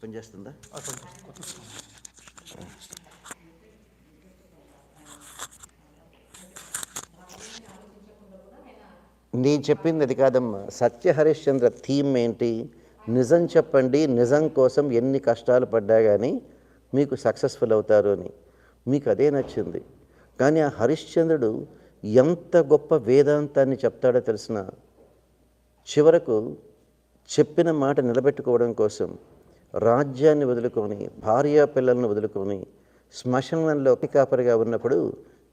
పని చేస్తుందా? నేను చెప్పింది అది కాదమ్మా. సత్య హరిశ్చంద్ర థీమ్ ఏంటి? నిజం చెప్పండి, నిజం కోసం ఎన్ని కష్టాలు పడ్డా కానీ మీకు సక్సెస్ఫుల్ అవుతారు అని. మీకు అదే నచ్చింది. కానీ ఆ హరిశ్చంద్రుడు ఎంత గొప్ప వేదాంతాన్ని చెప్తాడో తెలిసిన, చివరకు చెప్పిన మాట నిలబెట్టుకోవడం కోసం రాజ్యాన్ని వదులుకొని, భార్యా పిల్లలను వదులుకొని శ్మశానంలో కాపరిగా ఉన్నప్పుడు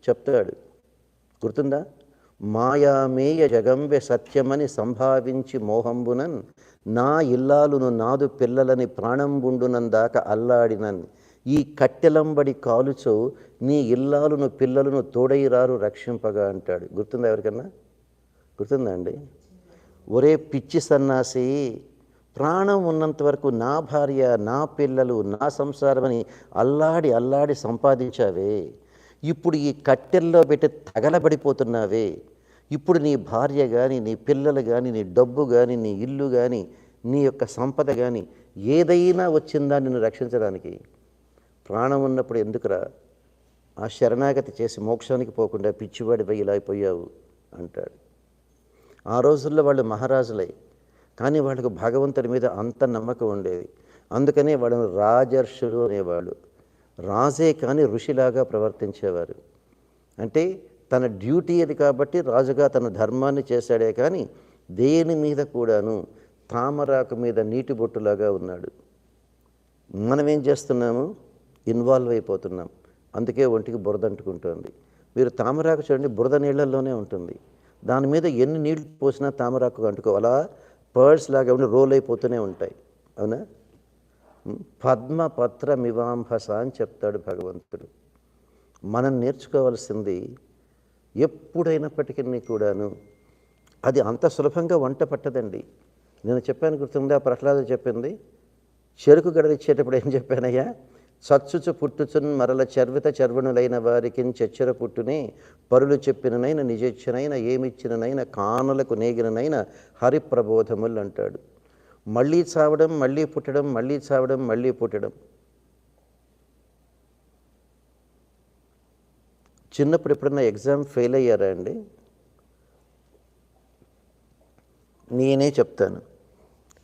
చెప్తాడు, గుర్తుందా? మాయామేయ జగంబె సత్యమని సంభావించి మోహంబునన్ నా ఇల్లాలును నాదు పిల్లలని ప్రాణంబుండునందాక అల్లాడినన్ ఈ కట్టెలంబడి కాలుచో నీ ఇల్లాలును పిల్లలను తోడైరారు రక్షింపగా అంటాడు. గుర్తుందా? ఎవరికన్నా గుర్తుందా అండి? ఒరే పిచ్చి సన్నాసి, ప్రాణం ఉన్నంత వరకు నా భార్య, నా పిల్లలు, నా సంసారం అని అల్లాడి అల్లాడి సంపాదించావే. ఇప్పుడు ఈ కట్టెల్లో పెట్టి తగలబడిపోతున్నావే. ఇప్పుడు నీ భార్య కానీ, నీ పిల్లలు కానీ, నీ డబ్బు కానీ, నీ ఇల్లు కానీ, నీ యొక్క సంపద కానీ ఏదైనా వచ్చిందా నిన్ను రక్షించడానికి? ప్రాణం ఉన్నప్పుడు ఎందుకురా ఆ శరణాగతి చేసి మోక్షానికి పోకుండా పిచ్చివాడి పోయి ఇలా అయిపోయావు అంటాడు. ఆ రోజుల్లో వాళ్ళు మహారాజులే, కానీ వాళ్ళకు భగవంతుడి మీద అంత నమ్మకం ఉండేది. అందుకనే వాళ్ళని రాజర్షులు అనేవాళ్ళు. రాజే కానీ ఋషిలాగా ప్రవర్తించేవారు. అంటే తన డ్యూటీ అది కాబట్టి రాజుగా తన ధర్మాన్ని చేశాడే కానీ దేని మీద కూడాను తామరాకు మీద నీటి బొట్టులాగా ఉన్నాడు. మనం ఏం చేస్తున్నాము? ఇన్వాల్వ్ అయిపోతున్నాం. అందుకే ఒంటికి బురద అంటుకుంటుంది. మీరు తామరాకు చూడండి, బురద నీళ్ళల్లోనే ఉంటుంది. దాని మీద ఎన్ని నీళ్లు పోసినా తామరాకు అంటుకో, అలా పర్డ్స్ లాగా ఉండి రోల్ అయిపోతూనే ఉంటాయి. అవునా? పద్మపత్రమివాంభస అని చెప్తాడు భగవంతుడు. మనం నేర్చుకోవాల్సింది ఎప్పుడైనప్పటికీ కూడాను అది అంత సులభంగా వంట పట్టదండి. నేను చెప్పాను, గుర్తుందా? ప్రహ్లాద చెప్పింది, చెరుకు గడలిచ్చేటప్పుడు ఏం చెప్పానయ్యా? చచ్చుచు పుట్టుచున్ మరల చర్విత చర్వణులైన వారికి చెచ్చర పుట్టునే పరులు చెప్పిననైన నిజచ్చినైన ఏమిచ్చిననైన కానులకు నేగిననైన హరిప్రబోధములు అంటాడు. మళ్ళీ చావడం, మళ్ళీ పుట్టడం, మళ్ళీ చావడం, మళ్ళీ పుట్టడం. చిన్నప్పుడు ఎప్పుడన్నా ఎగ్జామ్ ఫెయిల్ అయ్యారా అండి? నేనే చెప్తాను.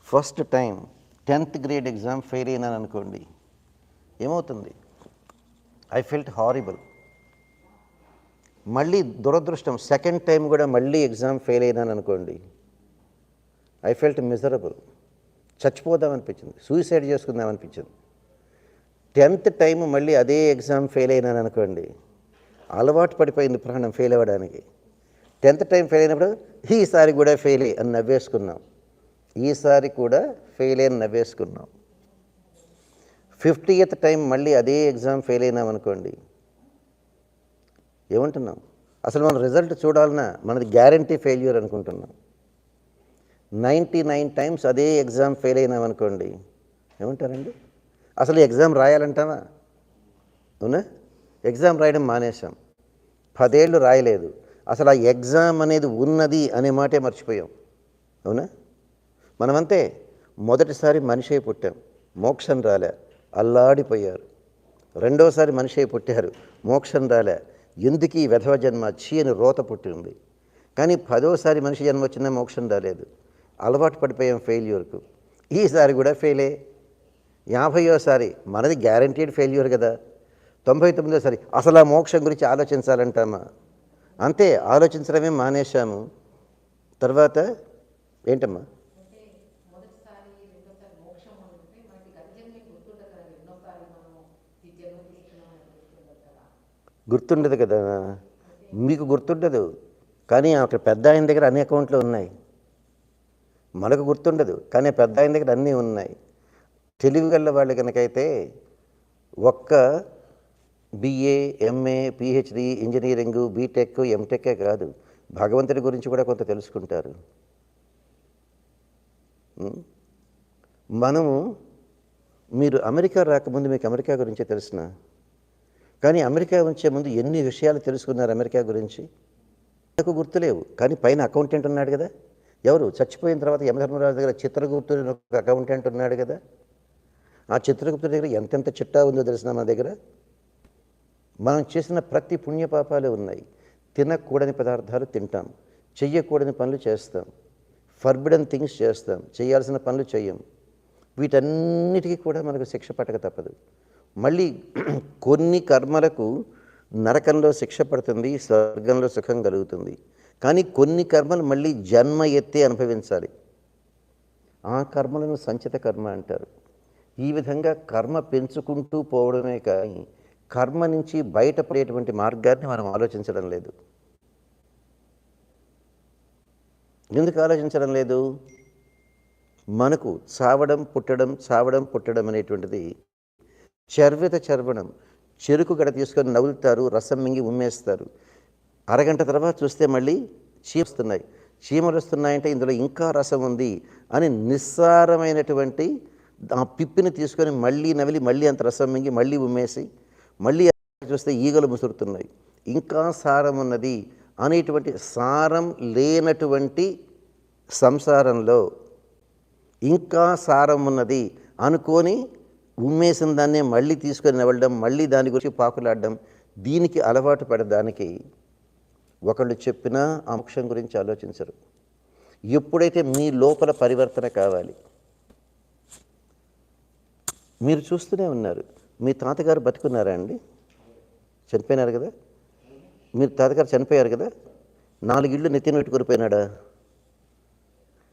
First time 10th grade exam fail అయినాను అనుకోండి, ఏమవుతుంది? I felt horrible. మళ్ళీ దురదృష్టం, సెకండ్ టైం కూడా మళ్ళీ ఎగ్జామ్ ఫెయిల్ అయినాను అనుకోండి, ఐ ఫెల్ట్ మిజరబుల్. చచ్చిపోదామనిపించింది, సూసైడ్ చేసుకుందామనిపించింది. 10th టైం మళ్ళీ అదే ఎగ్జామ్ ఫెయిల్ అయినాను అనుకోండి, అలవాటు పడిపోయింది ప్రాణం ఫెయిల్ అవ్వడానికి. 10th టైం ఫెయిల్ అయినప్పుడు ఈసారి కూడా ఫెయిల్ అయ్యి అని నవ్వేసుకున్నాం. ఈసారి కూడా ఫెయిల్ అయ్యి నవ్వేసుకున్నాం. 50th టైం మళ్ళీ అదే ఎగ్జామ్ ఫెయిల్ అయినామనుకోండి, ఏమంటున్నాం? అసలు మనం రిజల్ట్ చూడాలన్నా మనది గ్యారంటీ ఫెయిల్యూర్ అనుకుంటున్నాం. 99 టైమ్స్ అదే ఎగ్జామ్ ఫెయిల్ అయినామనుకోండి, ఏమంటారండి? అసలు ఎగ్జామ్ రాయాలంటావా? అవునా? ఎగ్జామ్ రాయడం మానేశాం, 10 ఏళ్ళు రాయలేదు. అసలు ఆ ఎగ్జామ్ అనేది ఉన్నది అనే మాటే మర్చిపోయాం. అవునా? మనమంతే. మొదటిసారి మనిషి అయి పుట్టాం, మోక్షం రాలే, అల్లాడిపోయారు. రెండోసారి మనిషి అయి పుట్టారు, మోక్షం రాలే, ఎందుకు ఈ వెధవ జన్మ చీ అని రోత పుట్టింది. కానీ 10వసారి మనిషి జన్మ వచ్చినా మోక్షం రాలేదు, అలవాటు పడిపోయాం ఫెయిల్యూర్కు. ఈసారి కూడా ఫెయిలే. 50వసారి మనది గ్యారంటీడ్ ఫెయిల్యూర్ కదా. 99వసారి అసలు ఆ మోక్షం గురించి ఆలోచించాలంటామా? అంతే, ఆలోచించడమే మానేశాము. తర్వాత ఏంటమ్మా? గుర్తుండదు కదా. మీకు గుర్తుండదు, కానీ అక్కడ పెద్ద ఆయన దగ్గర అన్ని అకౌంట్లు ఉన్నాయి. మనకు గుర్తుండదు, కానీ పెద్ద ఆయన దగ్గర అన్నీ ఉన్నాయి. తెలివిగల వాళ్ళు కనుకైతే ఒక్క BA, MA, PhD, engineering, BTech, ఎంటెక్కే కాదు, భగవంతుడి గురించి కూడా కొంత తెలుసుకుంటారు. మనము, మీరు అమెరికా రాకముందు మీకు అమెరికా గురించే తెలిసిన, కానీ అమెరికా వచ్చే ముందు ఎన్ని విషయాలు తెలుసుకున్నారు అమెరికా గురించి? నాకు గుర్తులేవు, కానీ పైన అకౌంటెంట్ ఉన్నాడు కదా, ఎవరు చచ్చిపోయిన తర్వాత యమధర్మరాజు దగ్గర చిత్రగుప్తుడు ఒక అకౌంటెంట్ ఉన్నాడు కదా, ఆ చిత్రగుప్తుడి దగ్గర ఎంతెంత చిట్టా ఉందో తెలిసిన మన దగ్గర. మనం చేసిన ప్రతి పుణ్యపాపాలు ఉన్నాయి. తినకూడని పదార్థాలు తింటాం, చెయ్యకూడని పనులు చేస్తాం, ఫర్బిడన్ థింగ్స్ చేస్తాం, చేయాల్సిన పనులు చెయ్యం. వీటన్నిటికీ కూడా మనకు శిక్ష పట్టక తప్పదు. మళ్ళీ కొన్ని కర్మలకు నరకంలో శిక్ష పడుతుంది, స్వర్గంలో సుఖం కలుగుతుంది. కానీ కొన్ని కర్మలు మళ్ళీ జన్మ ఎత్తే అనుభవించాలి. ఆ కర్మలను సంచిత కర్మ అంటారు. ఈ విధంగా కర్మ పెంచుకుంటూ పోవడమే కానీ కర్మ నుంచి బయటపడేటువంటి మార్గాన్ని మనం ఆలోచించడం లేదు. ఎందుకు ఆలోచించడం లేదు? మనకు చావడం పుట్టడం అనేటువంటిది చర్విత చర్వణం. చెరుకు గడ తీసుకొని నవ్వులుతారు, రసం మింగి ఉమ్మేస్తారు. అరగంట తర్వాత చూస్తే మళ్ళీ చీమస్తున్నాయి. చీమలు వస్తున్నాయంటే ఇందులో ఇంకా రసం ఉంది అని నిస్సారమైనటువంటి ఆ పిప్పిని తీసుకొని మళ్ళీ నవిలి మళ్ళీ అంత రసం మింగి మళ్ళీ ఉమ్మేసి మళ్ళీ చూస్తే ఈగలు ముసురుతున్నాయి. ఇంకా సారం ఉన్నది అనేటువంటి సారం లేనటువంటి సంసారంలో ఇంకా సారం ఉన్నది అనుకొని ఉమ్మేసిన దాన్నే మళ్ళీ తీసుకొని నవ్వడం, మళ్ళీ దాని గురించి పాకులాడడం, దీనికి అలవాటు పడడానికి ఒకళ్ళు చెప్పినా ఆ మోక్షం గురించి ఆలోచించరు. ఎప్పుడైతే మీ లోపల పరివర్తన కావాలి, మీరు చూస్తూనే ఉన్నారు. మీ తాతగారు బతుకున్నారా అండి? చనిపోయినారు కదా. మీరు తాతగారు చనిపోయారు కదా. 4 ఇళ్ళు నెత్తిన పెట్టుకొని పోయినాడా?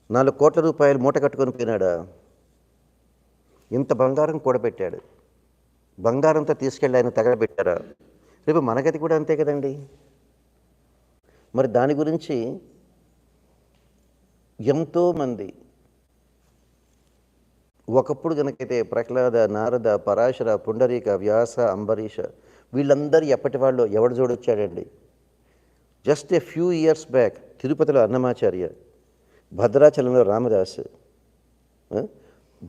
4 కోట్ల రూపాయలు మూట కట్టుకొని పోయినాడా? ఇంత బంగారం కూడబెట్టాడు. బంగారంతో తీసుకెళ్ళి ఆయన తగలబెట్టారా? రేపు మన గతి కూడా అంతే కదండి. మరి దాని గురించి ఎంతోమంది ఒకప్పుడు కనుకైతే ప్రహ్లాద, నారద, పరాశర, పుండరీక, వ్యాస, అంబరీష వీళ్ళందరూ ఎప్పటి వాళ్ళు ఎవడు జోడొచ్చాడండి? Just a few years back తిరుపతిలో అన్నమాచార్య, భద్రాచలంలో రామదాసు,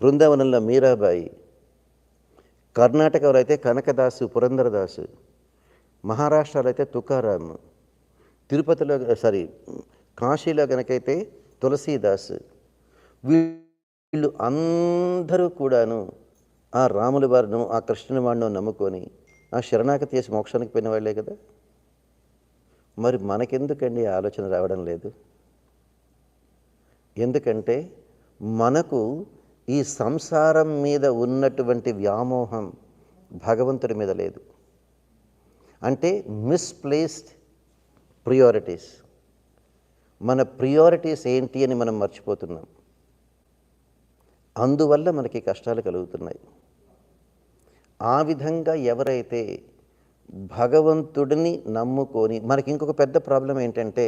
బృందావనంలో మీరాబాయి, కర్ణాటకలో అయితే కనకదాసు, పురంధరదాసు, మహారాష్ట్రలో అయితే తుకారాము, తిరుపతిలో కాశీలో కనుకైతే తులసీదాసు. వీళ్ళు అందరూ కూడాను ఆ రాముల వారిను, ఆ కృష్ణుని వాడిను నమ్ముకొని ఆ శరణాగతి చేసి మోక్షానికి పోయిన వాళ్ళే కదా. మరి మనకెందుకండి ఆలోచన రావడం లేదు? ఎందుకంటే మనకు ఈ సంసారం మీద ఉన్నటువంటి వ్యామోహం భగవంతుడి మీద లేదు. అంటే మిస్ప్లేస్డ్ ప్రియారిటీస్. మన ప్రియారిటీస్ ఏంటి అని మనం మర్చిపోతున్నాం. అందువల్ల మనకి కష్టాలు కలుగుతున్నాయి. ఆ విధంగా ఎవరైతే భగవంతుడిని నమ్ముకొని, మనకి ఇంకొక పెద్ద ప్రాబ్లం ఏంటంటే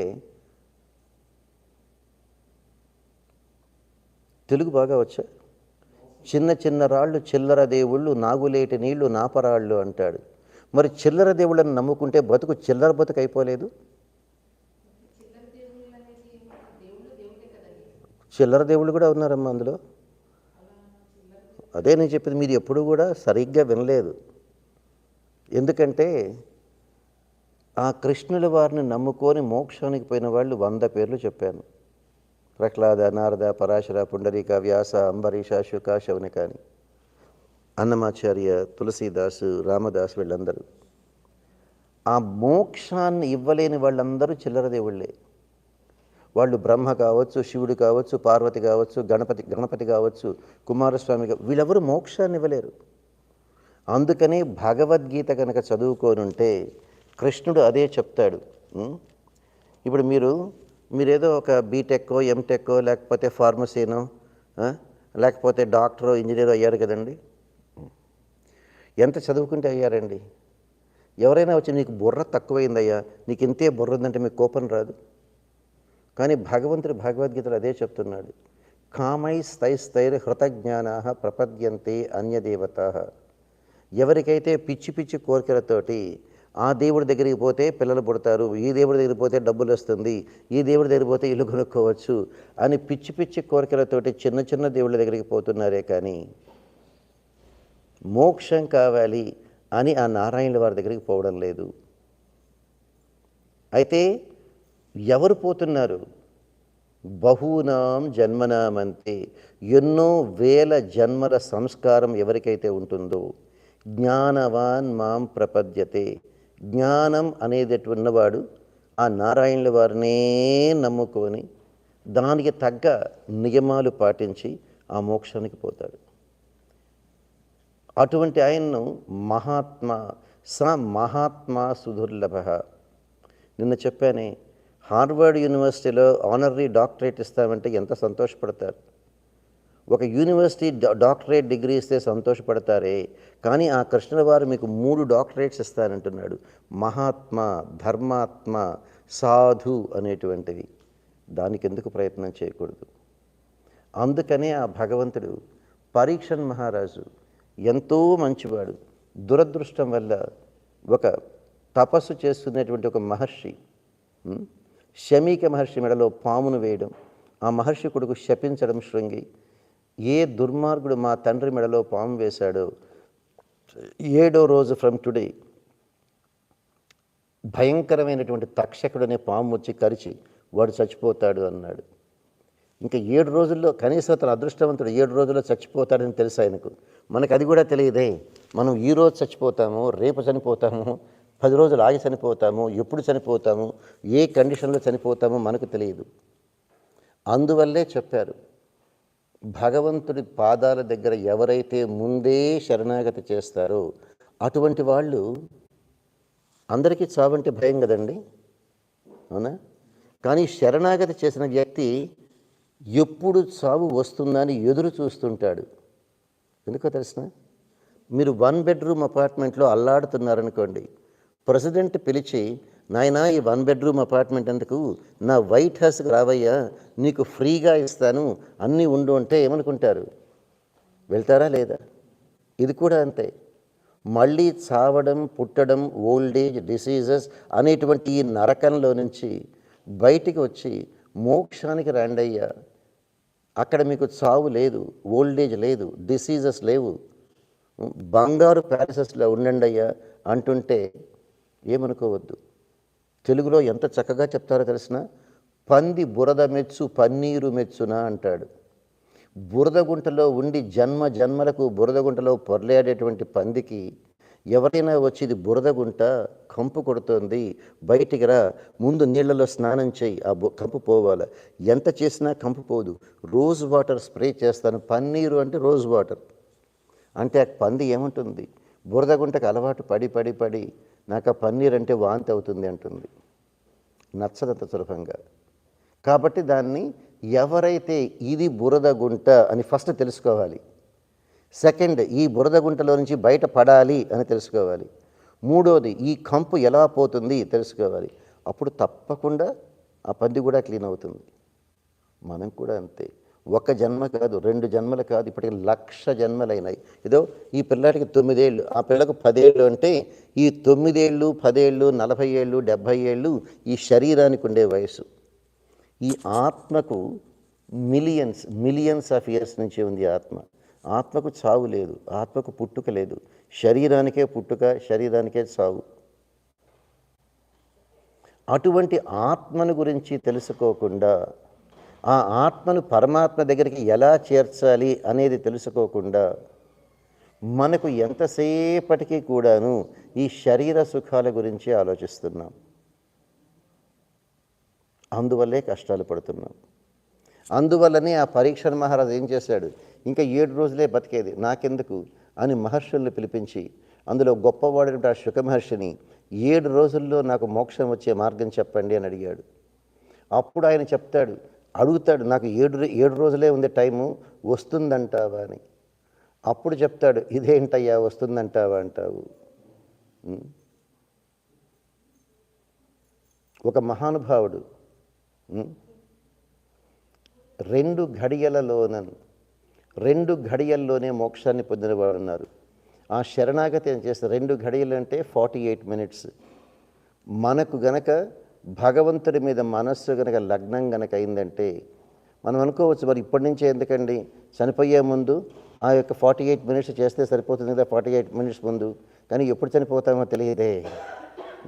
తెలుగు బాగా వచ్చా? చిన్న చిన్న రాళ్ళు చిల్లర దేవుళ్ళు, నాగులేటి నీళ్లు నాపరాళ్ళు అంటాడు. మరి చిల్లర దేవుళ్ళని నమ్ముకుంటే బతుకు చిల్లర బతుకు అయిపోలేదు? చిల్లర దేవుళ్ళు కూడా ఉన్నారమ్మా అందులో. అదే నేను చెప్పింది, మీరు ఎప్పుడు కూడా సరిగ్గా వినలేదు. ఎందుకంటే ఆ కృష్ణుల వారిని నమ్ముకొని మోక్షానికి పోయిన వాళ్ళు 100 పేర్లు చెప్పాను. ప్రహ్లాద, నారద, పరాశర, పుండరీక, వ్యాస, అంబరీష, శుక, శౌనకాని, అన్నమాచార్య, తులసీదాసు, రామదాసు వీళ్ళందరూ. ఆ మోక్షాన్ని ఇవ్వలేని వాళ్ళందరూ చిల్లర దేవుళ్ళే. వాళ్ళు బ్రహ్మ కావచ్చు, శివుడు కావచ్చు, పార్వతి కావచ్చు, గణపతి కావచ్చు, కుమారస్వామి వీళ్ళెవరు మోక్షాన్ని ఇవ్వలేరు. అందుకని భగవద్గీత కనుక చదువుకోనుంటే కృష్ణుడు అదే చెప్తాడు. ఇప్పుడు మీరేదో ఒక బీటెక్కో, ఎంటెక్కో, లేకపోతే ఫార్మసీనో, లేకపోతే డాక్టరో, ఇంజనీరో అయ్యారు కదండి. ఎంత చదువుకుంటే అయ్యారండి? ఎవరైనా వచ్చి నీకు బుర్ర తక్కువైందయ్యా, నీకు ఇంతే బుర్ర ఉందంటే మీకు కోపం రాదు. కానీ భగవంతుడు భగవద్గీతలో అదే చెప్తున్నాడు. కామైస్తైస్తైర్ హృతజ్ఞానా ప్రపద్యంతే అన్యదేవతా. ఎవరికైతే పిచ్చి పిచ్చి కోరికలతోటి ఆ దేవుడి దగ్గరికి పోతే పిల్లలు పుడతారు, ఈ దేవుడి దగ్గరికి పోతే డబ్బులు వస్తుంది, ఈ దేవుడి దగ్గరికి పోతే ఇల్లు కొనుక్కోవచ్చు అని పిచ్చి పిచ్చి కోరికలతోటి చిన్న చిన్న దేవుళ్ళ దగ్గరికి పోతున్నారే కానీ మోక్షం కావాలి అని ఆ నారాయణుల వారి దగ్గరికి పోవడం లేదు. అయితే ఎవరు పోతున్నారు? బహూనాం జన్మనామంతే, ఎన్నో వేల జన్మల సంస్కారం ఎవరికైతే ఉంటుందో, జ్ఞానవాన్ మాం ప్రపద్యతే, జ్ఞానం అనేది ఉన్నవాడు ఆ నారాయణుల వారినే నమ్ముకొని దానికి తగ్గ నియమాలు పాటించి ఆ మోక్షానికి పోతాడు. అటువంటి ఆయన్ను మహాత్మా మహాత్మా సుదుర్లభ. నిన్న చెప్పానే, హార్వర్డ్ యూనివర్సిటీలో ఆనరీ డాక్టరేట్ ఇస్తామంటే ఎంత సంతోషపడతారు. ఒక యూనివర్సిటీ డాక్టరేట్ డిగ్రీ ఇస్తే సంతోషపడతారే, కానీ ఆ కృష్ణుల వారు మీకు 3 డాక్టరేట్స్ ఇస్తానంటున్నాడు. మహాత్మ, ధర్మాత్మ, సాధు అనేటువంటివి. దానికి ఎందుకు ప్రయత్నం చేయకూడదు? అందుకనే ఆ భగవంతుడు పరీక్షన్ మహారాజు ఎంతో మంచివాడు. దురదృష్టం వల్ల ఒక తపస్సు చేస్తున్నటువంటి ఒక మహర్షి, శమీక మహర్షి మెడలో పామును వేయడం, ఆ మహర్షి కొడుకు శపించడం శృంగి, ఏ దుర్మార్గుడు మా తండ్రి మెడలో పాము వేశాడో 7వ రోజు ఫ్రమ్ టుడే భయంకరమైనటువంటి తక్షకుడనే పాము వచ్చి కరిచి వాడు చచ్చిపోతాడు అన్నాడు. ఇంకా 7 రోజుల్లో, కనీసం అతను అదృష్టవంతుడు 7 రోజుల్లో చచ్చిపోతాడని తెలుసు ఆయనకు. మనకు అది కూడా తెలియదే. మనం ఈరోజు చచ్చిపోతాము, రేపు చనిపోతాము, 10 రోజులు ఆగి చనిపోతాము, ఎప్పుడు చనిపోతాము, ఏ కండిషన్లో చనిపోతామో మనకు తెలియదు. అందువల్లే చెప్పారు, భగవంతుడి పాదాల దగ్గర ఎవరైతే ముందే శరణాగతి చేస్తారో అటువంటి వాళ్ళు, అందరికీ చావంటే భయం కదండి, అవునా? కానీ శరణాగతి చేసిన వ్యక్తి ఎప్పుడు చావు వస్తుందని ఎదురు చూస్తుంటాడు. ఎందుకో తెలిసిన, మీరు 1 బెడ్రూమ్ అపార్ట్మెంట్లో అల్లాడుతున్నారనుకోండి, ప్రెసిడెంట్ పిలిచి, నాయనా ఈ 1 బెడ్రూమ్ అపార్ట్మెంట్ ఎందుకు, నా వైట్ హౌస్కి రావయ్యా, నీకు ఫ్రీగా ఇస్తాను, అన్నీ ఉండు అంటే ఏమనుకుంటారు? వెళ్తారా లేదా? ఇది కూడా అంతే. మళ్ళీ చావడం, పుట్టడం, ఓల్డేజ్, డిసీజెస్ అనేటువంటి ఈ నరకంలో నుంచి బయటికి వచ్చి మోక్షానికి రండయ్యా, అక్కడ మీకు చావు లేదు, ఓల్డేజ్ లేదు, డిసీజెస్ లేవు, బంగారు ప్యాలెసెస్లో ఉండండి అయ్యా అంటుంటే ఏమనుకోవద్దు. తెలుగులో ఎంత చక్కగా చెప్తారో తెలిసిన, పంది బురద మెచ్చు పన్నీరు మెచ్చునా అంటాడు. బురదగుంటలో ఉండి జన్మ జన్మలకు బురదగుంటలో పొర్లాడేటువంటి పందికి ఎవరైనా వచ్చి ఇది బురదగుంట, కంపు కొడుతోంది, బయటికి రా, ముందు నీళ్లలో స్నానం చేయి, ఆ కంపు పోవాలి. ఎంత చేసినా కంపు పోదు. రోజ్ వాటర్ స్ప్రే చేస్తాను. పన్నీరు అంటే రోజ్ వాటర్ అంటే ఆ పంది ఏమంటుంది? బురదగుంటకు అలవాటు పడి పడి పడి నాకు ఆ పన్నీర్ అంటే వాంతి అవుతుంది అంటుంది. నచ్చదంత సులభంగా. కాబట్టి దాన్ని ఎవరైతే ఇది బురదగుంట అని ఫస్ట్ తెలుసుకోవాలి. సెకండ్, ఈ బురదగుంటలో నుంచి బయట పడాలి అని తెలుసుకోవాలి. మూడోది, ఈ కంపు ఎలా పోతుంది తెలుసుకోవాలి. అప్పుడు తప్పకుండా ఆ పంది కూడా క్లీన్ అవుతుంది. మనం కూడా అంతే. 1 జన్మ కాదు, 2 జన్మలు కాదు, ఇప్పటికి 1,00,000 జన్మలైనాయి. ఏదో ఈ పిల్లాడికి 9 ఏళ్ళు, ఆ పిల్లకు 10 ఏళ్ళు అంటే ఈ 9 ఏళ్ళు, 10 ఏళ్ళు, 40 ఏళ్ళు, 70 ఏళ్ళు ఈ శరీరానికి ఉండే వయసు. ఈ ఆత్మకు మిలియన్స్ ఆఫ్ ఇయర్స్ నుంచి ఉంది ఆత్మ. ఆత్మకు చావు లేదు, ఆత్మకు పుట్టుక లేదు. శరీరానికే పుట్టుక, శరీరానికే చావు. అటువంటి ఆత్మను గురించి తెలుసుకోకుండా, ఆ ఆత్మను పరమాత్మ దగ్గరికి ఎలా చేర్చాలి అనేది తెలుసుకోకుండా మనకు ఎంతసేపటికి కూడాను ఈ శరీర సుఖాల గురించి ఆలోచిస్తున్నాం. అందువల్లే కష్టాలు పడుతున్నాం. అందువల్లనే ఆ పరీక్షణ మహారాజు ఏం చేశాడు? ఇంకా 7 రోజులే బతికేది, నాకెందుకు అని మహర్షుల్ని పిలిపించి, అందులో గొప్పవాడు ఆ శుక మహర్షిని 7 రోజుల్లో నాకు మోక్షం వచ్చే మార్గం చెప్పండి అని అడిగాడు. అప్పుడు ఆయన అడుగుతాడు, నాకు 7 రోజులే ఉంది టైము, వస్తుందంటావా అని. అప్పుడు చెప్తాడు, ఇదేంటయ్యా వస్తుందంటావా అంటావు? ఒక మహానుభావుడు 2 ఘడియల్లోనే మోక్షాన్ని పొందినవాడు ఉన్నారు. ఆ శరణాగతి ఏం చేస్తారు? 2 ఘడియలు అంటే 48 మినిట్స్. మనకు గనక భగవంతుడి మీద మనస్సు గనక లగ్నం గనక అయిందంటే మనం అనుకోవచ్చు, మరి ఇప్పటి నుంచే ఎందుకండి, చనిపోయే ముందు ఆ యొక్క 48 మినిట్స్ చేస్తే సరిపోతుంది కదా, 48 మినిట్స్ ముందు. కానీ ఎప్పుడు చనిపోతామో తెలియదే.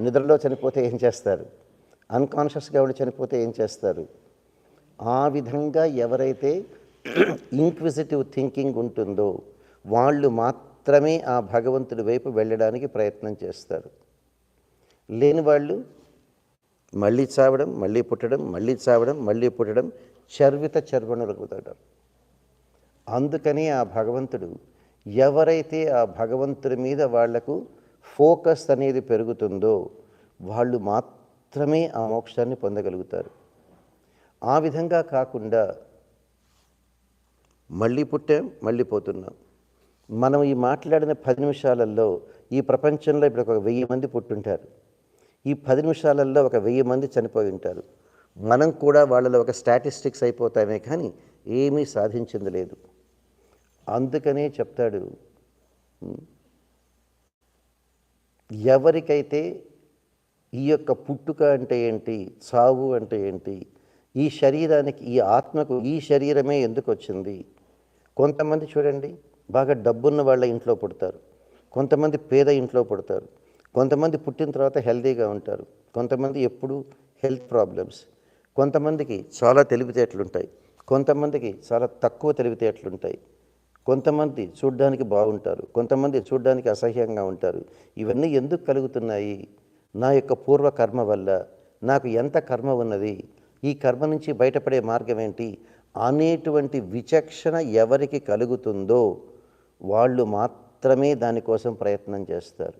నిద్రలో చనిపోతే ఏం చేస్తారు? అన్కాన్షియస్గా ఉండి చనిపోతే ఏం చేస్తారు? ఆ విధంగా ఎవరైతే ఇంక్విజిటివ్ థింకింగ్ ఉంటుందో వాళ్ళు మాత్రమే ఆ భగవంతుడి వైపు వెళ్ళడానికి ప్రయత్నం చేస్తారు. లేని వాళ్ళు మళ్ళీ చావడం, మళ్ళీ పుట్టడం, మళ్ళీ చావడం, మళ్ళీ పుట్టడం, చర్విత చర్వణులవుతాడు. అందుకని ఆ భగవంతుడు ఎవరైతే ఆ భగవంతుడి మీద వాళ్లకు ఫోకస్ అనేది పెరుగుతుందో వాళ్ళు మాత్రమే ఆ మోక్షాన్ని పొందగలుగుతారు. ఆ విధంగా కాకుండా మళ్ళీ పుట్టాం, మళ్ళీ పోతున్నాం. మనం ఈ మాట్లాడిన 10 నిమిషాలలో ఈ ప్రపంచంలో ఇప్పుడు ఒక 1000 మంది పుట్టుంటారు. ఈ 10 నిమిషాలలో ఒక 1000 మంది చనిపోయి ఉంటారు. మనం కూడా వాళ్ళలో ఒక స్టాటిస్టిక్స్ అయిపోతామే కానీ ఏమీ సాధించింది లేదు. అందుకనే చెప్తాడు, ఎవరికైతే ఈ యొక్క పుట్టుక అంటే ఏంటి, చావు అంటే ఏంటి, ఈ శరీరానికి, ఈ ఆత్మకు ఈ శరీరమే ఎందుకు వచ్చింది. కొంతమంది చూడండి బాగా డబ్బున్న వాళ్ళ ఇంట్లో పుడతారు, కొంతమంది పేద ఇంట్లో పుడతారు, కొంతమంది పుట్టిన తర్వాత హెల్తీగా ఉంటారు, కొంతమంది ఎప్పుడు హెల్త్ ప్రాబ్లమ్స్, కొంతమందికి చాలా తెలివితేటలుంటాయి, కొంతమందికి చాలా తక్కువ తెలివితేటలుంటాయి, కొంతమంది చూడ్డానికి బాగుంటారు, కొంతమంది చూడ్డానికి అసహ్యంగా ఉంటారు. ఇవన్నీ ఎందుకు కలుగుతున్నాయి? నా యొక్క పూర్వ కర్మ వల్ల. నాకు ఎంత కర్మ ఉన్నది, ఈ కర్మ నుంచి బయటపడే మార్గం ఏంటి అనేటువంటి విచక్షణ ఎవరికి కలుగుతుందో వాళ్ళు మాత్రమే దానికోసం ప్రయత్నం చేస్తారు.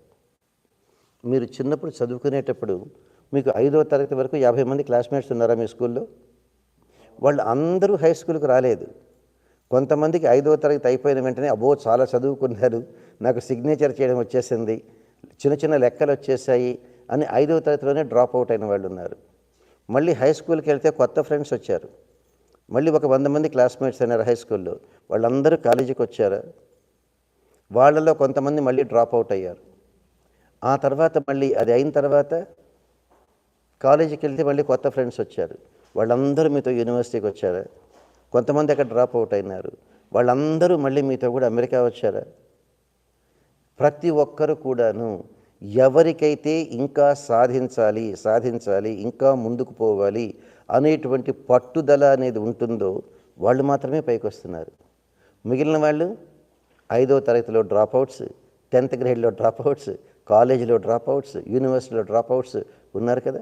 మీరు చిన్నప్పుడు చదువుకునేటప్పుడు మీకు 5వ తరగతి వరకు 50 మంది క్లాస్మేట్స్ ఉన్నారా మీ స్కూల్లో? వాళ్ళు అందరూ హై స్కూల్కి రాలేదు. కొంతమందికి 5వ తరగతి అయిపోయిన వెంటనే అబ్బో చాలా చదువుకున్నారు, నాకు సిగ్నేచర్ చేయడం వచ్చేసింది, చిన్న చిన్న లెక్కలు వచ్చేసాయి అని 5వ తరగతిలోనే డ్రాప్ అవుట్ అయిన వాళ్ళు ఉన్నారు. మళ్ళీ హై స్కూల్కి వెళ్తే కొత్త ఫ్రెండ్స్ వచ్చారు, మళ్ళీ ఒక 100 మంది క్లాస్మేట్స్ అయినారు హై స్కూల్లో. వాళ్ళందరూ కాలేజీకి వచ్చారు, వాళ్ళలో కొంతమంది మళ్ళీ డ్రాప్ అవుట్ అయ్యారు. ఆ తర్వాత మళ్ళీ అది అయిన తర్వాత కాలేజీకి వెళ్తే మళ్ళీ కొత్త ఫ్రెండ్స్ వచ్చారు, వాళ్ళందరూ మీతో యూనివర్సిటీకి వచ్చారా? కొంతమంది అక్కడ డ్రాప్ అవుట్ అయినారు, వాళ్ళందరూ మళ్ళీ మీతో కూడా అమెరికా వచ్చారా? ప్రతి ఒక్కరు కూడాను ఎవరికైతే ఇంకా సాధించాలి సాధించాలి ఇంకా ముందుకు పోవాలి అనేటువంటి పట్టుదల అనేది ఉంటుందో వాళ్ళు మాత్రమే పైకి వస్తున్నారు. మిగిలిన వాళ్ళు 5వ తరగతిలో డ్రాప్అవుట్స్, 10th గ్రేడ్లో డ్రాప్అవుట్స్, కాలేజీలో డ్రాప్అవుట్స్, యూనివర్సిటీలో డ్రాప్అవుట్స్ ఉన్నారు కదా.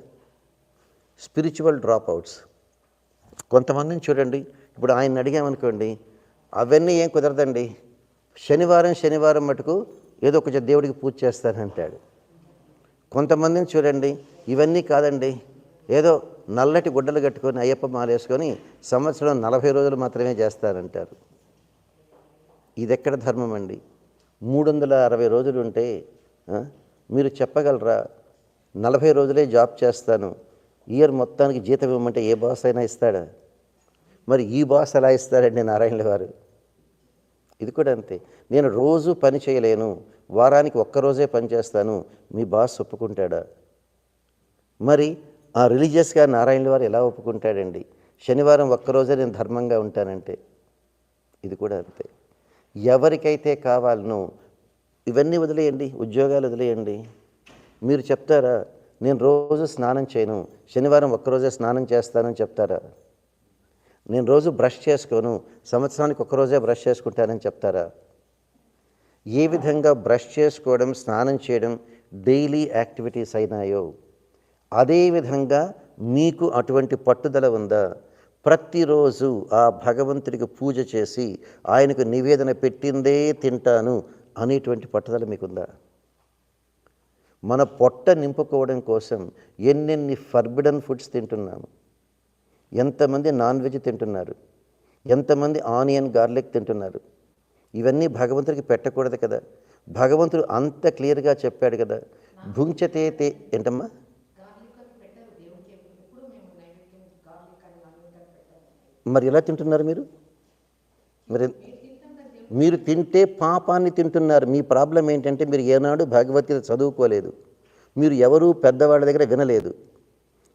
స్పిరిచువల్ డ్రాప్అవుట్స్ కొంతమందిని చూడండి. ఇప్పుడు ఆయన అడిగామనుకోండి, అవన్నీ ఏం కుదరదండి, శనివారం మటుకు ఏదో కొంచెం దేవుడికి పూజ చేస్తానంటాడు. కొంతమందిని చూడండి, ఇవన్నీ కాదండి, ఏదో నల్లటి గుడ్డలు కట్టుకొని అయ్యప్ప మాలేసుకొని సంవత్సరం 40 రోజులు మాత్రమే చేస్తారంటారు. ఇది ఎక్కడ ధర్మం అండి? 360 రోజులు ఉంటే మీరు చెప్పగలరా 40 రోజులే జాబ్ చేస్తాను, ఇయర్ మొత్తానికి జీతం ఇవ్వమంటే ఏ బాస్ అయినా ఇస్తాడా? మరి ఈ బాస్ ఎలా ఇస్తాడండి నారాయణుల వారు? ఇది కూడా అంతే. నేను రోజు పని చేయలేను, వారానికి ఒక్కరోజే పని చేస్తాను, మీ బాస్ ఒప్పుకుంటాడా? మరి ఆ రిలీజియస్గా నారాయణుల వారు ఎలా ఒప్పుకుంటాడండి? శనివారం ఒక్కరోజే నేను ధర్మంగా ఉంటానంటే ఇది కూడా అంతే. ఎవరికైతే కావాలనో ఇవన్నీ వదిలేయండి, ఉద్యోగాలు వదిలేయండి. మీరు చెప్తారా నేను రోజు స్నానం చేయను, శనివారం ఒక్కరోజే స్నానం చేస్తానని చెప్తారా? నేను రోజు బ్రష్ చేసుకోను, సంవత్సరానికి ఒక్కరోజే బ్రష్ చేసుకుంటానని చెప్తారా? ఏ విధంగా బ్రష్ చేసుకోవడం, స్నానం చేయడం డైలీ యాక్టివిటీస్ అయినాయో అదేవిధంగా మీకు అటువంటి పట్టుదల ఉందా? ప్రతిరోజు ఆ భగవంతుడికి పూజ చేసి ఆయనకు నివేదన పెట్టిందే తింటాను అనేటువంటి పట్టుదల మీకుందా? మన పొట్ట నింపుకోవడం కోసం ఎన్నెన్ని ఫర్బిడన్ ఫుడ్స్ తింటున్నాము. ఎంతమంది నాన్ వెజ్ తింటున్నారు, ఎంతమంది ఆనియన్ గార్లిక్ తింటున్నారు. ఇవన్నీ భగవంతుడికి పెట్టకూడదు కదా. భగవంతుడు అంత క్లియర్గా చెప్పాడు కదా, భుంచతే తే ఏంటమ్మా. మరి ఎలా తింటున్నారు మీరు? మరి మీరు తింటే పాపాన్ని తింటున్నారు. మీ ప్రాబ్లం ఏంటంటే మీరు ఏనాడు భగవద్గీత చదువుకోలేదు, మీరు ఎవరు పెద్దవాళ్ళ దగ్గర వినలేదు.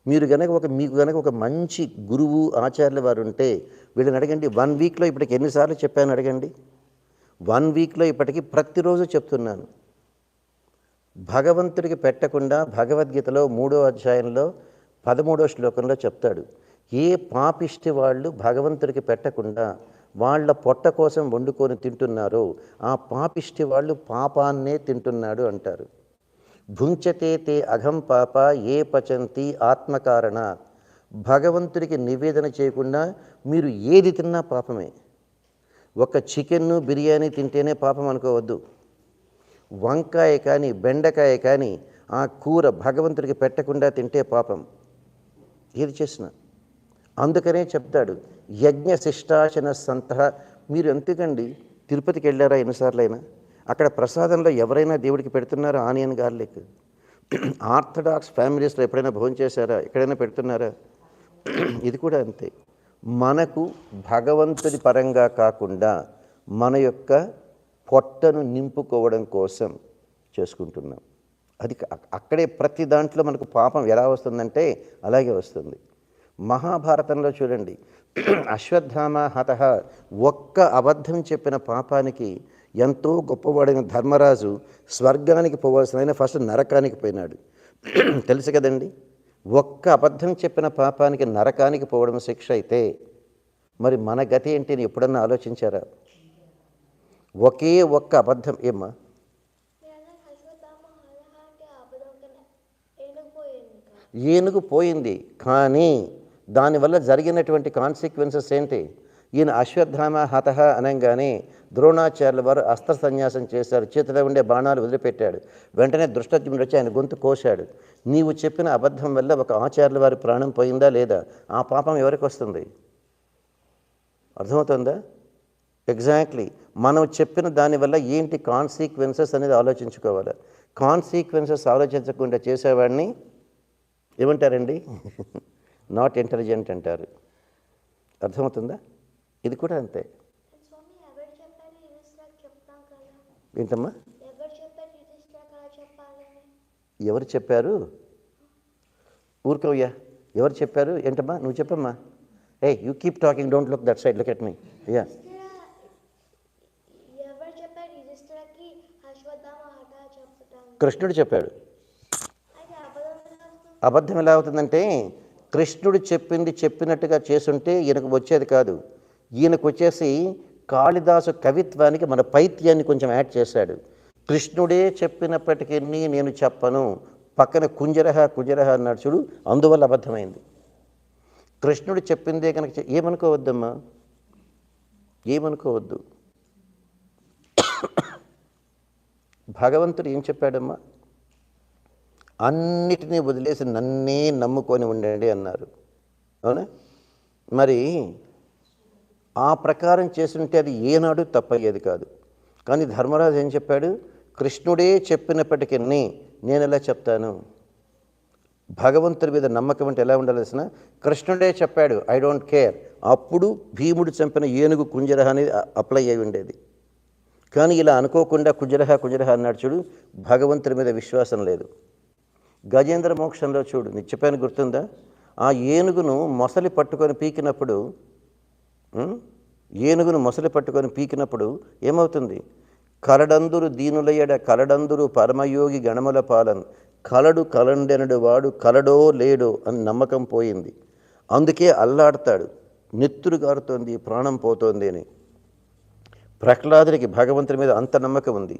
మీకు గనక ఒక మంచి గురువు ఆచార్యుల వారు ఉంటే వీళ్ళని అడగండి. 1 వీక్లో ఇప్పటికి ఎన్నిసార్లు చెప్పాను అడగండి. 1 వీక్లో ఇప్పటికి ప్రతిరోజు చెప్తున్నాను. భగవంతుడికి పెట్టకుండా భగవద్గీతలో 3వ అధ్యాయంలో 13వ శ్లోకంలో చెప్తాడు, ఏ పాపిష్టి వాళ్ళు భగవంతుడికి పెట్టకుండా వాళ్ళ పొట్ట కోసం వండుకొని తింటున్నారో ఆ పాపిష్టి వాళ్ళు పాపాన్నే తింటున్నాడు అంటారు. భుంచతే తే అఘం పాప ఏ పచంతి ఆత్మకారణ. భగవంతుడికి నివేదన చేయకుండా మీరు ఏది తిన్నా పాపమే. ఒక చికెన్ను బిర్యానీ తింటేనే పాపం అనుకోవద్దు. వంకాయ కానీ బెండకాయ కానీ ఆ కూర భగవంతుడికి పెట్టకుండా తింటే పాపం, ఏది చేసినా. అందుకనే చెప్తాడు యజ్ఞ శిష్టాచన సంత. మీరు ఎందుకండి తిరుపతికి వెళ్ళారా ఎన్నిసార్లైనా? అక్కడ ప్రసాదంలో ఎవరైనా దేవుడికి పెడుతున్నారా ఆనియన్ గార్లిక్? ఆర్థడాక్స్ ఫ్యామిలీస్లో ఎప్పుడైనా భోజనం చేశారా? ఎక్కడైనా పెడుతున్నారా? ఇది కూడా అంతే. మనకు భగవంతుడి పరంగా కాకుండా మన యొక్క పొట్టను నింపుకోవడం కోసం చేసుకుంటున్నాం. అది అక్కడే ప్రతి దాంట్లో మనకు పాపం ఎలా వస్తుందంటే అలాగే వస్తుంది. మహాభారతంలో చూడండి, అశ్వత్థామ హతః, ఒక్క అబద్ధం చెప్పిన పాపానికి ఎంతో గొప్పవాడైన ధర్మరాజు స్వర్గానికి పోవాల్సిన ఆయన ఫస్ట్ నరకానికి పోయినాడు. తెలుసు కదండి. ఒక్క అబద్ధం చెప్పిన పాపానికి నరకానికి పోవడం శిక్ష అయితే మరి మన గతి ఏంటి అని ఎప్పుడన్నా ఆలోచించారా? ఒకే ఒక్క అబద్ధం. ఏమ్మా? ఏనుగు పోయింది, కానీ దానివల్ల జరిగినటువంటి కాన్సిక్వెన్సెస్ ఏంటి? ఈయన అశ్వత్థామ హతః అనగానే ద్రోణాచార్యుల వారు అస్త్ర సన్యాసం చేశారు, చేతిలో ఉండే బాణాలు వదిలిపెట్టాడు. వెంటనే దృష్టజ్ఞుడు వచ్చి ఆయన గొంతు కోశాడు. నీవు చెప్పిన అబద్ధం వల్ల ఒక ఆచార్యుల వారి ప్రాణం పోయిందా లేదా? ఆ పాపం ఎవరికి వస్తుంది? అర్థమవుతుందా? ఎగ్జాక్ట్లీ. మనం చెప్పిన దానివల్ల ఏంటి కాన్సిక్వెన్సెస్ అనేది ఆలోచించుకోవాలి. కాన్సిక్వెన్సెస్ ఆలోచించకుండా చేసేవాడిని ఏమంటారండి? నాట్ ఇంటెలిజెంట్ అంటారు. అర్థమవుతుందా? ఇది కూడా అంతే. ఏంటమ్మా? ఎవరు చెప్పారు? ఊరుకోయ్యా. ఎవరు చెప్పారు? ఏంటమ్మా నువ్వు చెప్పమ్మా. Hey you keep talking, don't look that side, look at me. Ya, కృష్ణుడు చెప్పాడు. అబద్ధం ఎలా అవుతుందంటే కృష్ణుడు చెప్పింది చెప్పినట్టుగా చేసుంటే ఈయనకు వచ్చేది కాదు. ఈయనకు వచ్చేసి కాళిదాసు కవిత్వానికి మన పైత్యాన్ని కొంచెం యాడ్ చేశాడు. కృష్ణుడే చెప్పినప్పటికీ నేను చెప్పను, పక్కన కుంజరహ కుంజరహ అన్నాడు చూడు, అందువల్ల అబద్ధమైంది. కృష్ణుడు చెప్పిందే కనుక ఏమనుకోవద్దమ్మా, ఏమనుకోవద్దు. భగవంతుడు ఏం చెప్పాడమ్మా? అన్నిటినీ వదిలేసి నన్నే నమ్ముకొని ఉండండి అన్నారు. అవునా? మరి ఆ ప్రకారం చేస్తుంటే అది ఏనాడు తప్పయ్యేది కాదు. కానీ ధర్మరాజు ఏం చెప్పాడు? కృష్ణుడే చెప్పినప్పటికీ నేను ఎలా చెప్తాను? భగవంతుడి మీద నమ్మకం అంటే ఎలా ఉండాల్సిన? కృష్ణుడే చెప్పాడు, ఐ డోంట్ కేర్. అప్పుడు భీముడు చంపిన ఏనుగు కుంజరహ అనేది అప్లై అయి ఉండేది. కానీ ఇలా అనుకోకుండా కుంజరహ కుంజరహ అన్నాడు చూడు, భగవంతుడి మీద విశ్వాసం లేదు. గజేంద్ర మోక్షంలో చూడు, నీకు చెప్పాను గుర్తుందా? ఆ ఏనుగును మొసలి పట్టుకొని పీకినప్పుడు ఏమవుతుంది? కలడందురు దీనులయడ కలడందురు పరమయోగి గణముల పాలన్ కలడు కలండెనడు వాడు కలడో లేడో అని నమ్మకం పోయింది. అందుకే అల్లాడతాడు, నెత్తురు గారుతోంది, ప్రాణం పోతోంది అని. ప్రహ్లాదుడికి భగవంతుడి మీద అంత నమ్మకం ఉంది.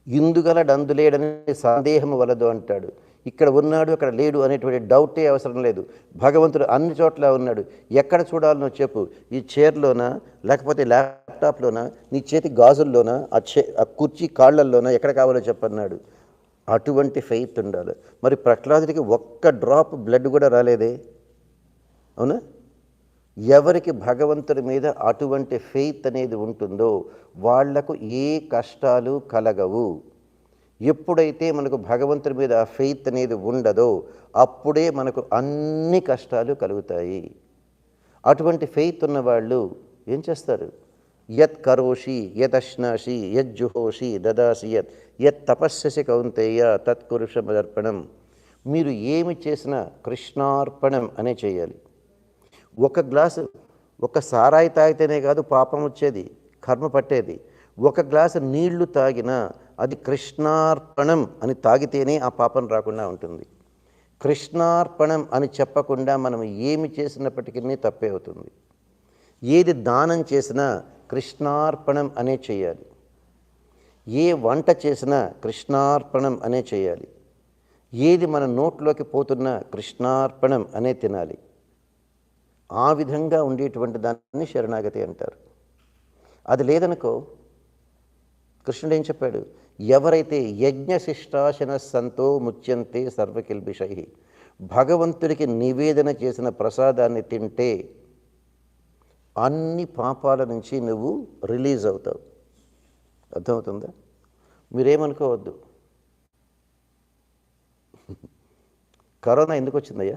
ఇందుగలడందులేడని సందేహం వలదు అంటాడు. ఇక్కడ ఉన్నాడు అక్కడ లేడు అనేటువంటి డౌటే అవసరం లేదు. భగవంతుడు అన్ని చోట్ల ఉన్నాడు. ఎక్కడ చూడాలనో చెప్పు, ఈ చైర్లోనా, లేకపోతే ల్యాప్టాప్లోనా, నీ చేతి గాజుల్లోనా, ఆ కుర్చీ కాళ్ళల్లోనా, ఎక్కడ కావాలో చెప్పన్నాడు. అటువంటి ఫెయిత్ ఉండాలి. మరి ప్రహ్లాదుడికి ఒక్క డ్రాప్ బ్లడ్ కూడా రాలేదే, అవునా? ఎవరికి భగవంతుడి మీద అటువంటి ఫెయిత్ అనేది ఉంటుందో వాళ్లకు ఏ కష్టాలు కలగవు. ఎప్పుడైతే మనకు భగవంతుడి మీద ఆ ఫెయిత్ అనేది ఉండదో అప్పుడే మనకు అన్ని కష్టాలు కలుగుతాయి. అటువంటి ఫెయిత్ ఉన్నవాళ్ళు ఏం చేస్తారు? యత్ కరోషి యతశ్నాసి యజ్జుహోషి దదాసి యత్ తపస్యసి కౌంతేయ తత్కురుషమర్పణం. మీరు ఏమి చేసినా కృష్ణార్పణం అనే చేయాలి. ఒక సారాయి తాగితేనే కాదు పాపం వచ్చేది, కర్మ పట్టేది. ఒక గ్లాసు నీళ్లు తాగినా అది కృష్ణార్పణం అని తాగితేనే ఆ పాపం రాకుండా ఉంటుంది. కృష్ణార్పణం అని చెప్పకుండా మనం ఏమి చేసినప్పటికీ తప్పే అవుతుంది. ఏది దానం చేసినా కృష్ణార్పణం అనే చేయాలి. ఏ వంట చేసినా కృష్ణార్పణం అనే చేయాలి. ఏది మన నోట్లోకి పోతున్నా కృష్ణార్పణం అనే తినాలి. ఆ విధంగా ఉండేటువంటి దాన్ని శరణాగతి అంటారు. అది లేదనుకో, కృష్ణుడు ఏం చెప్పాడు? ఎవరైతే యజ్ఞశిష్టాశన సంతో ముచ్యంతే సర్వకిల్బిషై, భగవంతుడికి నివేదన చేసిన ప్రసాదాన్ని తింటే అన్ని పాపాల నుంచి నువ్వు రిలీజ్ అవుతావు. అర్థమవుతుందా? మీరేమనుకోవద్దు. కరోనా ఎందుకు వచ్చిందయ్యా?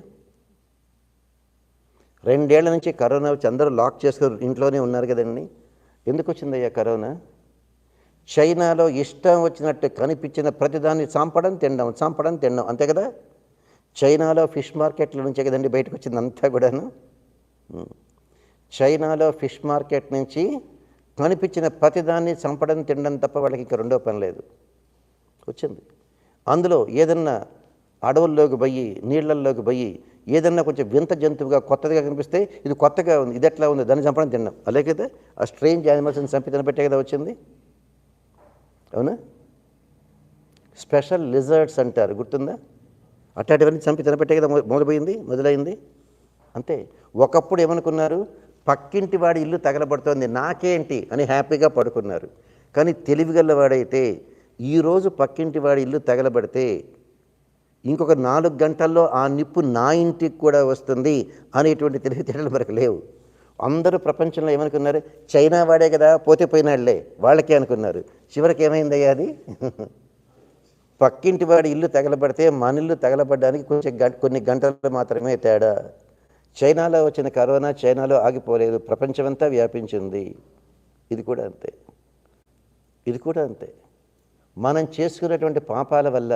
2 ఏళ్ల నుంచి కరోనా వచ్చి అందరూ లాక్ చేసుకొని ఇంట్లోనే ఉన్నారు కదండి. ఎందుకు వచ్చిందయ్యా కరోనా? చైనాలో ఇష్టం వచ్చినట్టు కనిపించిన ప్రతిదాన్ని చంపడం తినడం అంతే కదా. చైనాలో ఫిష్ మార్కెట్ల నుంచే కదండి బయటకు వచ్చింది అంతా కూడాను. చైనాలో ఫిష్ మార్కెట్ నుంచి కనిపించిన ప్రతిదాన్ని చంపడం తినడం తప్ప వాళ్ళకి ఇంకా రెండో పని లేదు. వచ్చింది. అందులో ఏదన్నా అడవుల్లోకి పోయి నీళ్ళల్లోకి పోయి ఏదన్నా కొంచెం వింత జంతువుగా కొత్తగా కనిపిస్తే ఇది కొత్తగా ఉంది, ఇది ఎట్లా ఉంది, దాన్ని చంపడం తినడం. అలాగే కదా ఆ స్ట్రేంజ్ యానిమల్స్ని చంపి తినబెట్టే కదా వచ్చింది. అవునా? స్పెషల్ లిజర్డ్స్ అంటారు, గుర్తుందా? అట్లాంటివన్నీ చంపి తినబెట్టే కదా మొదలైంది. అంతే. ఒకప్పుడు ఏమనుకున్నారు? పక్కింటి వాడి ఇల్లు తగలబడుతోంది, నాకేంటి అని హ్యాపీగా పడుకున్నారు. కానీ తెలివిగలవాడైతే ఈరోజు పక్కింటి వాడి ఇల్లు తగలబడితే ఇంకొక 4 గంటల్లో ఆ నిప్పు నా ఇంటికి కూడా వస్తుంది అనేటువంటి తెలివితేటలు మనకు లేవు. అందరూ ప్రపంచంలో ఏమనుకున్నారు? చైనా వాడే కదా, పోతే పోయినాళ్లే వాళ్ళకే అనుకున్నారు. చివరికి ఏమైందయ్యా అది? పక్కింటి వాడి ఇల్లు తగలబడితే మన ఇల్లు తగలబడడానికి కొన్ని గంటలు మాత్రమే తేడా. చైనాలో వచ్చిన కరోనా చైనాలో ఆగిపోలేదు, ప్రపంచమంతా వ్యాపించింది. ఇది కూడా అంతే. మనం చేసుకున్నటువంటి పాపాల వల్ల,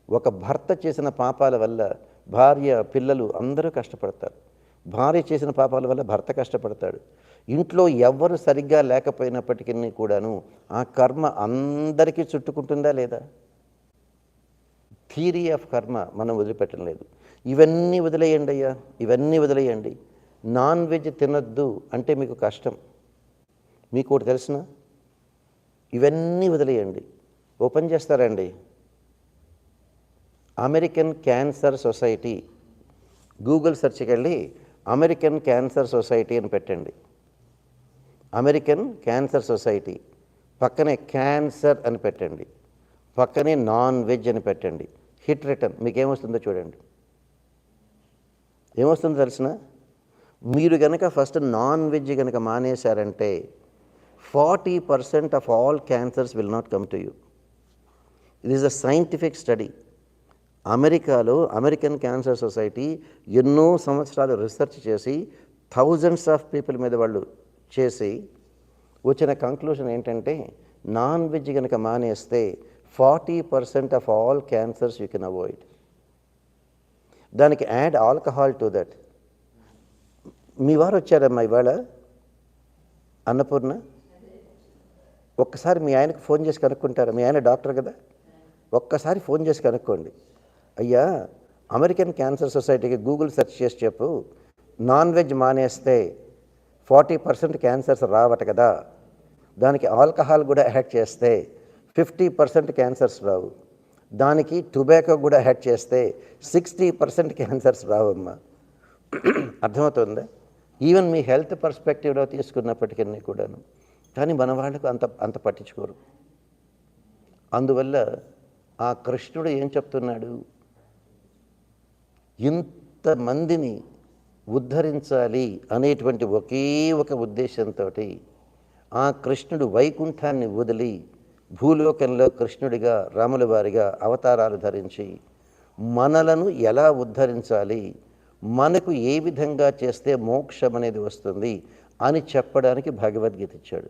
ఒక భర్త చేసిన పాపాల వల్ల భార్య పిల్లలు అందరూ కష్టపడతారు. భార్య చేసిన పాపాల వల్ల భర్త కష్టపడతాడు. ఇంట్లో ఎవ్వరు సరిగ్గా లేకపోయినప్పటికీ కూడాను ఆ కర్మ అందరికీ చుట్టుకుంటుందా లేదా? థియరీ ఆఫ్ కర్మ మనం వదిలిపెట్టడం లేదు. ఇవన్నీ వదిలేయండి అయ్యా, ఇవన్నీ వదిలేయండి. నాన్ వెజ్ తినొద్దు అంటే మీకు కష్టం. మీకు ఒకటి తెలిసిన, ఇవన్నీ వదిలేయండి. ఓపెన్ చేస్తారండి, అమెరికన్ క్యాన్సర్ సొసైటీ, గూగుల్ సెర్చ్కి వెళ్ళి అమెరికన్ క్యాన్సర్ సొసైటీ అని పెట్టండి. అమెరికన్ క్యాన్సర్ సొసైటీ పక్కనే క్యాన్సర్ అని పెట్టండి, పక్కనే నాన్ వెజ్ అని పెట్టండి. హిట్ రిటర్న్ మీకేమొస్తుందో చూడండి. ఏమొస్తుందో తెలిసిన, మీరు కనుక ఫస్ట్ నాన్ వెజ్ కనుక మానేశారంటే 40% of all cancers will not come to you. It is a scientific study. అమెరికాలో అమెరికన్ క్యాన్సర్ సొసైటీ ఎన్నో సంవత్సరాలు రీసెర్చ్ చేసి థౌజండ్స్ ఆఫ్ పీపుల్ మీద వాళ్ళు చేసి వచ్చిన కంక్లూషన్ ఏంటంటే, నాన్ వెజ్ కనుక మానేస్తే 40% of all cancers you can avoid. దానికి యాడ్ ఆల్కహాల్ టు దట్. మీ వారు వచ్చారమ్మా ఇవాళ అన్నపూర్ణ? ఒక్కసారి మీ ఆయనకు ఫోన్ చేసి కనుక్కుంటారా? మీ ఆయన డాక్టర్ కదా, ఒక్కసారి ఫోన్ చేసి కనుక్కోండి. అయ్యా, అమెరికన్ క్యాన్సర్ సొసైటీకి గూగుల్ సెర్చ్ చేసి చెప్పు, నాన్ వెజ్ మానేస్తే 40% క్యాన్సర్స్ రావట కదా, దానికి ఆల్కహాల్ కూడా యాడ్ చేస్తే 50% క్యాన్సర్స్ రావు, దానికి టొబాకో కూడా యాడ్ చేస్తే 60% క్యాన్సర్స్ రావమ్మా. అర్థమవుతుందా? ఈవెన్ మీ హెల్త్ పర్స్పెక్టివ్లో తీసుకున్నప్పటికీ కూడాను. కానీ మన వాళ్ళకు అంత పట్టించుకోరు. అందువల్ల ఆ కృష్ణుడు ఏం చెప్తున్నాడు? ఇంతమందిని ఉద్ధరించాలి అనేటువంటి ఒకే ఒక ఉద్దేశంతో ఆ కృష్ణుడు వైకుంఠాన్ని వదిలి భూలోకంలో కృష్ణుడిగా రాముల వారిగా అవతారాలు ధరించి మనలను ఎలా ఉద్ధరించాలి, మనకు ఏ విధంగా చేస్తే మోక్షం అనేది వస్తుంది అని చెప్పడానికి భగవద్గీత ఇచ్చాడు.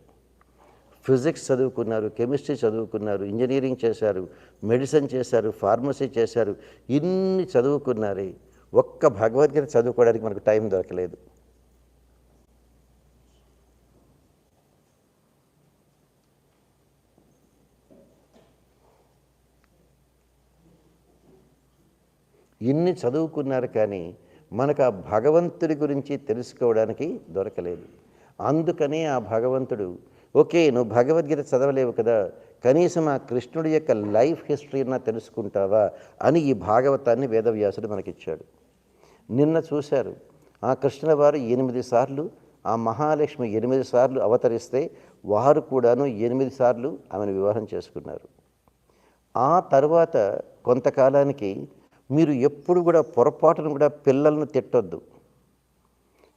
ఫిజిక్స్ చదువుకున్నారు, కెమిస్ట్రీ చదువుకున్నారు, ఇంజనీరింగ్ చేశారు, మెడిసిన్ చేశారు, ఫార్మసీ చేశారు, ఇన్ని చదువుకున్నారే, ఒక్క భగవద్గీత చదువుకోవడానికి మనకు టైం దొరకలేదు. ఇన్ని చదువుకున్నారు కానీ మనకు ఆ భగవంతుడి గురించి తెలుసుకోవడానికి దొరకలేదు. అందుకనే ఆ భగవంతుడు, ఓకే నువ్వు భగవద్గీత చదవలేవు కదా, కనీసం ఆ కృష్ణుడి యొక్క లైఫ్ హిస్టరీనా తెలుసుకుంటావా అని ఈ భాగవతాన్ని వేదవ్యాసుడు మనకిచ్చాడు. నిన్న చూశారు, ఆ కృష్ణుల వారు 8 సార్లు, ఆ మహాలక్ష్మి 8 సార్లు అవతరిస్తే వారు కూడాను 8 సార్లు ఆమెను వివాహం చేసుకున్నారు. ఆ తర్వాత కొంతకాలానికి మీరు ఎప్పుడు కూడా పొరపాటును కూడా పిల్లలను తిట్టొద్దు.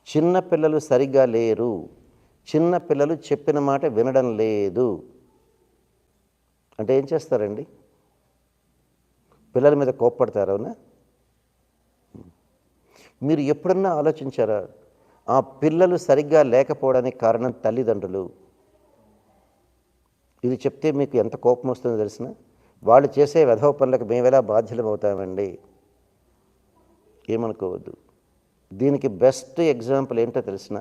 చిన్న పిల్లలు సరిగ్గా లేరు, చిన్న పిల్లలు చెప్పిన మాట వినడం లేదు అంటే ఏం చేస్తారండి? పిల్లల మీద కోప్పడతారు, అవునా? మీరు ఎప్పుడన్నా ఆలోచించారా, ఆ పిల్లలు సరిగ్గా లేకపోవడానికి కారణం తల్లిదండ్రులు? ఇది చెప్తే మీకు ఎంత కోపం వస్తుందో తెలిసిన, వాళ్ళు చేసే వెధవ పనులకు మేమెలా బాధ్యులం అవుతామండి? ఏమనుకోవద్దు. దీనికి బెస్ట్ ఎగ్జాంపుల్ ఏంటో తెలిసిన?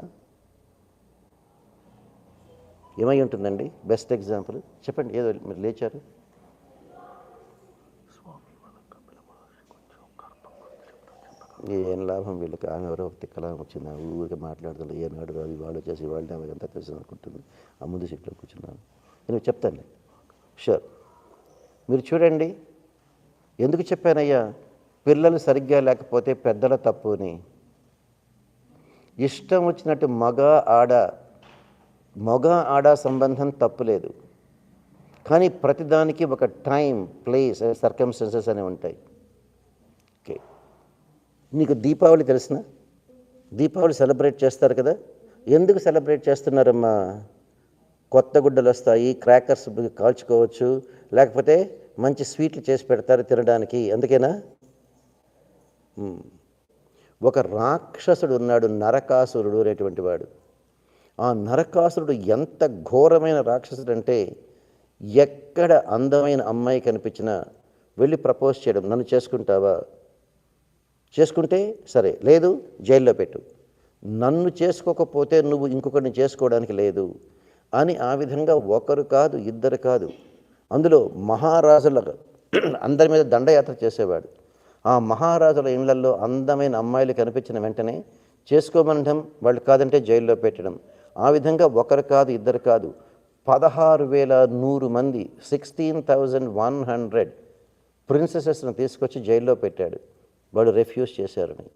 ఏమై ఉంటుందండి బెస్ట్ ఎగ్జాంపుల్? చెప్పండి. ఏదో మీరు లేచారు. ఏం లాభం వీళ్ళకి, ఆమె ఎవరో తిక్కలా వచ్చింది, ఊరికి మాట్లాడుతుంది, ఏనాడు అది వాళ్ళు చేసి వాళ్ళని ఆమె ఎంత తెలుసు అనుకుంటుంది. ఆ ముందు సీట్లో కూర్చున్నాను. నేను చెప్తాను, షూర్. మీరు చూడండి, ఎందుకు చెప్పానయ్యా పిల్లలు సరిగ్గా లేకపోతే పెద్దల తప్పు అని? ఇష్టం వచ్చినట్టు మగ ఆడ సంబంధం తప్పులేదు, కానీ ప్రతిదానికి ఒక టైం, ప్లేస్, సర్కమ్స్టెన్సెస్ అనేవి ఉంటాయి. ఓకే, నీకు దీపావళి తెలిసిన? దీపావళి సెలబ్రేట్ చేస్తారు కదా, ఎందుకు సెలబ్రేట్ చేస్తున్నారమ్మా? కొత్త గుడ్డలు వస్తాయి, క్రాకర్స్ కాల్చుకోవచ్చు, లేకపోతే మంచి స్వీట్లు చేసి పెడతారు తినడానికి, అందుకేనా? ఒక రాక్షసుడు ఉన్నాడు, నరకాసురుడు అనేటువంటి వాడు. ఆ నరకాసురుడు ఎంత ఘోరమైన రాక్షసుడు అంటే, ఎక్కడ అందమైన అమ్మాయి కనిపించినా వెళ్ళి ప్రపోజ్ చేయడం, నన్ను చేసుకుంటావా? చేసుకుంటే సరే, లేదు జైల్లో పెట్టు, నన్ను చేసుకోకపోతే నువ్వు ఇంకొకరిని చేసుకోవడానికి లేదు అని. ఆ విధంగా ఒకరు కాదు, ఇద్దరు కాదు, అందులో మహారాజుల అందరి మీద దండయాత్ర చేసేవాడు. ఆ మహారాజుల ఇళ్లల్లో అందమైన అమ్మాయిలు కనిపించిన వెంటనే చేసుకోమనడం, వాళ్ళు కాదంటే జైల్లో పెట్టడం. ఆ విధంగా ఒకరు కాదు, ఇద్దరు కాదు, 16,100 మంది, 16,100 ప్రిన్సెసెస్ను తీసుకొచ్చి జైల్లో పెట్టాడు. వాడు రెఫ్యూజ్ చేశారని.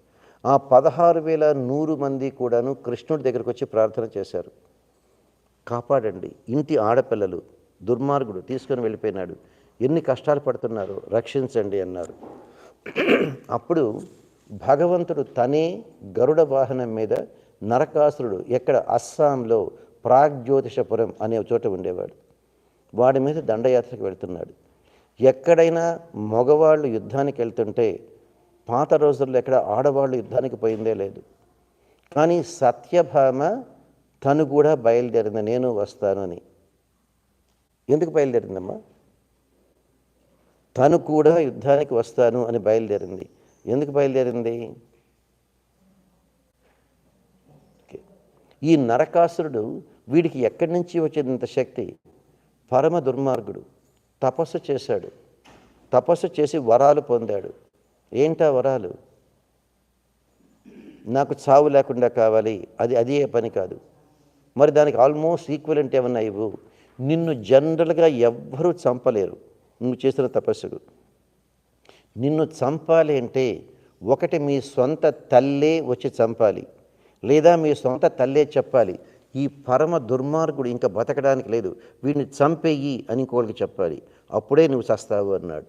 ఆ 16,100 మంది కూడాను కృష్ణుడి దగ్గరికి వచ్చి ప్రార్థన చేశారు, కాపాడండి, ఇంటి ఆడపిల్లలు, దుర్మార్గుడు తీసుకొని వెళ్ళిపోయినాడు, ఎన్ని కష్టాలు పడుతున్నారు, రక్షించండి అన్నారు. అప్పుడు భగవంతుడు తనే గరుడ వాహనం మీద, నరకాసురుడు ఎక్కడ, అస్సాంలో ప్రాగ్జ్యోతిషపురం అనే చోట ఉండేవాడు, వాడి మీద దండయాత్రకు వెళ్తున్నాడు. ఎక్కడైనా మగవాళ్ళు యుద్ధానికి వెళ్తుంటే, పాత రోజుల్లో ఎక్కడ ఆడవాళ్ళు యుద్ధానికి పోయిందే లేదు. కానీ సత్యభామ తను కూడా బయలుదేరింది, నేను వస్తాను అని. ఎందుకు బయలుదేరిందమ్మా? తను కూడా యుద్ధానికి వస్తాను అని బయలుదేరింది. ఎందుకు బయలుదేరింది? ఈ నరకాసురుడు, వీడికి ఎక్కడి నుంచి వచ్చిందంత శక్తి? పరమ దుర్మార్గుడు, తపస్సు చేశాడు, తపస్సు చేసి వరాలు పొందాడు. ఏంటా వరాలు? నాకు చావు లేకుండా కావాలి, అదే పని కాదు. మరి దానికి ఆల్మోస్ట్ ఈక్వలెంట్ ఏమన్నా ఇవ్వు. నిన్ను జనరల్గా ఎవ్వరూ చంపలేరు నువ్వు చేసిన తపస్సుకు. నిన్ను చంపాలి అంటే ఒకటి మీ సొంత తల్లే వచ్చి చంపాలి, లేదా మీ సొంత తల్లే చెప్పాలి, ఈ పరమ దుర్మార్గుడు ఇంకా బతకడానికి లేదు, వీడిని చంపేయి అని ఇంకోటికి చెప్పాలి, అప్పుడే నువ్వు చస్తావు అన్నాడు.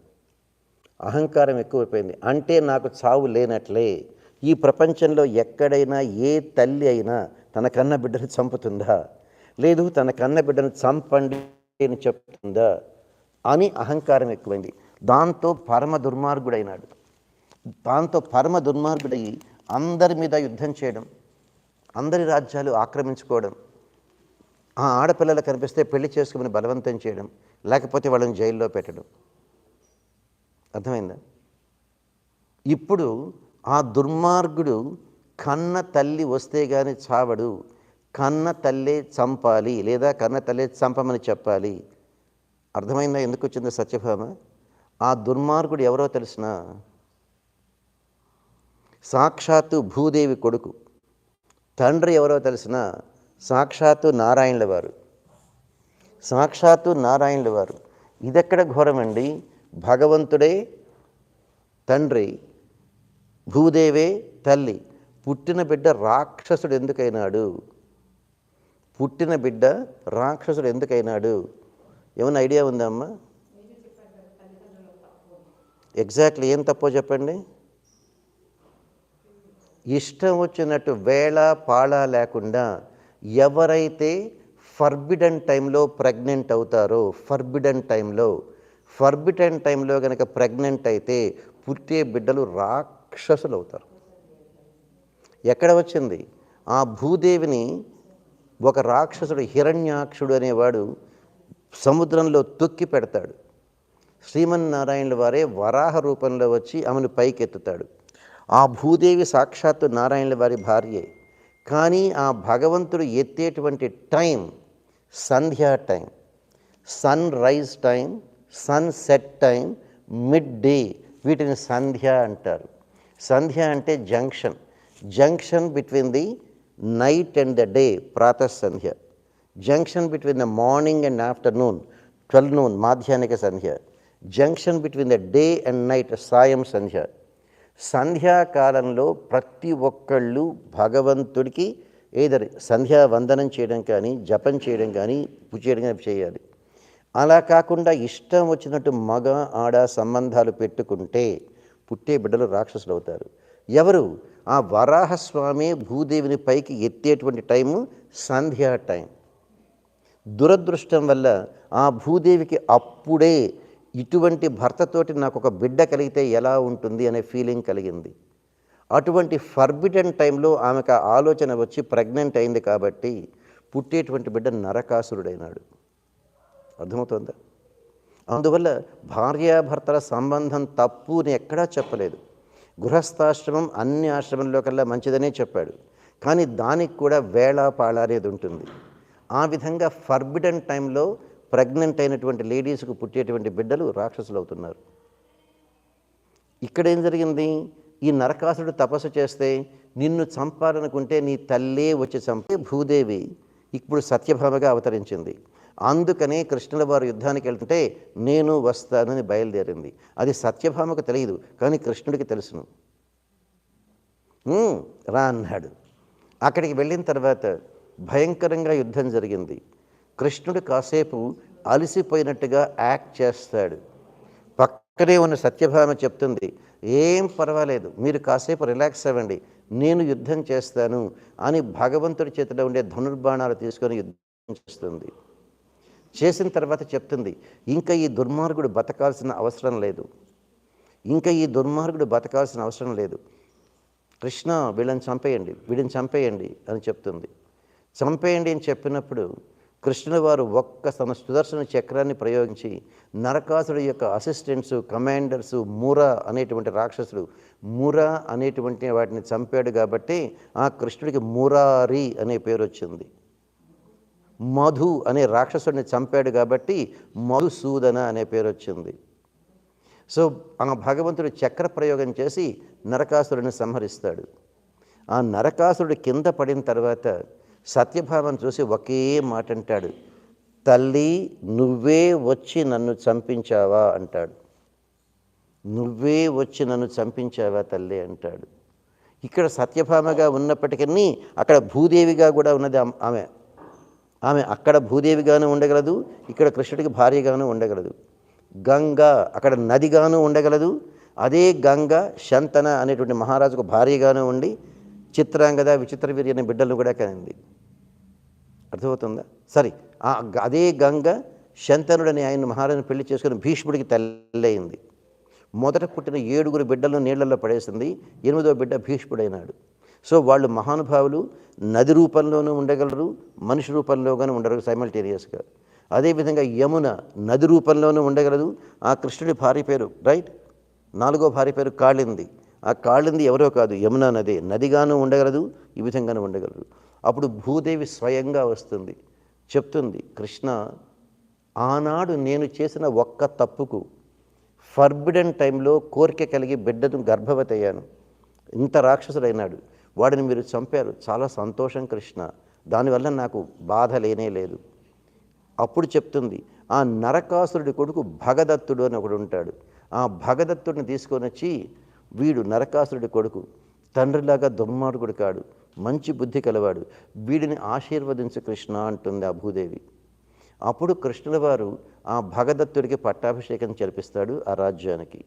అహంకారం ఎక్కువైపోయింది. అంటే నాకు చావు లేనట్లే. ఈ ప్రపంచంలో ఎక్కడైనా ఏ తల్లి అయినా తన కన్న బిడ్డను చంపుతుందా? లేదు తన కన్న బిడ్డను చంపండి అని చెప్తుందా అని అహంకారం ఎక్కువైంది. దాంతో పరమ దుర్మార్గుడైనాడు. దాంతో పరమ దుర్మార్గుడై అందరి మీద యుద్ధం చేయడం, అందరి రాజ్యాలు ఆక్రమించుకోవడం, ఆ ఆడపిల్లలు కనిపిస్తే పెళ్లి చేసుకోమని బలవంతం చేయడం, లేకపోతే వాళ్ళని జైల్లో పెట్టడం. అర్థమైందా? ఇప్పుడు ఆ దుర్మార్గుడు కన్న తల్లి వస్తే కానీ చావడు, కన్న తల్లే చంపాలి, లేదా కన్న తల్లే చంపమని చెప్పాలి. అర్థమైందా ఎందుకు వచ్చిందో సత్యభామ? ఆ దుర్మార్గుడు ఎవరో తెలిసిన? సాక్షాత్తు భూదేవి కొడుకు. తండ్రి ఎవరో తెలిసిన సాక్షాత్తు నారాయణుల వారు. సాక్షాత్తు నారాయణుల వారు. ఇదెక్కడ ఘోరమండి? భగవంతుడే తండ్రి, భూదేవే తల్లి. పుట్టిన బిడ్డ రాక్షసుడు ఎందుకైనాడు? పుట్టిన బిడ్డ రాక్షసుడు ఎందుకైనాడు? ఏమైనా ఐడియా ఉందా అమ్మా? ఎగ్జాక్ట్లీ ఏం తప్పో చెప్పండి. ఇష్టం వచ్చినట్టు వేళ పాళ లేకుండా ఎవరైతే ఫర్బిడన్ టైంలో ప్రెగ్నెంట్ అవుతారో, ఫర్బిడన్ టైంలో కనుక ప్రెగ్నెంట్ అయితే పుట్టే బిడ్డలు రాక్షసులు అవుతారు. ఎక్కడ వచ్చింది? ఆ భూదేవిని ఒక రాక్షసుడు హిరణ్యాక్షుడు అనేవాడు సముద్రంలో తొక్కి పెడతాడు. శ్రీమన్నారాయణుల వారే వరాహ రూపంలో వచ్చి ఆమెను పైకెత్తుతాడు. ఆ భూదేవి సాక్షాత్తు నారాయణుల వారి భార్యే. కానీ ఆ భగవంతుడు ఎత్తేటువంటి టైం సంధ్యా time, sunrise time, sunset time, midday. వీటిని సంధ్య అంటారు. సంధ్య అంటే junction between the night and the day, ప్రాతః సంధ్య. Junction between the morning and afternoon, 12 noon, మాధ్యాహ్నిక సంధ్య. Junction between the day and night, సాయం సంధ్య. సంధ్యాకాలంలో ప్రతి ఒక్కళ్ళు భగవంతుడికి ఏదరి సంధ్యా వందనం చేయడం కానీ, జపం చేయడం కానీ, పూజ చేయడం కానీ చేయాలి. అలా కాకుండా ఇష్టం వచ్చినట్టు మగ ఆడ సంబంధాలు పెట్టుకుంటే పుట్టే బిడ్డలు రాక్షసులు అవుతారు. ఎవరు? ఆ వరాహస్వామి భూదేవిని పైకి ఎత్తేటువంటి టైము సంధ్యా టైం. దురదృష్టం వల్ల ఆ భూదేవికి అప్పుడే ఇటువంటి భర్తతోటి నాకు ఒక బిడ్డ కలిగితే ఎలా ఉంటుంది అనే ఫీలింగ్ కలిగింది. అటువంటి ఫర్బిడన్ టైంలో ఆమెకు ఆ ఆలోచన వచ్చి ప్రెగ్నెంట్ అయింది కాబట్టి పుట్టేటువంటి బిడ్డ నరకాసురుడైనాడు. అర్థమవుతుందా? అందువల్ల భార్యాభర్తల సంబంధం తప్పు అని ఎక్కడా చెప్పలేదు. గృహస్థాశ్రమం అన్ని ఆశ్రమంలో కల్లా మంచిదనే చెప్పాడు. కానీ దానికి కూడా వేళాపాళ అనేది ఉంటుంది. ఆ విధంగా ఫర్బిడన్ టైంలో ప్రెగ్నెంట్ అయినటువంటి లేడీస్కు పుట్టేటువంటి బిడ్డలు రాక్షసులు అవుతున్నారు. ఇక్కడ ఏం జరిగింది? ఈ నరకాసుడు తపస్సు చేస్తే నిన్ను చంపాలనుకుంటే నీ తల్లే వచ్చి చంపే భూదేవి ఇప్పుడు సత్యభామగా అవతరించింది. అందుకనే కృష్ణుల వారు యుద్ధానికి వెళ్తుంటే నేను వస్తానని బయలుదేరింది. అది సత్యభామకు తెలియదు, కానీ కృష్ణుడికి తెలుసును. రా అన్నాడు. అక్కడికి వెళ్ళిన తర్వాత భయంకరంగా యుద్ధం జరిగింది. కృష్ణుడు కాసేపు అలసిపోయినట్టుగా యాక్ట్ చేస్తాడు. పక్కనే ఉన్న సత్యభామ చెప్తుంది, ఏం పర్వాలేదు, మీరు కాసేపు రిలాక్స్ అవ్వండి, నేను యుద్ధం చేస్తాను అని భగవంతుడి చేతిలో ఉండే ధనుర్బాణాలు తీసుకొని యుద్ధం చేస్తుంది. చేసిన తర్వాత చెప్తుంది, ఇంకా ఈ దుర్మార్గుడు బతకాల్సిన అవసరం లేదు, కృష్ణ వీళ్ళని చంపేయండి అని చెప్తుంది. చంపేయండి అని చెప్పినప్పుడు కృష్ణుల వారు ఒక్క తన సుదర్శన చక్రాన్ని ప్రయోగించి నరకాసుడి యొక్క అసిస్టెంట్స్, కమాండర్స్, ముర అనేటువంటి రాక్షసుడు, ముర అనేటువంటి వాటిని చంపాడు కాబట్టి ఆ కృష్ణుడికి మురారి అనే పేరు వచ్చింది. మధు అనే రాక్షసుడిని చంపాడు కాబట్టి మధుసూదన అనే పేరు వచ్చింది. సో ఆ భగవంతుడు చక్ర ప్రయోగం చేసి నరకాసురుడిని సంహరిస్తాడు. ఆ నరకాసురుడు కింద పడిన తర్వాత సత్యభామను చూసి ఒకే మాట అంటాడు, తల్లి నువ్వే వచ్చి నన్ను చంపించావా అంటాడు. నువ్వే వచ్చి నన్ను చంపించావా తల్లి అంటాడు. ఇక్కడ సత్యభామగా ఉన్నప్పటికీ అక్కడ భూదేవిగా కూడా ఉన్నది ఆమె అక్కడ భూదేవిగాను ఉండగలదు, ఇక్కడ కృష్ణుడికి భార్యగాను ఉండగలదు. గంగ అక్కడ నదిగాను ఉండగలదు. అదే గంగ శంతన అనేటువంటి మహారాజుకు భార్యగాను ఉండి చిత్రాంగద, విచిత్రవీర్య అనే బిడ్డలను కూడా కనింది. అర్థమవుతుందా? సరే, అదే గంగ శంతనుడని ఆయన మహారాజును పెళ్లి చేసుకుని భీష్ముడికి తల్లయింది. మొదట పుట్టిన 7 బిడ్డలను నీళ్లలో పడేసింది. 8వ బిడ్డ భీష్ముడైనాడు. సో వాళ్ళు మహానుభావులు నది రూపంలోనూ ఉండగలరు, మనిషి రూపంలోగానే ఉండరు సైమల్టేనియస్గా. అదేవిధంగా యమున నది రూపంలోనూ ఉండగలదు. ఆ కృష్ణుడి భార్య పేరు 4వ భార్య పేరు కాళింది. ఆ కాళింది ఎవరో కాదు, యమునా నదే. నదిగాను ఉండగలదు, ఈ విధంగానూ ఉండగలదు. అప్పుడు భూదేవి స్వయంగా వస్తుంది, చెప్తుంది, కృష్ణ ఆనాడు నేను చేసిన ఒక్క తప్పుకు ఫర్బిడన్ టైంలో కోరిక కలిగి బిడ్డను గర్భవతి అయ్యాను. ఇంత రాక్షసుడైనాడు, వాడిని మీరు చంపారు, చాలా సంతోషం కృష్ణ, దానివల్ల నాకు బాధ లేనే లేదు. అప్పుడు చెప్తుంది, ఆ నరకాసురుడి కొడుకు భగదత్తుడు అని ఒకడు ఉంటాడు. ఆ భగదత్తుడిని తీసుకొని వచ్చి, వీడు నరకాసురుడి కొడుకు, తండ్రిలాగా దుర్మార్గుడు కాడు, మంచి బుద్ధి కలవాడు, వీడిని ఆశీర్వదించు కృష్ణ అంటుంది ఆ భూదేవి. అప్పుడు కృష్ణుల వారు ఆ భగదత్తుడికి పట్టాభిషేకం జరిపిస్తాడు ఆ రాజ్యానికి.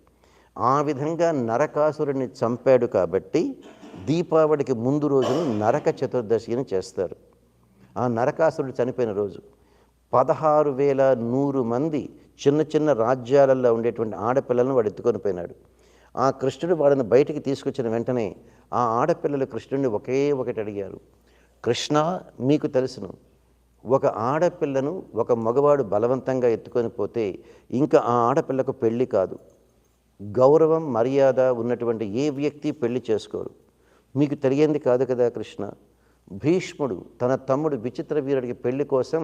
ఆ విధంగా నరకాసురుడిని చంపాడు కాబట్టి దీపావళికి ముందు రోజును నరక చతుర్దశి అని చేస్తారు. ఆ నరకాసురుడు చనిపోయిన రోజు 16,100 మంది చిన్న చిన్న రాజ్యాలలో ఉండేటువంటి ఆడపిల్లలను వాడు ఎత్తుకొని పోయినాడు. ఆ కృష్ణుడు వాళ్ళని బయటికి తీసుకొచ్చిన వెంటనే ఆ ఆడపిల్లలు కృష్ణుడిని ఒకే ఒకటి అడిగారు, కృష్ణ మీకు తెలుసును, ఒక ఆడపిల్లను ఒక మగవాడు బలవంతంగా ఎత్తుకొని పోతే ఇంకా ఆ ఆడపిల్లకు పెళ్ళి కాదు, గౌరవం మర్యాద ఉన్నటువంటి ఏ వ్యక్తి పెళ్లి చేసుకోరు. మీకు తెలియంది కాదు కదా కృష్ణ, భీష్ముడు తన తమ్ముడు విచిత్ర వీరుడికి పెళ్లి కోసం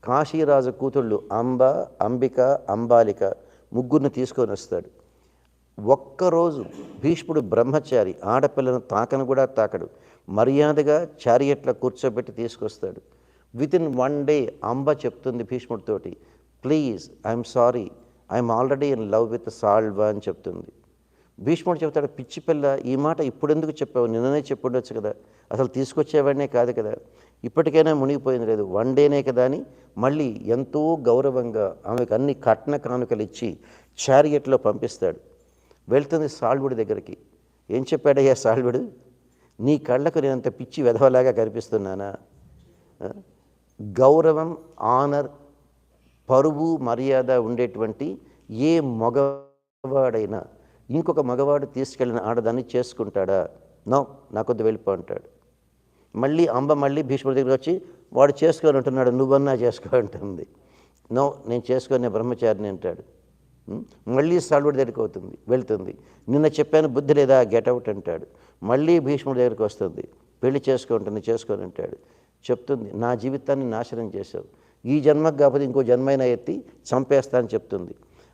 కాశీరాజు కూతుళ్ళు అంబ, అంబిక, అంబాలిక ముగ్గురిని తీసుకొని వస్తాడు. ఒక్కరోజు భీష్ముడు బ్రహ్మచారి, ఆడపిల్లను తాకను కూడా తాకడు, మర్యాదగా చారియట్లో కూర్చోబెట్టి తీసుకొస్తాడు. వితిన్ 1 డే అంబ చెప్తుంది భీష్ముడితోటి, please I'm sorry, I'm already in love with Salva అని చెప్తుంది. భీష్ముడు చెప్తాడు, పిచ్చి పిల్ల, ఈ మాట ఇప్పుడెందుకు చెప్పావు, నిన్ననే చెప్పుండొచ్చు కదా, అసలు తీసుకొచ్చేవాడినే కాదు కదా, ఇప్పటికైనా మునిగిపోయింది లేదు, 1 డేనే కదా అని మళ్ళీ ఎంతో గౌరవంగా ఆమెకు అన్ని కట్న కానుకలు ఇచ్చి చారియట్లో పంపిస్తాడు. వెళ్తుంది సాల్వుడి దగ్గరికి. ఏం చెప్పాడయ్యా సాల్వుడు, నీ కళ్ళకు నేనంత పిచ్చి వెధవలాగా కనిపిస్తున్నానా? గౌరవం, ఆనర్, పరువు, మర్యాద ఉండేటువంటి ఏ మగవాడైనా ఇంకొక మగవాడు తీసుకెళ్ళిన ఆడదాన్ని చేసుకుంటాడా? నో, నాకొద్దు వెళ్ళిపో అంటాడు. మళ్ళీ అంబ మళ్ళీ భీష్ముడి దగ్గరికి వచ్చి, వాడు చేసుకొని ఉంటున్నాడు, నువ్వన్నా చేసుకో అంటుంది. నో, నేను చేసుకొని బ్రహ్మచారిని అంటాడు. మళ్ళీ సాల్వుడి దగ్గరికి అవుతుంది, వెళ్తుంది. నిన్న చెప్పాను బుద్ధి లేదా, గెట్అవుట్ అంటాడు. మళ్ళీ భీష్ముడి దగ్గరికి వస్తుంది, పెళ్లి చేసుకుంటుంది, చేసుకొని అంటాడు. చెప్తుంది, నా జీవితాన్ని నాశనం చేశావు, ఈ జన్మకు కాకపోతే ఇంకో జన్మైనా ఎత్తి చంపేస్తా అని చెప్తుంది.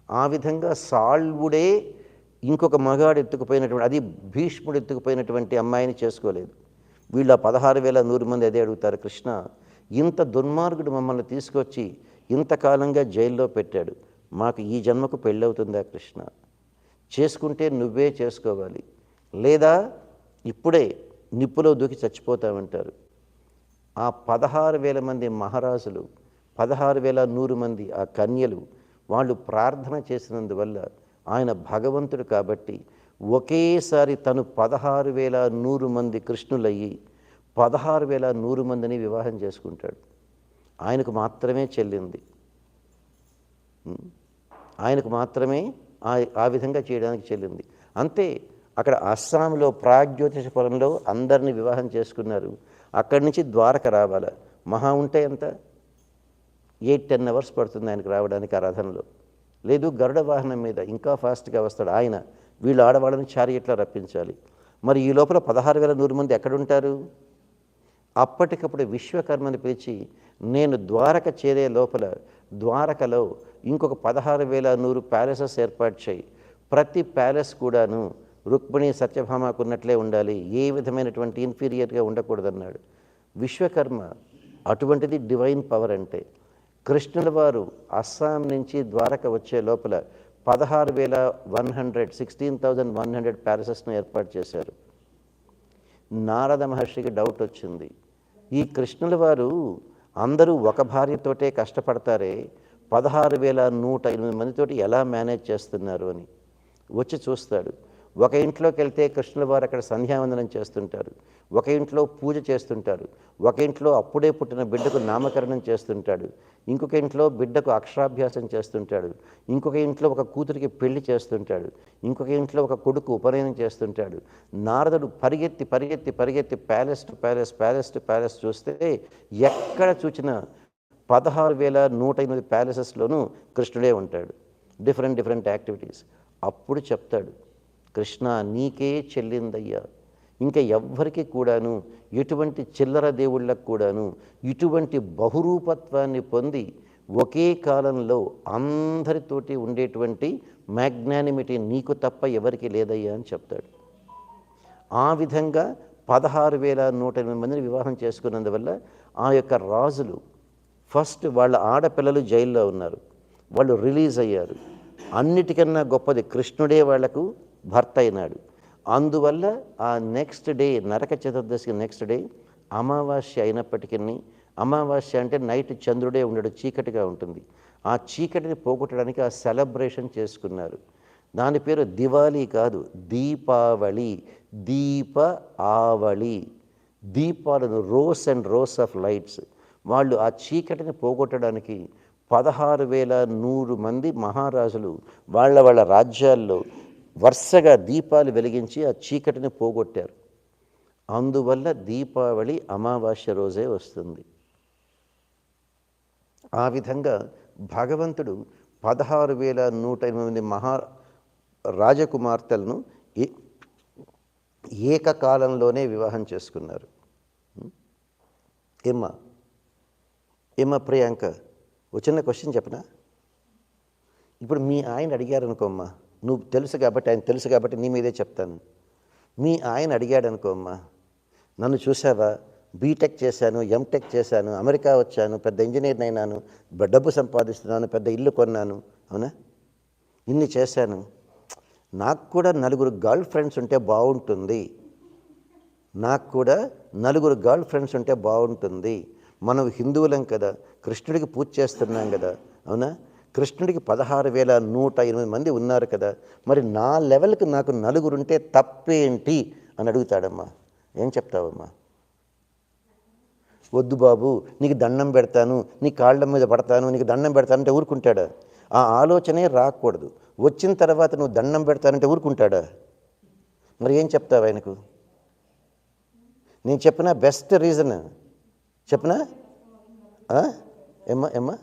ఆ విధంగా సాల్వుడే ఇంకొక మగాడు ఎత్తుకుపోయినటువంటి, అది భీష్ముడు ఎత్తుకుపోయినటువంటి అమ్మాయిని చేసుకోలేదు. వీళ్ళ 16,100 మంది అదే అడుగుతారు, కృష్ణ ఇంత దుర్మార్గుడు మమ్మల్ని తీసుకొచ్చి ఇంతకాలంగా జైల్లో పెట్టాడు, మాకు ఈ జన్మకు పెళ్ళవుతుందా కృష్ణ? చేసుకుంటే నువ్వే చేసుకోవాలి, లేదా ఇప్పుడే నిప్పులో దూకి చచ్చిపోతామంటారు. ఆ 16,000 మంది మహారాజులు, 16,100 మంది ఆ కన్యలు, వాళ్ళు ప్రార్థన చేసినందువల్ల ఆయన భగవంతుడు కాబట్టి ఒకేసారి తను 16,100 మంది కృష్ణులయ్యి 16,100 మందిని వివాహం చేసుకుంటాడు. ఆయనకు మాత్రమే చెల్లింది, ఆయనకు మాత్రమే ఆ విధంగా చేయడానికి చెల్లింది. అంతే, అక్కడ అస్సాంలో ప్రాగ్జ్యోతిషపురంలో అందరినీ వివాహం చేసుకున్నారు. అక్కడి నుంచి ద్వారక రావాలి, మహా ఉంటే ఎంత 8-10 అవర్స్ పడుతుంది ఆయనకు రావడానికి ఆ రథంలో. లేదు గరుడ వాహనం మీద ఇంకా ఫాస్ట్గా వస్తాడు ఆయన, వీళ్ళు ఆడవాళ్ళని చారియట్లో రప్పించాలి. మరి ఈ లోపల 16,100 మంది ఎక్కడుంటారు? అప్పటికప్పుడు విశ్వకర్మని పిలిచి, నేను ద్వారక చేరే లోపల ద్వారకలో ఇంకొక 16,100 ప్యాలెసెస్ ఏర్పాటు చేయి, ప్రతి ప్యాలెస్ కూడాను రుక్మిణి సత్యభామకు ఉన్నట్లే ఉండాలి, ఏ విధమైనటువంటి ఇన్ఫీరియర్గా ఉండకూడదన్నాడు విశ్వకర్మ. అటువంటిది డివైన్ పవర్ అంటే. కృష్ణుల వారు అస్సాం నుంచి ద్వారక వచ్చే లోపల 16,100 ప్యాలెసెస్ను ఏర్పాటు చేశారు. నారద మహర్షికి డౌట్ వచ్చింది, ఈ కృష్ణుల వారు అందరూ ఒక భార్యతోటే కష్టపడతారే, 16,108 మందితోటి ఎలా మేనేజ్ చేస్తున్నారు అని వచ్చి చూస్తాడు. ఒక ఇంట్లోకి వెళ్తే కృష్ణుల వారు అక్కడ సంధ్యావందనం చేస్తుంటారు, ఒక ఇంట్లో పూజ చేస్తుంటారు, ఒక ఇంట్లో అప్పుడే పుట్టిన బిడ్డకు నామకరణం చేస్తుంటాడు, ఇంకొక ఇంట్లో బిడ్డకు అక్షరాభ్యాసం చేస్తుంటాడు, ఇంకొక ఇంట్లో ఒక కూతురికి పెళ్లి చేస్తుంటాడు, ఇంకొక ఇంట్లో ఒక కొడుకు ఉపనయనం చేస్తుంటాడు. నారదుడు పరిగెత్తి పరిగెత్తి పరిగెత్తి palace to palace, palace to palace చూస్తే ఎక్కడ చూసినా 16,108 ప్యాలెసెస్లోనూ కృష్ణుడే ఉంటాడు, డిఫరెంట్ యాక్టివిటీస్. అప్పుడు చెప్తాడు, కృష్ణ నీకే చెల్లిందయ్యా, ఇంకా ఎవ్వరికి కూడాను, ఎటువంటి చిల్లర దేవుళ్ళకు కూడాను ఇటువంటి బహురూపత్వాన్ని పొంది ఒకే కాలంలో అందరితోటి ఉండేటువంటి మ్యాగ్నానిమిటీ నీకు తప్ప ఎవరికి లేదయ్యా అని చెప్తాడు. ఆ విధంగా 16,108 మందిని వివాహం చేసుకున్నందువల్ల ఆ యొక్క రాజులు ఫస్ట్ వాళ్ళ ఆడపిల్లలు జైల్లో ఉన్నారు, వాళ్ళు రిలీజ్ అయ్యారు. అన్నిటికన్నా గొప్పది కృష్ణుడే వాళ్లకు భర్త అయినాడు. అందువల్ల ఆ నెక్స్ట్ డే నరక చతుర్దశికి నెక్స్ట్ డే అమావాస్య అయినప్పటికీ, అమావాస్య అంటే నైట్ చంద్రుడే ఉండడు, చీకటిగా ఉంటుంది. ఆ చీకటిని పోగొట్టడానికి ఆ సెలబ్రేషన్ చేసుకున్నారు. దాని పేరు దివాళీ కాదు, దీపావళి. దీప ఆవళి, దీపాలను, rows and rows of lights. వాళ్ళు ఆ చీకటిని పోగొట్టడానికి 16,100 మంది మహారాజులు వాళ్ళ వాళ్ళ రాజ్యాల్లో వరుసగా దీపాలు వెలిగించి ఆ చీకటిని పోగొట్టారు. అందువల్ల దీపావళి అమావాస్య రోజే వస్తుంది. ఆ విధంగా భగవంతుడు 16,108 రాజకుమార్తెలను ఏకకాలంలోనే వివాహం చేసుకున్నారు. ఏమ్మా ప్రియాంక, ఒక చిన్న క్వశ్చన్ చెప్పనా? ఇప్పుడు మీ ఆయన అడిగారు అనుకోమ్మా, నువ్వు తెలుసు కాబట్టి, ఆయన తెలుసు కాబట్టి నీ మీదే చెప్తాను. మీ ఆయన అడిగాడు అనుకోమ్మా, నన్ను చూసావా, బీటెక్ చేశాను, ఎంటెక్ చేశాను, అమెరికా వచ్చాను, పెద్ద ఇంజనీర్ని అయినాను, డబ్బు సంపాదిస్తున్నాను, పెద్ద ఇల్లు కొన్నాను, అవునా, ఇన్ని చేశాను, నాకు కూడా 4 గర్ల్ ఫ్రెండ్స్ ఉంటే బాగుంటుంది, నాకు కూడా 4 గర్ల్ ఫ్రెండ్స్ ఉంటే బాగుంటుంది, మనం హిందువులం కదా, కృష్ణుడికి పూజ చేస్తున్నాం కదా, అవునా, కృష్ణుడికి 16,108 మంది ఉన్నారు కదా, మరి నా లెవెల్కి నాకు 4 ఉంటే తప్పేంటి అని అడుగుతాడమ్మా. ఏం చెప్తావమ్మా? వద్దు బాబు, నీకు దండం పెడతాను, నీ కాళ్ళ మీద పడతాను, నీకు దండం పెడతానంటే ఊరుకుంటాడా? ఆ ఆలోచనే రాకూడదు. వచ్చిన తర్వాత నువ్వు దండం పెడతానంటే ఊరుకుంటాడా? మరి ఏం చెప్తావు ఆయనకు? నేను చెప్పిన బెస్ట్ రీజన్ చెప్పనా? ఏమ్మా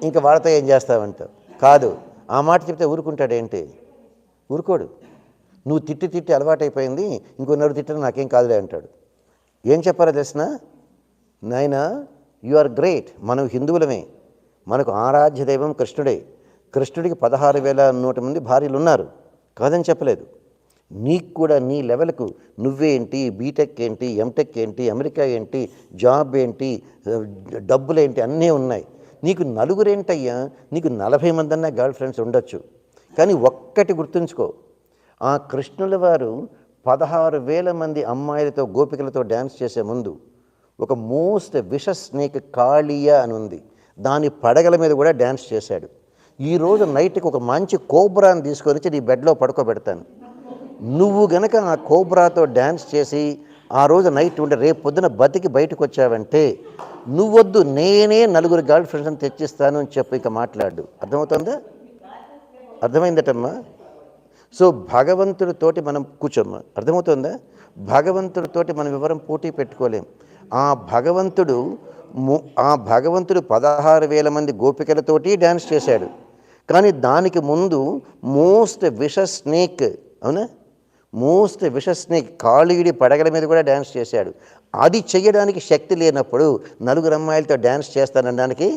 ఇంకా వాళ్ళతో ఏం చేస్తావంటావు? కాదు, ఆ మాట చెప్తే ఊరుకుంటాడేంటి? ఊరుకోడు. నువ్వు తిట్టి తిట్టి అలవాటైపోయింది, ఇంకొన్నరు తిట్టడం నాకేం కాదులే అంటాడు. ఏం చెప్పారో తెలిసిన? నాయనా, యు ఆర్ గ్రేట్, మనం హిందువులమే, మనకు ఆరాధ్య దైవం కృష్ణుడే, కృష్ణుడికి 16,108 మంది భార్యలు ఉన్నారు, కాదని చెప్పలేదు. నీకు కూడా నీ లెవెల్కు నువ్వేంటి, బీటెక్ ఏంటి, ఎంటెక్ ఏంటి, అమెరికా ఏంటి, జాబ్ ఏంటి, డబ్బులేంటి, అన్నీ ఉన్నాయి. నీకు 4 ఏంటయ్యా, నీకు 40 మంది అన్నా గర్ల్ ఫ్రెండ్స్ ఉండొచ్చు. కానీ ఒక్కటి గుర్తుంచుకో, ఆ కృష్ణుల వారు 16,000 మంది అమ్మాయిలతో, గోపికలతో డ్యాన్స్ చేసే ముందు ఒక మోస్ట్ విషస్ స్నేక్ కాళియా అని ఉంది, దాని పడగల మీద కూడా డ్యాన్స్ చేశాడు. ఈరోజు నైట్కి ఒక మంచి కోబ్రాని తీసుకొని వచ్చి నీ బెడ్లో పడుకోబెడతాను. నువ్వు గనక ఆ కోబ్రాతో డ్యాన్స్ చేసి ఆ రోజు నైట్ ఉంటే రేపు పొద్దున బతికి బయటకు వచ్చావంటే, నువ్వొద్దు, నేనే 4 గర్ల్ ఫ్రెండ్స్ని తెచ్చిస్తాను అని చెప్పి ఇక మాట్లాడు. అర్థమవుతుందా? అర్థమైందటమ్మా? సో భగవంతుడితోటి మనం కూర్చోమ్మా, అర్థమవుతుందా? భగవంతుడితోటి మనం ఎవరం పోటీ పెట్టుకోలేం. ఆ భగవంతుడు ఆ భగవంతుడు 16,000 మంది గోపికలతోటి డ్యాన్స్ చేశాడు. కానీ దానికి ముందు మోస్ట్ విషస్ స్నేక్, అవునా, మోస్ట్ విషస్ స్నేక్ కాళీయుడి పడగల మీద కూడా డ్యాన్స్ చేశాడు. అది చెయ్యడానికి శక్తి లేనప్పుడు 4 అమ్మాయిలతో డ్యాన్స్ చేస్తానడానికి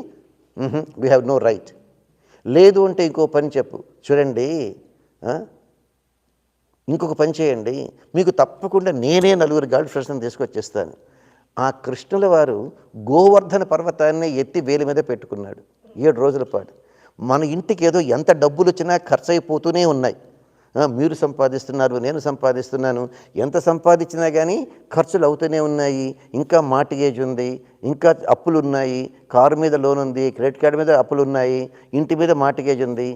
వీ హ్యావ్ నో రైట్. లేదు అంటే ఇంకో పని చెప్పు, చూడండి, ఇంకొక పని చేయండి, మీకు తప్పకుండా నేనే 4 గర్ల్ ఫ్రెండ్స్ని తీసుకొచ్చేస్తాను. ఆ కృష్ణుల వారు గోవర్ధన పర్వతాన్ని ఎత్తి వేలి మీద పెట్టుకున్నాడు 7 రోజుల పాటు. మన ఇంటికి ఏదో ఎంత డబ్బులు వచ్చినా ఖర్చు అయిపోతూనే ఉన్నాయి. మీరు సంపాదిస్తున్నారు, నేను సంపాదిస్తున్నాను, ఎంత సంపాదించినా కానీ ఖర్చులు అవుతూనే ఉన్నాయి. ఇంకా మార్టిగేజ్ ఉంది, ఇంకా అప్పులు ఉన్నాయి, కారు మీద లోన్ ఉంది, క్రెడిట్ కార్డు మీద అప్పులు ఉన్నాయి, ఇంటి మీద మార్టిగేజ్ ఉంది,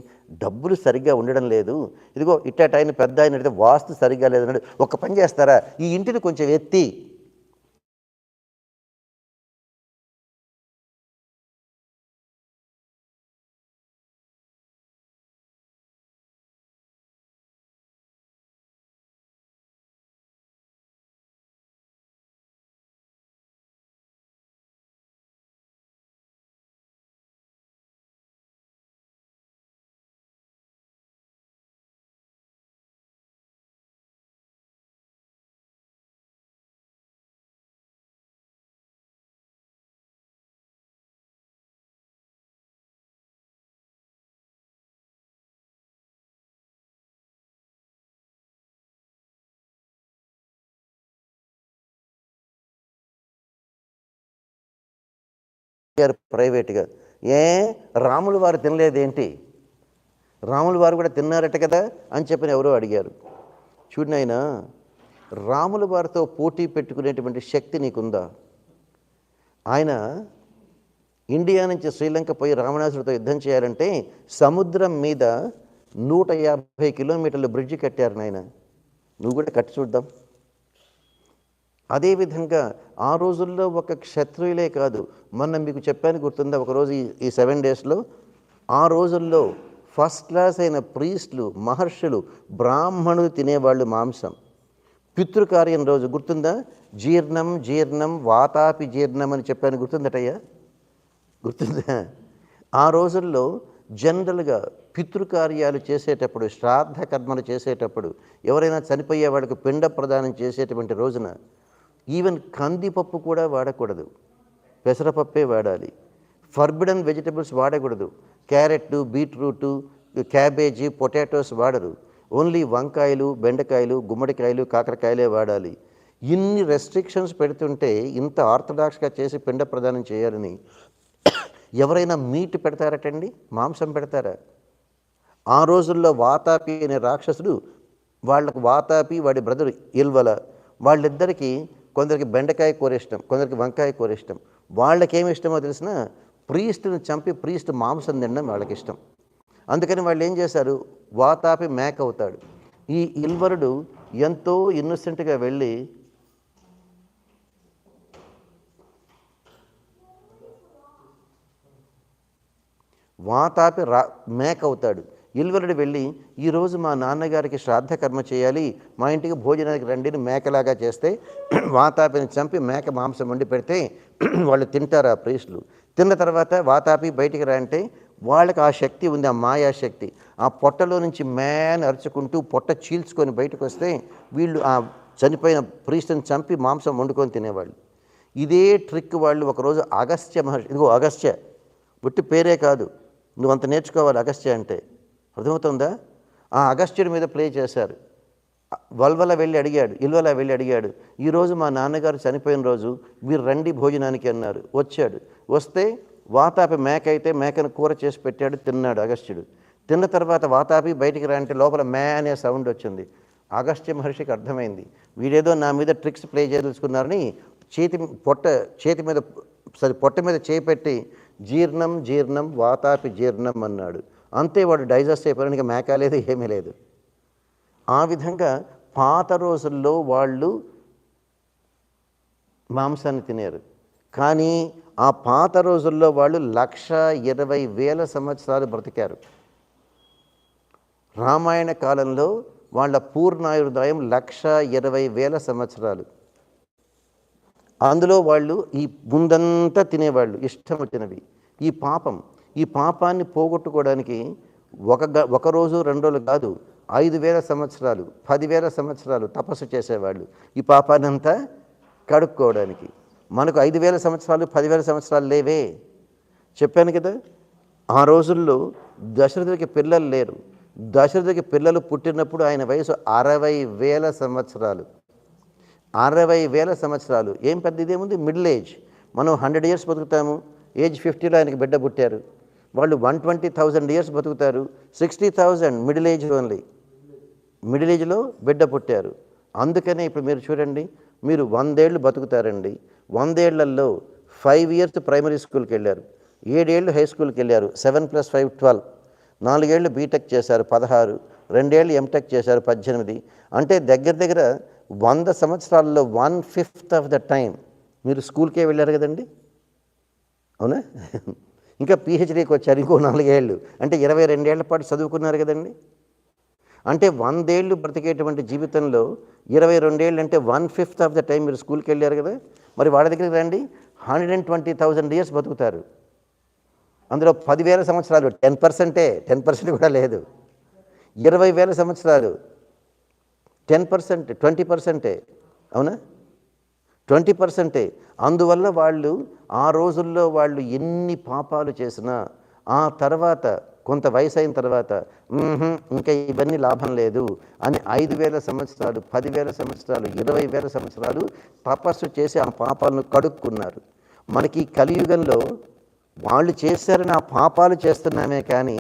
డబ్బులు సరిగ్గా ఉండడం లేదు. ఇదిగో ఇట్టాట ఆయన పెద్ద ఆయన అడిగితే వాస్తు సరిగ్గా లేదన్నాడు. ఒక పని చేస్తారా, ఈ ఇంటిని కొంచెం ఎత్తి అడిగారు ప్రైవేట్గా, రాములు వారు తినలేదేంటి, రాములు వారు కూడా తిన్నారట కదా అని చెప్పిన ఎవరో అడిగారు. చూడనైనా, రాముల వారితో పోటీ పెట్టుకునేటువంటి శక్తి నీకుందా? ఆయన ఇండియా నుంచి శ్రీలంక పోయి రావణాసుడితో యుద్ధం చేయాలంటే సముద్రం మీద 150 కిలోమీటర్ల బ్రిడ్జి కట్టారు నాయన. నువ్వు కూడా కట్టి చూద్దాం. అదేవిధంగా ఆ రోజుల్లో ఒక క్షత్రియులే కాదు, మొన్న మీకు చెప్పాను గుర్తుందా, ఒకరోజు ఈ 7 డేస్లో ఆ రోజుల్లో ఫస్ట్ క్లాస్ అయిన ప్రీస్టులు, మహర్షులు, బ్రాహ్మణులు తినేవాళ్ళు మాంసం. పితృకార్యం రోజు గుర్తుందా, జీర్ణం జీర్ణం వాతాపి జీర్ణం అని చెప్పాను గుర్తుందటయ్యా, గుర్తుందా? ఆ రోజుల్లో జనరల్గా పితృకార్యాలు చేసేటప్పుడు, శ్రాద్ధ కర్మలు చేసేటప్పుడు, ఎవరైనా చనిపోయే వాళ్ళకి పిండ ప్రదానం చేసేటువంటి రోజున ఈవెన్ కందిపప్పు కూడా వాడకూడదు, పెసరపప్పే వాడాలి. ఫర్బిడన్ వెజిటబుల్స్ వాడకూడదు, క్యారెట్, బీట్రూటు, క్యాబేజీ, పొటాటోస్ వాడరు. ఓన్లీ వంకాయలు, బెండకాయలు, గుమ్మడికాయలు, కాకరకాయలే వాడాలి. ఇన్ని రెస్ట్రిక్షన్స్ పెడుతుంటే ఇంత ఆర్థడాక్స్గా చేసి పిండ ప్రదానం చేయాలని ఎవరైనా మీట్ పెడతారటండి, మాంసం పెడతారా? ఆ రోజుల్లో వాతాపి అనే రాక్షసుడు, వాళ్ళకు వాతాపి వాడి బ్రదర్ ఇల్వల, వాళ్ళిద్దరికీ కొందరికి బెండకాయ కూర ఇష్టం, కొందరికి వంకాయ కూర ఇష్టం. వాళ్ళకేమి ఇష్టమో తెలిసిన, ప్రీస్టుని చంపి ప్రీస్ట్ మాంసం తినడం వాళ్ళకి ఇష్టం. అందుకని వాళ్ళు ఏం చేశారు, వాతాపి మేక అవుతాడు. ఈ ఇల్వరుడు ఎంతో ఇన్నోసెంట్గా వెళ్ళి వాతాపి మేక అవుతాడు. ఇల్వరుడు వెళ్ళి, ఈరోజు మా నాన్నగారికి శ్రాద్ధ కర్మ చేయాలి, మా ఇంటికి భోజనానికి రండిని మేకలాగా చేస్తే వాతాపిని చంపి మేక మాంసం వండి పెడితే వాళ్ళు తింటారు ఆ ప్రీస్టులు. తిన్న తర్వాత వాతాపి బయటికి రా అంటే వాళ్ళకి ఆ శక్తి ఉంది, ఆ మాయాశక్తి. ఆ పొట్టలో నుంచి మేన్ అరుచుకుంటూ పొట్ట చీల్చుకొని బయటకు వస్తే వీళ్ళు ఆ చనిపోయిన ప్రీస్టుని చంపి మాంసం వండుకొని తినేవాళ్ళు. ఇదే ట్రిక్ వాళ్ళు ఒకరోజు అగస్త్య మహర్షి, ఇదిగో అగస్త్య ఒట్టి పేరే కాదు, నువ్వు అంత నేర్చుకోవాలి అగస్త్య అంటే, అర్థమవుతుందా? ఆ అగస్త్యుడి మీద ప్లే చేశారు. ఇల్వల వెళ్ళి అడిగాడు, ఈరోజు మా నాన్నగారు చనిపోయిన రోజు మీరు రండి భోజనానికి అన్నారు. వచ్చాడు. వస్తే వాతాపి మేక అయితే మేకను కూర చేసి పెట్టాడు, తిన్నాడు అగస్త్యుడు. తిన్న తర్వాత వాతాపి బయటికి రా అంటే లోపల మే అనే సౌండ్ వచ్చింది. అగస్త్య మహర్షికి అర్థమైంది, వీడేదో నా మీద ట్రిక్స్ ప్లే చేయదలుచుకున్నారని పొట్ట మీద చేపెట్టి జీర్ణం జీర్ణం వాతాపి జీర్ణం అన్నాడు. అంతే, వాడు డైజెస్ట్ అయిపోయానికి మేక లేదు, ఏమీ లేదు. ఆ విధంగా పాత రోజుల్లో వాళ్ళు మాంసాన్ని తినేరు. కానీ ఆ పాత రోజుల్లో వాళ్ళు 1,20,000 సంవత్సరాలు బ్రతికారు. రామాయణ కాలంలో వాళ్ళ పూర్ణాయుర్దాయం 1,20,000 సంవత్సరాలు. అందులో వాళ్ళు ఈ ముందంతా తినేవాళ్ళు ఇష్టం వచ్చినవి. ఈ పాపాన్ని పోగొట్టుకోవడానికి ఒక రోజు 2 రోజులు కాదు, 5,000 సంవత్సరాలు, 10,000 సంవత్సరాలు తపస్సు చేసేవాళ్ళు ఈ పాపాన్ని అంతా కడుక్కోవడానికి. మనకు 5,000 సంవత్సరాలు, 10,000 సంవత్సరాలు లేవే. చెప్పాను కదా, ఆ రోజుల్లో దశరథుడికి పిల్లలు లేరు. దశరథుడికి పిల్లలు పుట్టినప్పుడు ఆయన వయసు 60,000 సంవత్సరాలు. 60,000 సంవత్సరాలు ఏం పెద్ద ఇదేముంది, మిడిల్ ఏజ్. మనం 100 years బతుకుతాము, ఏజ్ 50లో ఆయనకి బిడ్డ పుట్టారు. వాళ్ళు 120,000 years బతుకుతారు, 60,000 మిడిల్ ఏజ్ ఓన్లీ, మిడిల్ ఏజ్లో బిడ్డ పుట్టారు. అందుకనే ఇప్పుడు మీరు చూడండి, మీరు 100 ఏళ్ళు బతుకుతారండి. 100 ఏళ్లలో 5 years ప్రైమరీ స్కూల్కి వెళ్ళారు, 7 ఏళ్ళు హై స్కూల్కి వెళ్ళారు, 7 + 5 12, 4 ఏళ్ళు బీటెక్ చేశారు 16, 2 ఏళ్ళు ఎంటెక్ చేశారు 18. అంటే దగ్గర 100 సంవత్సరాల్లో 1/5 ఆఫ్ ద టైం మీరు స్కూల్కే వెళ్ళారు కదండి, అవునా? ఇంకా పిహెచ్డీకి వచ్చారు ఇంకో 4 ఏళ్ళు, అంటే 22 ఏళ్ల పాటు చదువుకున్నారు కదండి. అంటే 100 ఏళ్ళు బ్రతికేటువంటి జీవితంలో 22 ఏళ్ళు అంటే 1/5 ఆఫ్ ద టైం మీరు స్కూల్కి వెళ్ళారు కదా. మరి వాళ్ళ దగ్గరికి రండి, 120,000 years బతుకుతారు. అందులో 10,000 సంవత్సరాలు 10% కూడా లేదు. 20,000 సంవత్సరాలు 10%, 20%, అవునా? 20%. అందువల్ల వాళ్ళు ఆ రోజుల్లో వాళ్ళు ఎన్ని పాపాలు చేసినా ఆ తర్వాత కొంత వయసు అయిన తర్వాత ఇంకా ఇవన్నీ లాభం లేదు అని 5,000 సంవత్సరాలు, 10,000 సంవత్సరాలు, 20,000 సంవత్సరాలు తపస్సు చేసి ఆ పాపాలను కడుక్కున్నారు. మనకి కలియుగంలో వాళ్ళు చేశారని ఆ పాపాలు చేస్తున్నామే కానీ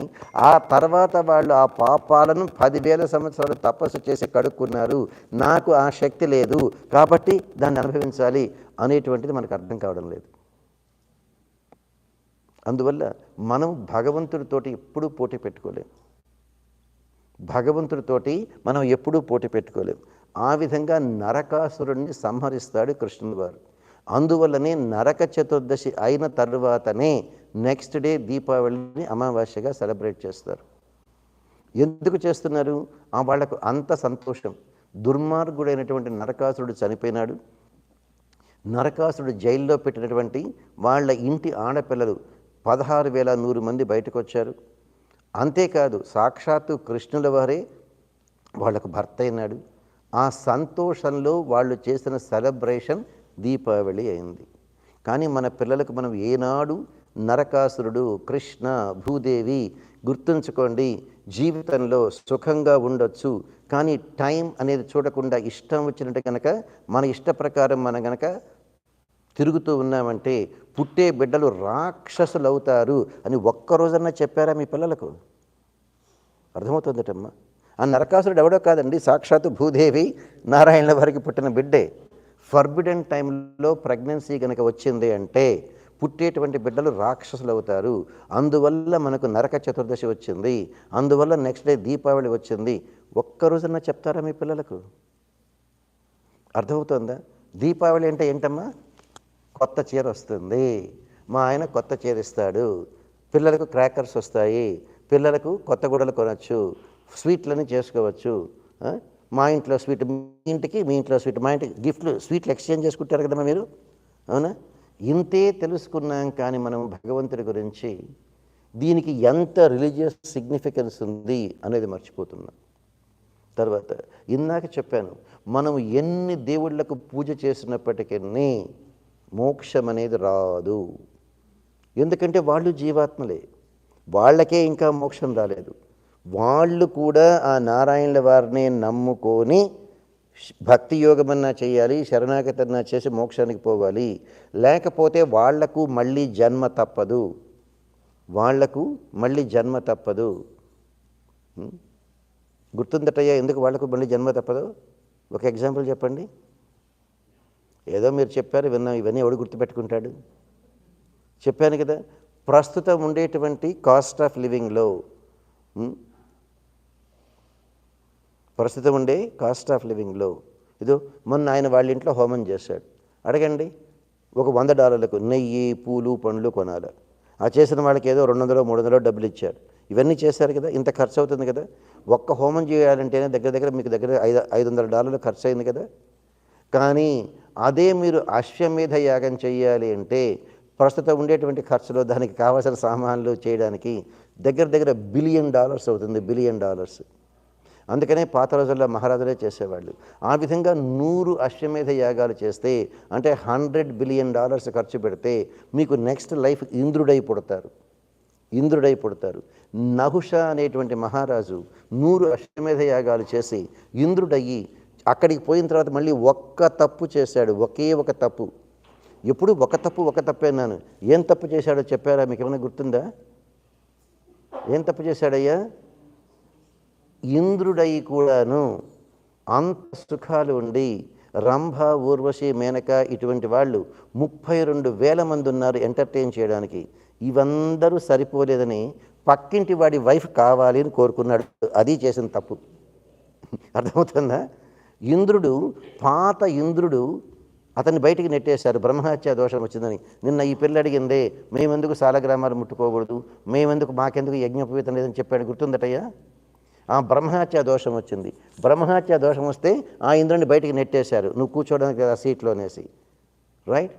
ఆ తర్వాత వాళ్ళు ఆ పాపాలను 10,000 సంవత్సరాలు తపస్సు చేసి కడుక్కున్నారు, నాకు ఆ శక్తి లేదు కాబట్టి దాన్ని అనుభవించాలి అనేటువంటిది మనకు అర్థం కావడం లేదు. అందువల్ల మనం భగవంతుడితోటి ఎప్పుడూ పోటీ పెట్టుకోలేం. భగవంతుడితోటి మనం ఎప్పుడూ పోటీ పెట్టుకోలేం. ఆ విధంగా నరకాసురుణ్ణి సంహరిస్తాడు కృష్ణుడు వారు. అందువల్లనే నరక చతుర్దశి అయిన తర్వాతనే నెక్స్ట్ డే దీపావళిని అమావాస్యగా సెలబ్రేట్ చేస్తారు. ఎందుకు చేస్తున్నారు? వాళ్ళకు అంత సంతోషం. దుర్మార్గుడైనటువంటి నరకాసురుడు చనిపోయినాడు. నరకాసురుడు జైల్లో పెట్టినటువంటి వాళ్ళ ఇంటి ఆడపిల్లలు 16,100 మంది బయటకు వచ్చారు. అంతేకాదు సాక్షాత్తు కృష్ణుల వారే వాళ్లకు భర్త అయినాడు. ఆ సంతోషంలో వాళ్ళు చేసిన సెలబ్రేషన్ దీపావళి అయింది. కానీ మన పిల్లలకు మనం ఏనాడు నరకాసురుడు, కృష్ణ, భూదేవి గుర్తుంచుకోండి, జీవితంలో సుఖంగా ఉండొచ్చు కానీ టైం అనేది చూడకుండా ఇష్టం వచ్చినట్టు కనుక మన ఇష్ట ప్రకారం మనం కనుక తిరుగుతూ ఉన్నామంటే పుట్టే బిడ్డలు రాక్షసులు అవుతారు అని ఒక్కరోజన్నా చెప్పారా మీ పిల్లలకు? అర్థమవుతుందటమ్మా. ఆ నరకాసురుడు ఎవడో కాదండి, సాక్షాత్తు భూదేవి నారాయణుల వారికి పుట్టిన బిడ్డే. ఫర్బిడెన్ టైంలో ప్రెగ్నెన్సీ కనుక వచ్చింది అంటే పుట్టేటువంటి బిడ్డలు రాక్షసులు అవుతారు. అందువల్ల మనకు నరక చతుర్దశి వచ్చింది, అందువల్ల నెక్స్ట్ డే దీపావళి వచ్చింది. ఒక్కరోజన్నా చెప్తారా మీ పిల్లలకు? అర్థమవుతుందా? దీపావళి అంటే ఏంటమ్మా? కొత్త చీర వస్తుంది, మా ఆయన కొత్త చీర ఇస్తాడు, పిల్లలకు క్రాకర్స్ వస్తాయి, పిల్లలకు కొత్త గుడ్డలు కొనవచ్చు, స్వీట్లని చేసుకోవచ్చు. మా ఇంట్లో స్వీట్ మీ ఇంటికి, మీ ఇంట్లో స్వీట్ మా ఇంటికి, గిఫ్ట్లు స్వీట్లు ఎక్స్చేంజ్ చేసుకుంటారు కదమ్మా మీరు, అవునా? ఇంతే తెలుసుకున్నాం కానీ మనం భగవంతుడి గురించి దీనికి ఎంత రిలీజియస్ సిగ్నిఫికెన్స్ ఉంది అనేది మర్చిపోతున్నాం. తర్వాత ఇందాక చెప్పాను, మనం ఎన్ని దేవుళ్లకు పూజ చేసినప్పటికీ మోక్షం అనేది రాదు. ఎందుకంటే వాళ్ళు జీవాత్మలే, వాళ్ళకే ఇంకా మోక్షం రాలేదు. వాళ్ళు కూడా ఆ నారాయణుల వారిని నమ్ముకొని భక్తి యోగమన్నా చేయాలి, శరణాగతన్నా చేసి మోక్షానికి పోవాలి. లేకపోతే వాళ్లకు మళ్ళీ జన్మ తప్పదు, వాళ్లకు మళ్ళీ జన్మ తప్పదు. గుర్తుందటయ్యా ఎందుకు వాళ్లకు మళ్ళీ జన్మ తప్పదు? ఒక ఎగ్జాంపుల్ చెప్పండి. ఏదో మీరు చెప్పారు, విన్నాం, ఇవన్నీ ఎవడు గుర్తుపెట్టుకుంటాడు? చెప్పాను కదా, ప్రస్తుతం ఉండేటువంటి కాస్ట్ ఆఫ్ లివింగ్లో, ప్రస్తుతం ఉండే కాస్ట్ ఆఫ్ లివింగ్లో ఇదో మొన్న ఆయన వాళ్ళ ఇంట్లో హోమం చేశాడు. అడగండి, ఒక $100 నెయ్యి, పూలు, పండ్లు కొనాలి. ఆ చేసిన వాళ్ళకి ఏదో 200, 300 డబ్బులు ఇచ్చారు. ఇవన్నీ చేశారు కదా, ఇంత ఖర్చు అవుతుంది కదా. ఒక్క హోమం చేయాలంటేనే దగ్గర మీకు దగ్గర $500 ఖర్చు అయింది కదా. కానీ అదే మీరు అశ్వమేధ యాగం చేయాలి అంటే ప్రస్తుతం ఉండేటువంటి ఖర్చులో దానికి కావాల్సిన సామాన్లు చేయడానికి దగ్గర $1 బిలియన్ అవుతుంది, $1 బిలియన్. అందుకనే పాత రోజుల్లో మహారాజులే చేసేవాళ్ళు. ఆ విధంగా 100 అశ్వమేధ యాగాలు చేస్తే అంటే $100 బిలియన్ ఖర్చు పెడితే మీకు నెక్స్ట్ లైఫ్ ఇంద్రుడై పుడతారు. నహుష అనేటువంటి మహారాజు 100 అశ్వమేధ యాగాలు చేసి ఇంద్రుడయ్యి అక్కడికి పోయిన తర్వాత మళ్ళీ ఒక్క తప్పు చేశాడు, ఒకే ఒక తప్పు. ఎప్పుడు ఒక తప్పు అన్నాను. ఏం తప్పు చేశాడో చెప్పారా? మీకు ఏమైనా గుర్తుందా? ఏం తప్పు చేశాడయ్యా? ఇంద్రుడై కూడాను అంత సుఖాలు ఉండి రంభ, ఊర్వశి, మేనక ఇటువంటి వాళ్ళు 32,000 మంది ఉన్నారు ఎంటర్టైన్ చేయడానికి. ఇవందరూ సరిపోలేదని పక్కింటి వాడి వైఫ్ కావాలి అని కోరుకున్నాడు. అది చేసిన తప్పు. అర్థమవుతుందా? పాత ఇంద్రుడు అతన్ని బయటికి నెట్టేశారు, బ్రహ్మహత్య దోషం వచ్చిందని. నిన్న ఈ పిల్ల అడిగిందే, మేమెందుకు సాలగ్రామాలు ముట్టుకోకూడదు, మాకెందుకు యజ్ఞోపవీతం లేదని చెప్పాడు. గుర్తుందటయ్యా? ఆ బ్రహ్మహత్య దోషం వచ్చింది. బ్రహ్మహత్య దోషం వస్తే ఆ ఇంద్రుడిని బయటికి నెట్టేశారు, నువ్వు కూర్చోడానికి కదా సీట్లోనేసి. Right?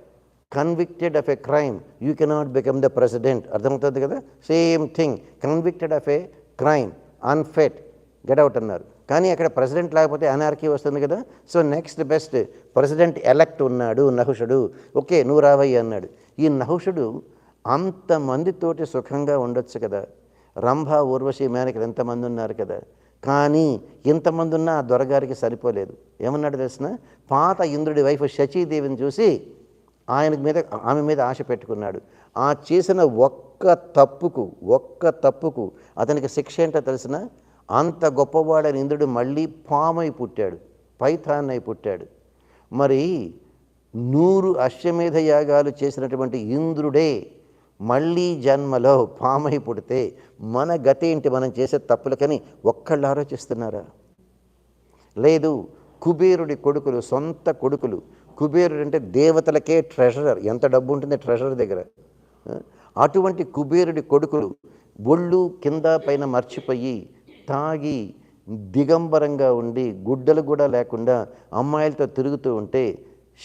Convicted of a crime you cannot become the president. అర్థమవుతుంది కదా? Same thing, convicted of a crime, unfit, get out అన్నారు. కానీ అక్కడ ప్రెసిడెంట్ లేకపోతే అనార్కీ వస్తుంది కదా. So next best president elect ఉన్నాడు నహుషుడు. ఓకే, నువ్వు రావయ్య అన్నాడు. ఈ నహుషుడు అంతమందితోటి సుఖంగా ఉండొచ్చు కదా. రంభ, ఊర్వశి, మేనకలు ఎంతమంది ఉన్నారు కదా. కానీ ఇంతమంది ఉన్నా ఆ దొరగారికి సరిపోలేదు. ఏమన్నాడు తెలిసిన? పాత ఇంద్రుడి వైఫ్ శచీదేవిని చూసి ఆమె మీద ఆశ పెట్టుకున్నాడు. ఆ చేసిన ఒక్క తప్పుకు అతనికి శిక్ష ఏంటో తెలిసిన? అంత గొప్పవాడైన ఇంద్రుడు మళ్ళీ పామై పుట్టాడు, పైథాన్ అయి పుట్టాడు. మరి 100 అశ్వమేధ యాగాలు చేసినటువంటి ఇంద్రుడే మళ్ళీ జన్మలో పామై పుడితే మన గతి ఏంటి? మనం చేసే తప్పులకని ఒక్కళ్ళు ఆలోచిస్తున్నారా? లేదు. కుబేరుడి కొడుకులు, సొంత కొడుకులు. కుబేరుడు అంటే దేవతలకే ట్రెజరర్. ఎంత డబ్బు ఉంటుంది ట్రెజరర్ దగ్గర. అటువంటి కుబేరుడి కొడుకులు ఒళ్ళు కింద పైన మర్చిపోయి తాగి దిగంబరంగా ఉండి గుడ్డలు కూడా లేకుండా అమ్మాయిలతో తిరుగుతూ ఉంటే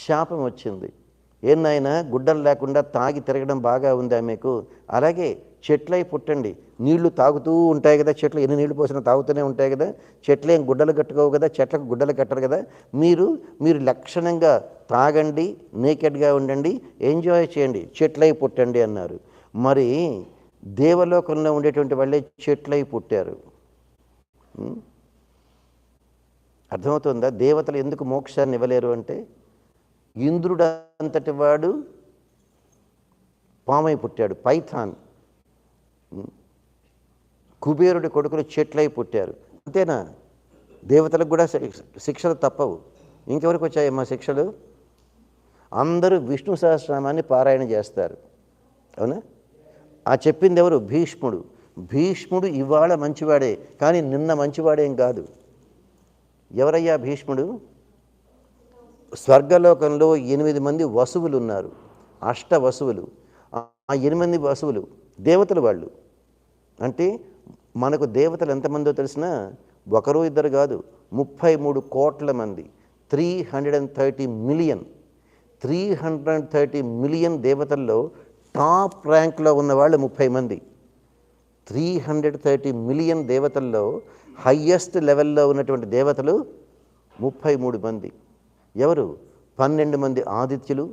శాపం వచ్చింది. ఏనాయనా గుడ్డలు లేకుండా తాగి తిరగడం బాగా ఉందా మీకు? అలాగే చెట్లై పుట్టండి. నీళ్లు తాగుతూ ఉంటాయి కదా చెట్లు, ఎన్ని నీళ్లు పోసినా తాగుతూనే ఉంటాయి కదా. చెట్లు ఏం గుడ్డలు కట్టుకోవు కదా, చెట్లకు గుడ్డలు కట్టరు కదా. మీరు లక్షణంగా తాగండి, నేకెడ్గా ఉండండి, ఎంజాయ్ చేయండి, చెట్లై పుట్టండి అన్నారు. మరి దేవలోకంలో ఉండేటువంటి వాళ్ళే చెట్లై పుట్టారు. అర్థమవుతుందా? దేవతలు ఎందుకు మోక్షాన్ని ఇవ్వలేరు అంటే, ఇంద్రుడు అంతటి వాడు పామై పుట్టాడు, పైథాన్. కుబేరుడి కొడుకులు చెట్లై పుట్టారు. అంతేనా? దేవతలకు కూడా శిక్షలు తప్పవు. ఇంకెవరికి వచ్చాయమ్మా శిక్షలు? అందరూ విష్ణు సహస్రనామాన్ని పారాయణ చేస్తారు, అవునా? ఆ చెప్పింది ఎవరు? భీష్ముడు. భీష్ముడు ఇవాళ మంచివాడే, కానీ నిన్న మంచివాడేం కాదు. ఎవరయ్యా భీష్ముడు? స్వర్గలోకంలో 8 మంది వసువులు ఉన్నారు, అష్టవసువులు. ఆ 8 వసువులు దేవతలు వాళ్ళు. అంటే మనకు దేవతలు ఎంతమందో తెలిసిన? ఒకరు ఇద్దరు కాదు, 33 కోట్ల మంది. 330 మిలియన్. 330 మిలియన్ దేవతల్లో టాప్ ర్యాంక్లో ఉన్నవాళ్ళు 30 మంది. 330 మిలియన్ దేవతల్లో హయ్యెస్ట్ లెవెల్లో ఉన్నటువంటి దేవతలు 33 మంది. ఎవరు? 12 మంది ఆదిత్యులు,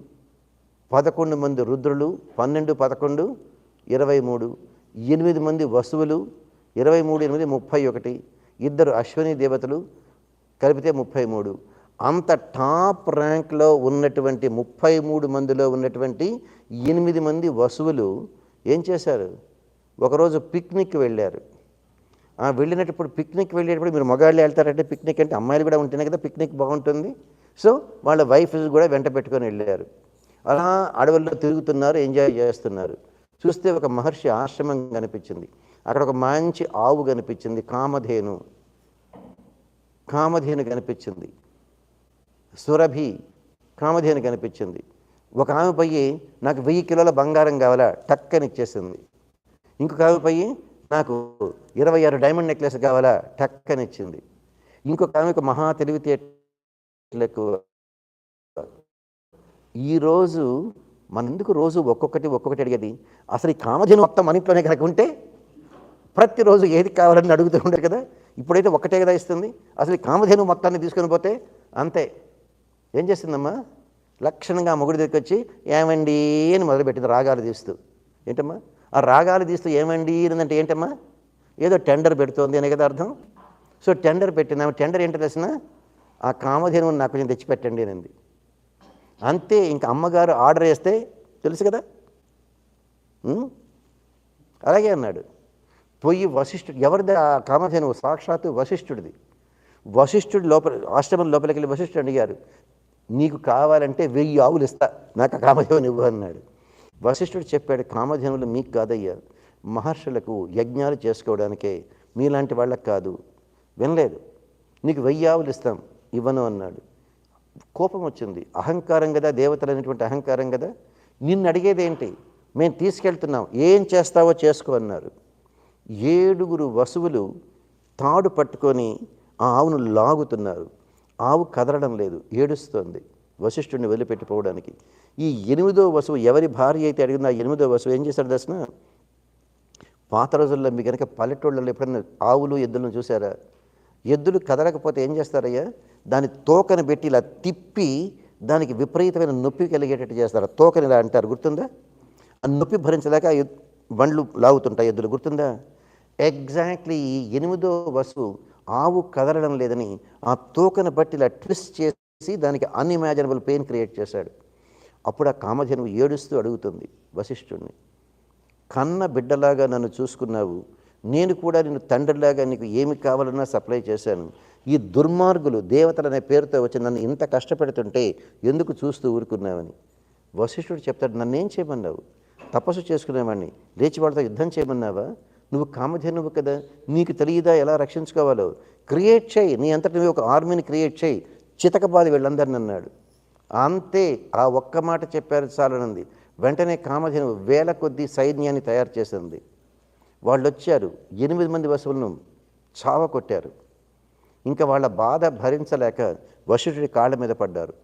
11 మంది రుద్రులు, 12, 11, 23, 8 మంది వసువులు, 23, 8, 31, 2 అశ్విని దేవతలు కలిపితే 33. అంత టాప్ ర్యాంక్లో ఉన్నటువంటి 33 మందిలో ఉన్నటువంటి 8 మంది వసువులు ఏం చేశారు? ఒకరోజు పిక్నిక్ వెళ్ళారు. వెళ్ళినప్పుడు పిక్నిక్ వెళ్ళేటప్పుడు, మీరు మగాళ్ళు వెళ్తారంటే పిక్నిక్ అంటే అమ్మాయిలు కూడా ఉంటేనే కదా పిక్నిక్ బాగుంటుంది. సో వాళ్ళ వైఫ్ కూడా వెంట పెట్టుకొని వెళ్ళారు. అలా అడవుల్లో తిరుగుతున్నారు, ఎంజాయ్ చేస్తున్నారు. చూస్తే ఒక మహర్షి ఆశ్రమం కనిపించింది. అక్కడ ఒక మంచి ఆవు కనిపించింది, కామధేను కనిపించింది, సురభి కామధేను కనిపించింది. ఒక ఆమె పోయి నాకు 1000 కిలోల బంగారం కావాలా, టక్కని ఇచ్చేసింది. ఇంకొక ఆమె పోయి నాకు 26 డైమండ్ నెక్లెస్ కావాలా, టక్కని ఇచ్చింది. ఇంకొక ఆమెకు మహా తెలివితేటలకు. ఈరోజు మనెందుకు రోజు ఒక్కొక్కటి అడిగేది? అసలు ఈ కామధేను మొత్తం మన ఇంట్లోనే కనుక ఉంటే ప్రతిరోజు ఏది కావాలని అడుగుతూ ఉండరు కదా. ఇప్పుడైతే ఒక్కటే కదా ఇస్తుంది. అసలు ఈ కామధేను మొత్తాన్ని తీసుకొని పోతే అంతే. ఏం చేస్తుందమ్మా? లక్షణంగా ఆ మొగుడి దగ్గరికి వచ్చి ఏమండి అని మొదలుపెట్టింది రాగాలు తీస్తూ. ఏంటమ్మా ఆ రాగాలు తీస్తూ ఏమండి అంటే ఏంటమ్మా? ఏదో టెండర్ పెడుతోంది అనే కదా అర్థం. సో టెండర్ పెట్టింది. ఆమె టెండర్ ఏంటో తెలిసిన? ఆ కామధేనువుని నాకు కొంచెం తెచ్చిపెట్టండి అనింది. అంతే. ఇంకా అమ్మగారు ఆర్డర్ వేస్తే తెలుసు కదా. అలాగే అన్నాడు. పోయి వశిష్ఠుడు, ఎవరిది ఆ కామధేనువు? సాక్షాత్తు వశిష్ఠుడిది. వశిష్ఠుడు ఆశ్రమం లోపలికి వెళ్ళి వశిష్ఠుడు అడిగారు, నీకు కావాలంటే 1000 ఆవులు ఇస్తా, నాకు ఆ కామధేనువు ఇవ్వు అన్నాడు. వశిష్ఠుడు చెప్పాడు, కామధేనువులు మీకు కాదయ్యా, మహర్షులకు యజ్ఞాలు చేసుకోవడానికే, మీలాంటి వాళ్ళకి కాదు. వినలేదు. నీకు 1000 ఆవులు ఇస్తాం, ఇవ్వను అన్నాడు. కోపం వచ్చింది. అహంకారం కదా, దేవతలు అనేటువంటి అహంకారం కదా. నిన్ను అడిగేది ఏంటి? మేము తీసుకెళ్తున్నాం, ఏం చేస్తావో చేసుకో అన్నారు. 7 వసువులు తాడు పట్టుకొని ఆ ఆవును లాగుతున్నారు. ఆవు కదలడం లేదు, ఏడుస్తోంది వశిష్ఠుడిని వదిలిపెట్టిపోవడానికి. ఈ 8వ వసువు ఎవరి భార్య అయితే అడిగిందో ఆ 8వ వసువు ఏం చేశాడు దర్శన? పాత రోజుల్లో మీ కనుక పల్లెటూళ్ళలో ఎప్పుడైనా ఆవులు ఎద్దులను చూసారా? ఎద్దులు కదలకపోతే ఏం చేస్తారయ్యా? దాని తోకను పెట్టి ఇలా తిప్పి దానికి విపరీతమైన నొప్పి కలిగేటట్టు చేస్తారు. తోకని ఇలా అంటారు, గుర్తుందా? ఆ నొప్పి భరించలేక బండ్లు లాగుతుంటాయి ఎద్దులు, గుర్తుందా? ఎగ్జాక్ట్లీ 8వ వసువు ఆవు కదలడం లేదని ఆ తోకను బట్టి ఇలా ట్విస్ట్ చేసి దానికి అన్ఇమాజినబుల్ పెయిన్ క్రియేట్ చేశాడు. అప్పుడు ఆ కామధేనువు ఏడుస్తూ అడుగుతుంది వశిష్ఠుడిని, కన్న బిడ్డలాగా నన్ను చూసుకున్నావు, నేను కూడా నిన్ను తండ్రిలాగా నీకు ఏమి కావాలన్నా సప్లై చేశాను. ఈ దుర్మార్గులు దేవతలనే పేరుతో వచ్చి నన్ను ఇంత కష్టపెడుతుంటే ఎందుకు చూస్తూ ఊరుకున్నావని. వశిష్ఠుడు చెప్తాడు, నన్నేం చేయమన్నావు? తపస్సు చేసుకునేవాడిని, లేచి వాళ్ళతో యుద్ధం చేయమన్నావా? నువ్వు కామధేనువు కదా, నీకు తెలియదా ఎలా రక్షించుకోవాలో? క్రియేట్ చేయి, నీ అంతటి నువ్వు ఒక ఆర్మీని క్రియేట్ చేయి, చితకబాది వీళ్ళందరిని అన్నాడు. అంతే, ఆ ఒక్క మాట చెప్పారు చాలనుంది. వెంటనే కామధేనువు వేల కొద్దీ సైన్యాన్ని తయారు చేసింది. వాళ్ళు వచ్చారు, 8 మంది వసువులను చావ కొట్టారు. ఇంకా వాళ్ళ బాధ భరించలేక వశిష్ఠుడి కాళ్ళ మీద పడ్డారు.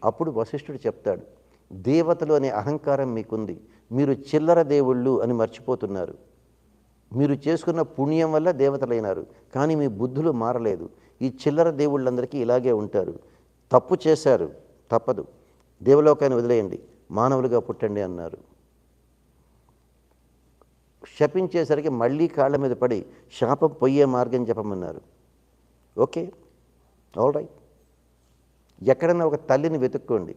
అప్పుడు వశిష్ఠుడు చెప్తాడు, దేవతలు అనే అహంకారం మీకుంది, మీరు చిల్లర దేవుళ్ళు అని మర్చిపోతున్నారు. మీరు చేసుకున్న పుణ్యం వల్ల దేవతలైనారు, కానీ మీ బుద్ధులు మారలేదు. ఈ చిల్లర దేవుళ్ళందరికీ ఇలాగే ఉంటారు. తప్పు చేశారు, తప్పదు, దేవలోకాన్ని వదిలేయండి, మానవులుగా పుట్టండి అన్నారు. శపించేసరికి మళ్ళీ కాళ్ళ మీద పడి శాపం పొయ్యే మార్గం చెప్పమన్నారు. Okay, all right. ఎక్కడన్నా ఒక తల్లిని వెతుక్కోండి,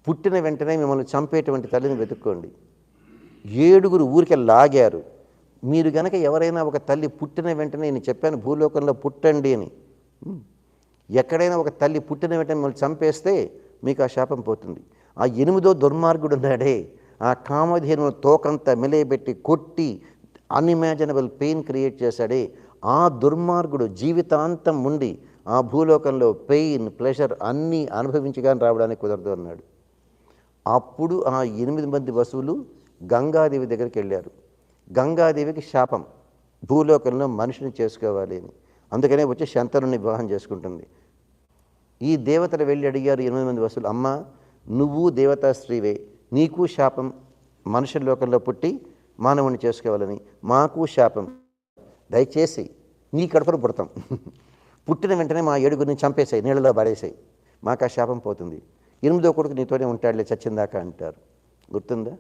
పుట్టిన వెంటనే మిమ్మల్ని చంపేటువంటి తల్లిని వెతుక్కోండి. 7 ఊరికే లాగారు. మీరు గనక ఎవరైనా ఒక తల్లి పుట్టిన వెంటనే, నేను చెప్పాను భూలోకంలో పుట్టండి అని, ఎక్కడైనా ఒక తల్లి పుట్టిన వెంటనే మిమ్మల్ని చంపేస్తే మీకు ఆ శాపం పోతుంది. ఆ 8వ దుర్మార్గుడు ఉన్నాడే, ఆ కామధేనువును తోకంతా మెలేబెట్టి కొట్టి అన్ఇమాజినబుల్ పెయిన్ క్రియేట్ చేశాడే, ఆ దుర్మార్గుడు జీవితాంతం ఉండి ఆ భూలోకంలో పెయిన్ ప్లెజర్ అన్నీ అనుభవించి కానీ రావడానికి కుదరదు అన్నాడు. అప్పుడు ఆ 8 మంది వసువులు గంగాదేవి దగ్గరికి వెళ్ళారు. గంగాదేవికి శాపం, భూలోకంలో మనిషిని చేసుకోవాలి అని. అందుకనే వచ్చి శంతనుని వివాహం చేసుకుంటుంది. ఈ దేవతలు వెళ్ళి అడిగారు 8 మంది వసువులు, అమ్మ నువ్వు దేవతా స్త్రీవే, నీకు శాపం మనుషుల లోకంలో పుట్టి మానవుని చేసుకోవాలని, మాకు శాపం, దయచేసి నీ కడుపును పుడతాం, పుట్టిన వెంటనే మా 7 చంపేసాయి, నీళ్ళలో పడేసాయి, మాకు ఆ శాపం పోతుంది, 8వ కొడుకు నీతోనే ఉంటాడులే చచ్చిందాకా అంటారు. గుర్తుందా?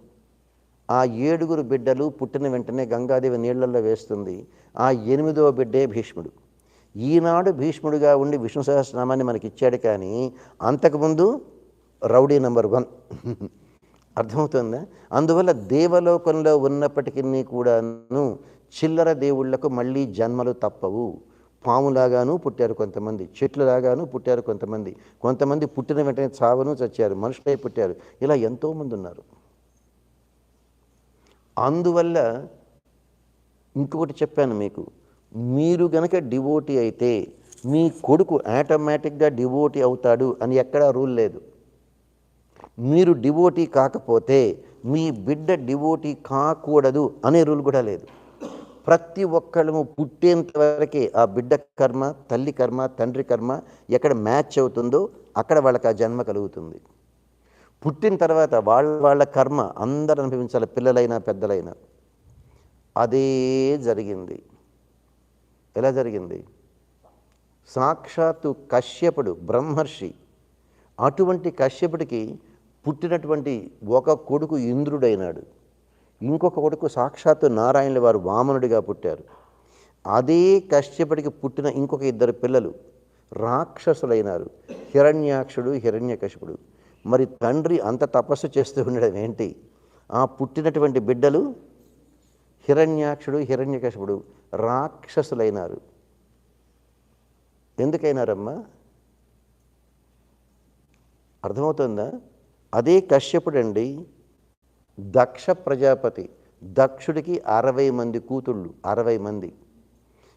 ఆ 7 బిడ్డలు పుట్టిన వెంటనే గంగాదేవి నీళ్లలో వేస్తుంది. ఆ 8వ బిడ్డే భీష్ముడు. ఈనాడు భీష్ముడిగా ఉండి విష్ణు సహస్రనామాన్ని మనకి ఇచ్చాడు, కానీ అంతకుముందు రౌడీ నెంబర్ 1. అర్థమవుతుందా? అందువల్ల దేవలోకంలో ఉన్నప్పటికీ కూడాను చిల్లర దేవుళ్లకు మళ్ళీ జన్మలు తప్పవు. పాములాగాను పుట్టారు కొంతమంది, చెట్లులాగాను పుట్టారు కొంతమంది, కొంతమంది పుట్టిన వెంటనే చావను చచ్చారు, మనుషులై పుట్టారు. ఇలా ఎంతోమంది ఉన్నారు. అందువల్ల ఇంకొకటి చెప్పాను మీకు, మీరు గనక డివోటీ అయితే మీ కొడుకు ఆటోమేటిక్గా డివోటీ అవుతాడు అని ఎక్కడా రూల్ లేదు. మీరు డివోటీ కాకపోతే మీ బిడ్డ డివోటీ కాకూడదు అనే రూల్ కూడా లేదు. ప్రతి ఒక్కళ్ళము పుట్టేంత వరకే ఆ బిడ్డ కర్మ, తల్లి కర్మ, తండ్రి కర్మ ఎక్కడ మ్యాచ్ అవుతుందో అక్కడ వాళ్ళకి ఆ జన్మ కలుగుతుంది. పుట్టిన తర్వాత వాళ్ళ కర్మ అందరూ అనుభవించాలి, పిల్లలైనా పెద్దలైనా. అదే జరిగింది. ఎలా జరిగింది? సాక్షాత్తు కశ్యపుడు బ్రహ్మర్షి, అటువంటి కశ్యపుడికి పుట్టినటువంటి ఒక కొడుకు ఇంద్రుడైనాడు, ఇంకొక కొడుకు సాక్షాత్తు నారాయణుల వారు వామనుడిగా పుట్టారు. అదే కశ్యపుడికి పుట్టిన ఇంకొక 2 పిల్లలు రాక్షసులైనారు, హిరణ్యాక్షుడు హిరణ్యకశిపుడు. మరి తండ్రి అంత తపస్సు చేస్తూ ఉండడం ఏంటి? ఆ పుట్టినటువంటి బిడ్డలు హిరణ్యాక్షుడు హిరణ్యకశిపుడు రాక్షసులైనారు. ఎందుకైనారమ్మా? అర్థమవుతుందా? అదే కశ్యపుడండి, దక్ష ప్రజాపతి, దక్షుడికి 60 మంది కూతుళ్ళు, 60 మంది,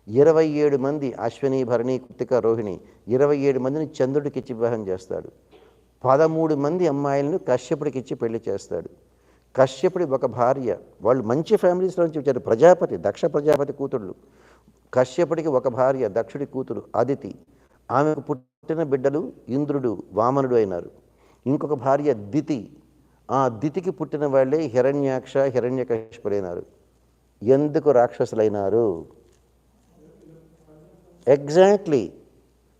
27 మంది అశ్విని భరణి కృతిక రోహిణి, 27 మందిని చంద్రుడికి ఇచ్చి వివాహం చేస్తాడు. 13 మంది అమ్మాయిలను కశ్యపుడికి ఇచ్చి పెళ్లి చేస్తాడు. కశ్యపుడి ఒక భార్య, వాళ్ళు మంచి ఫ్యామిలీస్లో నుంచి వచ్చారు, ప్రజాపతి, దక్ష ప్రజాపతి కూతుళ్ళు. కశ్యపుడికి ఒక భార్య, దక్షుడి కూతురు అదితి, ఆమెకు పుట్టిన బిడ్డలు ఇంద్రుడు వామనుడు అయినారు. ఇంకొక భార్య దితి, ఆ దితికి పుట్టిన వాళ్ళే హిరణ్యాక్ష హిరణ్యకశిపుడైనారు. ఎందుకు రాక్షసులైనారు? ఎగ్జాక్ట్లీ,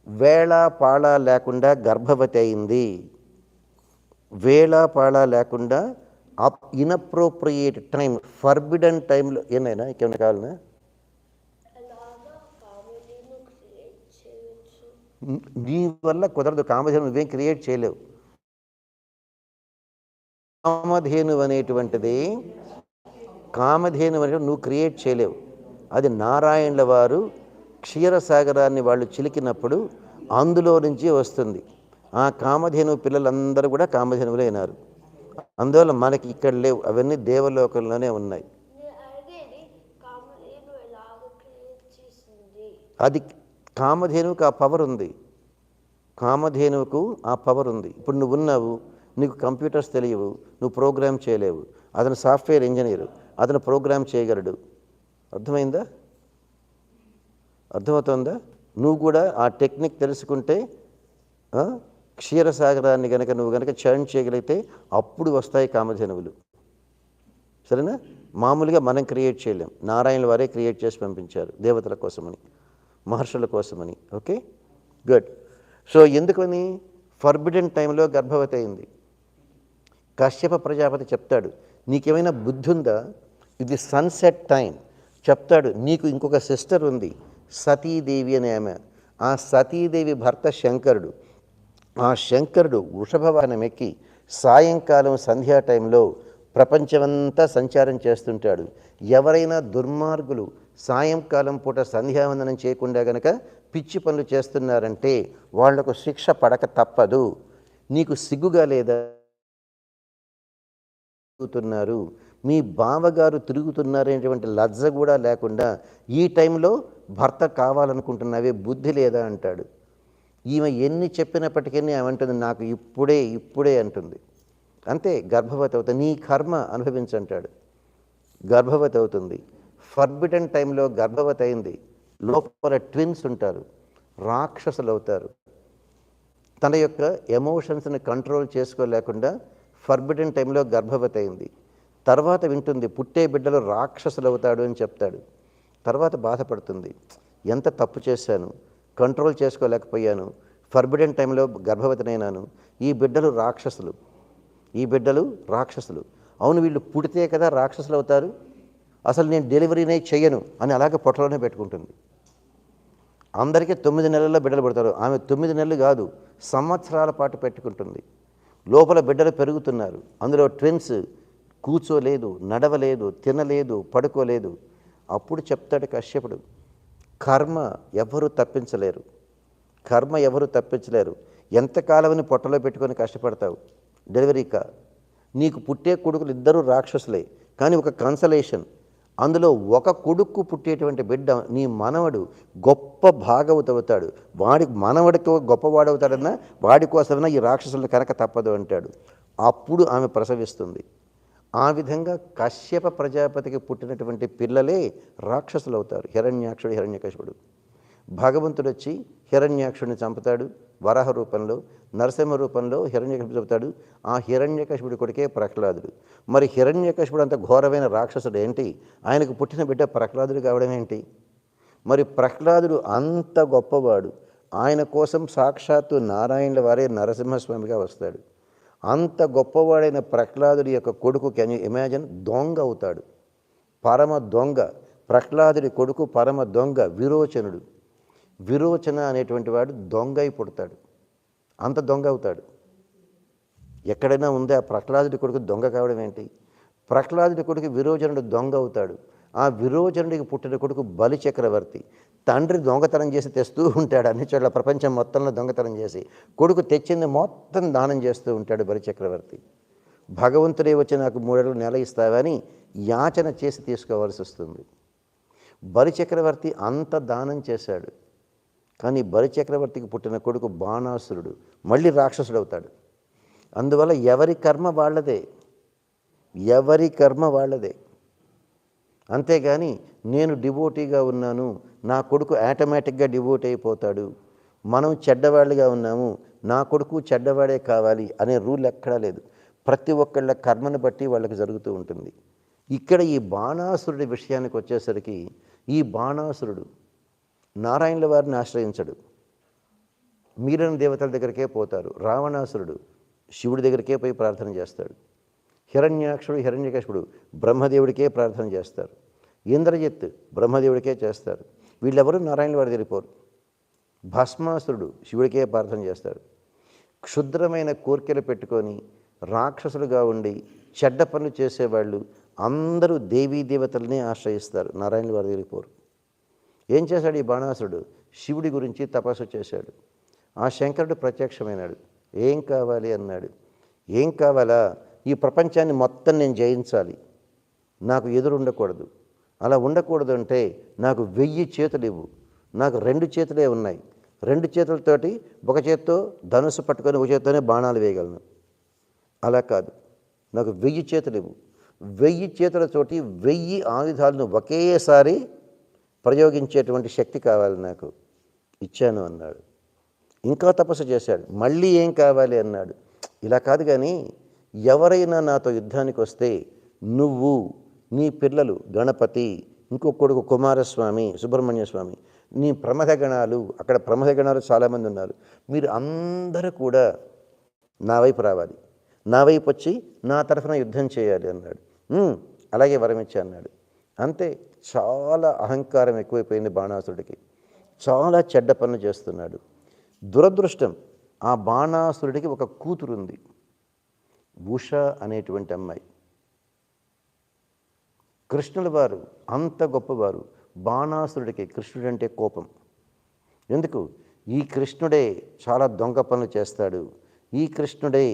వేళ పాళ లేకుండా గర్భవతి అయింది, వేళ పాళ లేకుండా ఇన్అప్రోప్రియేట్ టైం, ఫర్బిడన్ టైంలో. ఏమైనా ఇంకేమైనా కావాలన్నా? నీ వల్ల కుదరదు, కామధేను నువ్వేం క్రియేట్ చేయలేవు. కామధేను అనేటువంటిది, కామధేను అనేది నువ్వు క్రియేట్ చేయలేవు. అది నారాయణుల వారు క్షీరసాగరాన్ని వాళ్ళు చిలికినప్పుడు అందులో నుంచి వస్తుంది. ఆ కామధేను పిల్లలందరూ కూడా కామధేనువులే అయినారు. అందువల్ల మనకి ఇక్కడ లేవు, అవన్నీ దేవలోకంలోనే ఉన్నాయి. అది కామధేనువుకి ఆ పవర్ ఉంది. కామధేనువుకు ఆ పవర్ ఉంది. ఇప్పుడు నువ్వు ఉన్నావు, నీకు కంప్యూటర్స్ తెలియవు, నువ్వు ప్రోగ్రామ్ చేయలేవు. అతను సాఫ్ట్వేర్ ఇంజనీరు, అతను ప్రోగ్రామ్ చేయగలడు. అర్థమైందా? అర్థమవుతుందా? నువ్వు కూడా ఆ టెక్నిక్ తెలుసుకుంటే క్షీరసాగరాన్ని కనుక నువ్వు కనుక చర్న్ చేయగలిగితే అప్పుడు వస్తాయి కామధేనువులు. సరేనా? మామూలుగా మనం క్రియేట్ చేయలేం. నారాయణ వారే క్రియేట్ చేసి పంపించారు దేవతల కోసమని, మహర్షుల కోసమని. Okay, good. సో ఎందుకని? ఫర్బిడెన్ టైంలో గర్భవతి అయింది. కశ్యప ప్రజాపతి చెప్తాడు, నీకేమైనా బుద్ధి ఉందా? ఇది సన్సెట్ టైం. చెప్తాడు, నీకు ఇంకొక సిస్టర్ ఉంది సతీదేవి అనే ఆమె. ఆ సతీదేవి భర్త శంకరుడు. ఆ శంకరుడు వృషభ వాహనం ఎక్కి సాయంకాలం సంధ్యా టైంలో ప్రపంచమంతా సంచారం చేస్తుంటాడు. ఎవరైనా దుర్మార్గులు సాయంకాలం పూట సంధ్యావందనం చేయకుండా గనక పిచ్చి పనులు చేస్తున్నారంటే వాళ్లకు శిక్ష పడక తప్పదు. నీకు సిగ్గుగా లేదా? తిరుగుతున్నారు, మీ బావగారు తిరుగుతున్నారనేటువంటి లజ్జ కూడా లేకుండా ఈ టైంలో భర్త కావాలనుకుంటున్నావే, బుద్ధి లేదా అంటాడు. ఈమె ఎన్ని చెప్పినప్పటికీ ఏమంటుంది, నాకు ఇప్పుడే ఇప్పుడే అంటుంది. అంతే, గర్భవతి అవుతుంది. నీ కర్మ అనుభవించంటాడు. గర్భవతి అవుతుంది. ఫర్బిడెన్ టైంలో గర్భవతి అయింది. లోపల ట్విన్స్ ఉంటారు, రాక్షసులు అవుతారు. తన యొక్క ఎమోషన్స్ని కంట్రోల్ చేసుకోలేకుండా ఫర్బిడెన్ టైంలో గర్భవతి అయింది. తర్వాత వింటుంది, పుట్టే బిడ్డలు రాక్షసులు అవుతాడు అని చెప్తాడు. తర్వాత బాధపడుతుంది, ఎంత తప్పు చేశాను, కంట్రోల్ చేసుకోలేకపోయాను, ఫర్బిడెన్ టైంలో గర్భవతినైనాను, ఈ బిడ్డలు రాక్షసులు, ఈ బిడ్డలు రాక్షసులు. అవును, వీళ్ళు పుడితే కదా రాక్షసులు అవుతారు, అసలు నేను డెలివరీనే చెయ్యను అని అలాగే పొట్టలోనే పెట్టుకుంటుంది. అందరికీ 9 నెలల్లో బిడ్డలు పుడతారు, ఆమె 9 నెలలు కాదు, సంవత్సరాల పాటు పెట్టుకుంటుంది. లోపల బిడ్డలు పెరుగుతున్నారు. అందులో ట్విన్స్. కూర్చోలేదు, నడవలేదు, తినలేదు, పడుకోలేదు. అప్పుడు చెప్తాడు కశ్యపుడు, కర్మ ఎవరు తప్పించలేరు, కర్మ ఎవరు తప్పించలేరు. ఎంతకాలమని పొట్టలో పెట్టుకొని కష్టపడతావు? డెలివరీకా? నీకు పుట్టే కొడుకులు ఇద్దరు రాక్షసులే, కానీ ఒక కన్సలేషన్, అందులో ఒక కొడుకు పుట్టేటువంటి బిడ్డ నీ మనవడు గొప్ప భాగవత అవుతాడు. వాడి మనవడితో గొప్పవాడవుతాడన్నా వాడి కోసమైనా ఈ రాక్షసులను కనుక తప్పదు అంటాడు. అప్పుడు ఆమె ప్రసవిస్తుంది. ఆ విధంగా కశ్యప ప్రజాపతికి పుట్టినటువంటి పిల్లలే రాక్షసులు అవుతారు. హిరణ్యాక్షుడు, హిరణ్యకశిపుడు. భగవంతుడు వచ్చి హిరణ్యాక్షుడిని చంపుతాడు వరాహ రూపంలో, నరసింహ రూపంలో హిరణ్యకశిపుడు చెబుతాడు. ఆ హిరణ్యకశిపుడి కొడుకే ప్రహ్లాదుడు. మరి హిరణ్యకశిపుడు అంత ఘోరమైన రాక్షసుడు ఏంటి? ఆయనకు పుట్టిన బిడ్డ ప్రహ్లాదుడు కావడం ఏంటి? మరి ప్రహ్లాదుడు అంత గొప్పవాడు, ఆయన కోసం సాక్షాత్తు నారాయణుల వారే నరసింహస్వామిగా వస్తాడు. అంత గొప్పవాడైన ప్రహ్లాదుడి యొక్క కొడుకు, కెన్ యూ ఇమాజిన్, దొంగ అవుతాడు, పరమ దొంగ. ప్రహ్లాదుడి కొడుకు పరమ దొంగ విరోచనుడు. విరోచన అనేటువంటి వాడు దొంగ అయి పుడతాడు, అంత దొంగ అవుతాడు. ఎక్కడైనా ఉందే ఆ ప్రహ్లాదుడి కొడుకు దొంగ కావడం ఏంటి? ప్రహ్లాదుడి కొడుకు విరోచనుడు దొంగ అవుతాడు. ఆ విరోచనుడికి పుట్టిన కొడుకు బలి చక్రవర్తి. తండ్రి దొంగతనం చేసి తెస్తూ ఉంటాడు, అన్ని చోట్ల ప్రపంచం మొత్తంలో దొంగతనం చేసి, కొడుకు తెచ్చింది మొత్తం దానం చేస్తూ ఉంటాడు బలి చక్రవర్తి. భగవంతుడే వచ్చి నాకు 3 అడుగులు నెల ఇస్తావని యాచన చేసి తీసుకోవాల్సి వస్తుంది. బలి చక్రవర్తి అంత దానం చేశాడు, కానీ బలి చక్రవర్తికి పుట్టిన కొడుకు బాణాసురుడు మళ్ళీ రాక్షసుడు అవుతాడు. అందువల్ల ఎవరి కర్మ వాళ్ళదే, ఎవరి కర్మ వాళ్ళదే. అంతేగాని నేను డివోటీగా ఉన్నాను, నా కొడుకు ఆటోమేటిక్గా డివోటీ అయిపోతాడు, మనం చెడ్డవాళ్ళుగా ఉన్నాము, నా కొడుకు చెడ్డవాడే కావాలి అనే రూల్ ఎక్కడా లేదు. ప్రతి ఒక్కళ్ళ కర్మను బట్టి వాళ్ళకి జరుగుతూ ఉంటుంది. ఇక్కడ ఈ బాణాసురుడి విషయానికి వచ్చేసరికి, ఈ బాణాసురుడు నారాయణుల వారిని ఆశ్రయించడు, మిగిలిన దేవతల దగ్గరికే పోతారు. రావణాసురుడు శివుడి దగ్గరికే పోయి ప్రార్థన చేస్తాడు. హిరణ్యాక్షుడు, హిరణ్యకశిపుడు బ్రహ్మదేవుడికే ప్రార్థన చేస్తారు. ఇంద్రజిత్ బ్రహ్మదేవుడికే చేస్తారు. వీళ్ళెవరూ నారాయణ వారి వెళ్ళిపోరు. భస్మాసురుడు శివుడికే ప్రార్థన చేస్తాడు. క్షుద్రమైన కోరికలు పెట్టుకొని రాక్షసులుగా ఉండి చెడ్డ పనులు చేసేవాళ్ళు అందరూ దేవీ దేవతల్ని ఆశ్రయిస్తారు, నారాయణుల వారి దగ్గరికి పోరు. ఏం చేశాడు ఈ బాణాసురుడు? శివుడి గురించి తపస్సు చేశాడు. ఆ శంకరుడు ప్రత్యక్షమైనాడు. ఏం కావాలి అన్నాడు. ఏం కావాలా? ఈ ప్రపంచాన్ని మొత్తం నేను జయించాలి, నాకు ఎదురు ఉండకూడదు. అలా ఉండకూడదు అంటే నాకు 1000 చేతులు ఇవ్వు. నాకు 2 చేతులే ఉన్నాయి, 2 చేతులతోటి ఒక చేత్తో ధనుసు పట్టుకొని ఒక చేత్తోనే బాణాలు వేయగలను. అలా కాదు, నాకు 1000 చేతులు ఇవ్వు. 1000 చేతులతోటి 1000 ఆయుధాలను ఒకేసారి ప్రయోగించేటువంటి శక్తి కావాలి నాకు. ఇచ్చాను అన్నాడు. ఇంకా తపస్సు చేశాడు. మళ్ళీ ఏం కావాలి అన్నాడు. ఇలా కాదు కానీ, ఎవరైనా నాతో యుద్ధానికి వస్తే నువ్వు, నీ పిల్లలు గణపతి, ఇంకో కొడుకు కుమారస్వామి, సుబ్రహ్మణ్య స్వామి, నీ ప్రమథగణాలు, అక్కడ ప్రమథగణాలు చాలామంది ఉన్నారు, మీరు అందరూ కూడా నా వైపు రావాలి, నా వైపు వచ్చి నా తరఫున యుద్ధం చేయాలి అన్నాడు. అలాగే వరం ఇచ్చా అన్నాడు. అంతే. చాలా అహంకారం ఎక్కువైపోయింది బాణాసురుడికి. చాలా చెడ్డ పనులు చేస్తున్నాడు. దురదృష్టం, ఆ బాణాసురుడికి ఒక కూతురు ఉంది, ఉష అనేటువంటి అమ్మాయి. కృష్ణుల వారు అంత గొప్పవారు. బాణాసురుడికి కృష్ణుడంటే కోపం. ఎందుకు? ఈ కృష్ణుడే చాలా దొంగ పనులు చేస్తాడు, ఈ కృష్ణుడే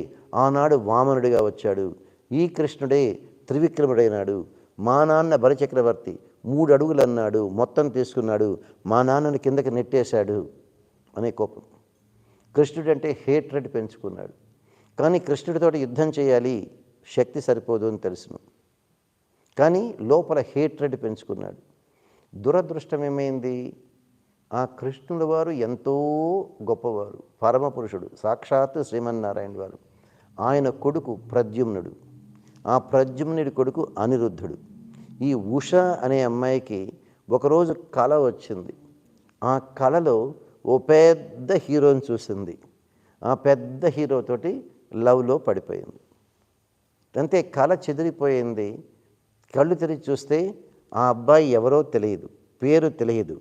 ఆనాడు వామనుడిగా వచ్చాడు, ఈ కృష్ణుడే త్రివిక్రముడైనాడు, మా నాన్న బలిచక్రవర్తి 3 అడుగులు అన్నాడు, మొత్తం తీసుకున్నాడు, మా నాన్నని కిందకి నెట్టేశాడు అనే కోపం. కృష్ణుడంటే హేట్రెడ్ పెంచుకున్నాడు. కానీ కృష్ణుడితోటి యుద్ధం చేయాలి, శక్తి సరిపోదు అని తెలుసును, కానీ లోపల హేట్రెడ్ పెంచుకున్నాడు. దురదృష్టం ఏమైంది? ఆ కృష్ణుల వారు ఎంతో గొప్పవారు, పరమపురుషుడు, సాక్షాత్ శ్రీమన్నారాయణ వారు. ఆయన కొడుకు ప్రద్యుమ్నుడు, ఆ ప్రద్యుమ్నుడి కొడుకు అనిరుద్ధుడు. ఈ ఉష అనే అమ్మాయికి ఒకరోజు కళ వచ్చింది. ఆ కళలో ఓ పెద్ద హీరోని చూసింది. ఆ పెద్ద హీరోతోటి లవ్లో పడిపోయింది. అంతే, కళ చెదిరిపోయింది. కళ్ళు తెరిచి చూస్తే ఆ అబ్బాయి ఎవరో తెలియదు, పేరు తెలియదు,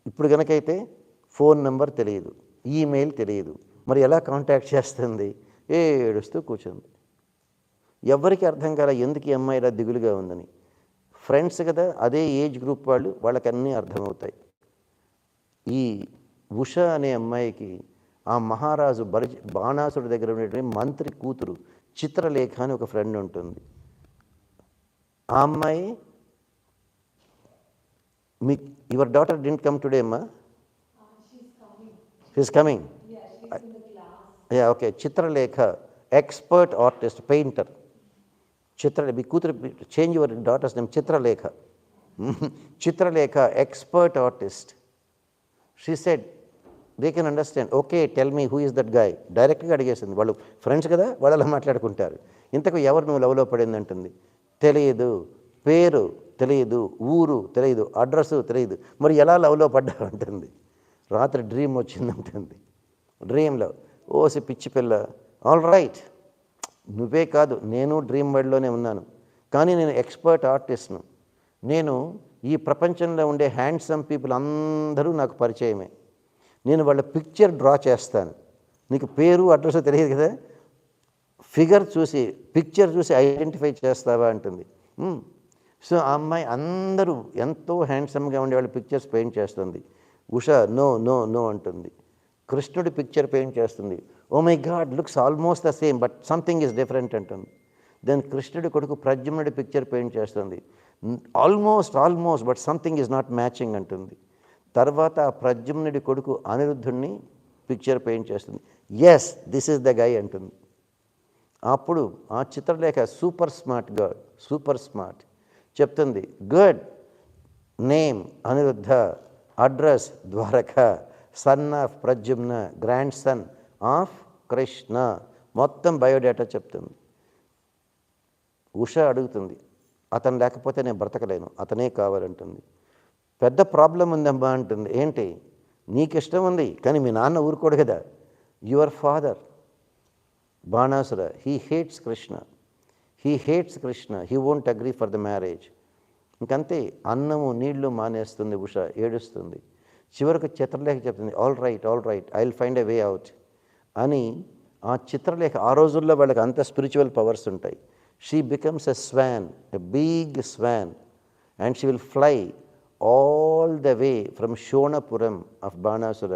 ఇప్పుడు కనుకైతే ఫోన్ నెంబర్ తెలియదు, ఈమెయిల్ తెలియదు. మరి ఎలా కాంటాక్ట్ చేస్తుంది? ఏడుస్తూ కూర్చుంది. ఎవరికి అర్థం కాల ఎందుకు ఈ అమ్మాయి ఇలా దిగులుగా ఉందని. ఫ్రెండ్స్ కదా, అదే ఏజ్ గ్రూప్ వాళ్ళు, వాళ్ళకన్నీ అర్థమవుతాయి. ఈ ఉష అనే అమ్మాయికి ఆ మహారాజు బాణాసుడి దగ్గర ఉండేటువంటి మంత్రి కూతురు చిత్రలేఖ అని ఒక ఫ్రెండ్ ఉంటుంది. ఆ అమ్మాయి, మీ your daughter didn't come today అమ్మా? She's coming. Okay. Chitralekha expert artist, painter. మీ కూతురు, change your daughter's name, Chitralekha. Chitralekha expert artist. She said they can understand. Okay, tell me who is that guy. డైరెక్ట్గా అడిగేసింది. వాళ్ళు ఫ్రెండ్స్ కదా, వాళ్ళు అలా మాట్లాడుకుంటారు. ఇంతకు ఎవరు నువ్వు లవ్లో పడింది అంటుంది. తెలియదు, పేరు తెలియదు, ఊరు తెలియదు, అడ్రస్ తెలియదు. మరి ఎలా లవ్లో పడ్డా అంటుంది. రాత్రి డ్రీమ్ వచ్చిందంటుంది. డ్రీమ్లో ఓసి పిచ్చి పిల్ల, ఆల్ రైట్, నువ్వే కాదు నేను డ్రీమ్ వరల్డ్లోనే ఉన్నాను, కానీ నేను ఎక్స్పర్ట్ ఆర్టిస్ట్ను. నేను ఈ ప్రపంచంలో ఉండే హ్యాండ్సమ్ పీపుల్ అందరూ నాకు పరిచయమే. నేను వాళ్ళ పిక్చర్ డ్రా చేస్తాను. నీకు పేరు అడ్రస్ తెలియదు కదా, ఫిగర్ చూసి, పిక్చర్ చూసి ఐడెంటిఫై చేస్తావా అంటుంది. సో ఆ అమ్మాయి అందరూ ఎంతో హ్యాండ్సమ్గా ఉండే వాళ్ళ పిక్చర్స్ పెయింట్ చేస్తుంది. ఉష నో నో నో అంటుంది. కృష్ణుడి పిక్చర్ పెయింట్ చేస్తుంది. Oh my god, looks almost the same but something is different అంటుంది. దెన్ కృష్ణుడి కొడుకు ప్రద్యుమ్నుడి పిక్చర్ పెయింట్ చేస్తుంది. Almost but something is not matching అంటుంది. తర్వాత ఆ ప్రద్యుమ్నుడి కొడుకు అనిరుద్ధుడిని పిక్చర్ పెయింట్ చేస్తుంది. Yes, this is the guy అంటుంది. అప్పుడు ఆ Chitralekha super smart girl, super smart, చెప్తుంది good name Aniruddha, address Dwarka, son of Pradyumna, grandson of Krishna, మొత్తం బయోడేటా చెప్తుంది. ఉష అడుగుతుంది, అతను లేకపోతే నేను బ్రతకలేను, అతనే కావాలంటుంది. పెద్ద ప్రాబ్లం ఉందమ్మా అంటుంది. ఏంటి? నీకు ఇష్టం ఉంది కానీ మీ నాన్న ఊరుకోడు కదా. Your father Banasura, he hates Krishna, he won't agree for the marriage. ఇంకంతే, అన్నము నీళ్లు మానేస్తుంది ఉష, ఏడుస్తుంది. చివరికి చిత్రలేఖ చెప్తుంది all right I will find a way out అని ఆ చిత్రలేఖ ఆ రోజుల్లో వాళ్ళకి అంత స్పిరిచువల్ పవర్స్ ఉంటాయి. She becomes a swan, a big swan, and she will fly all the way from Shonapuram of Banasura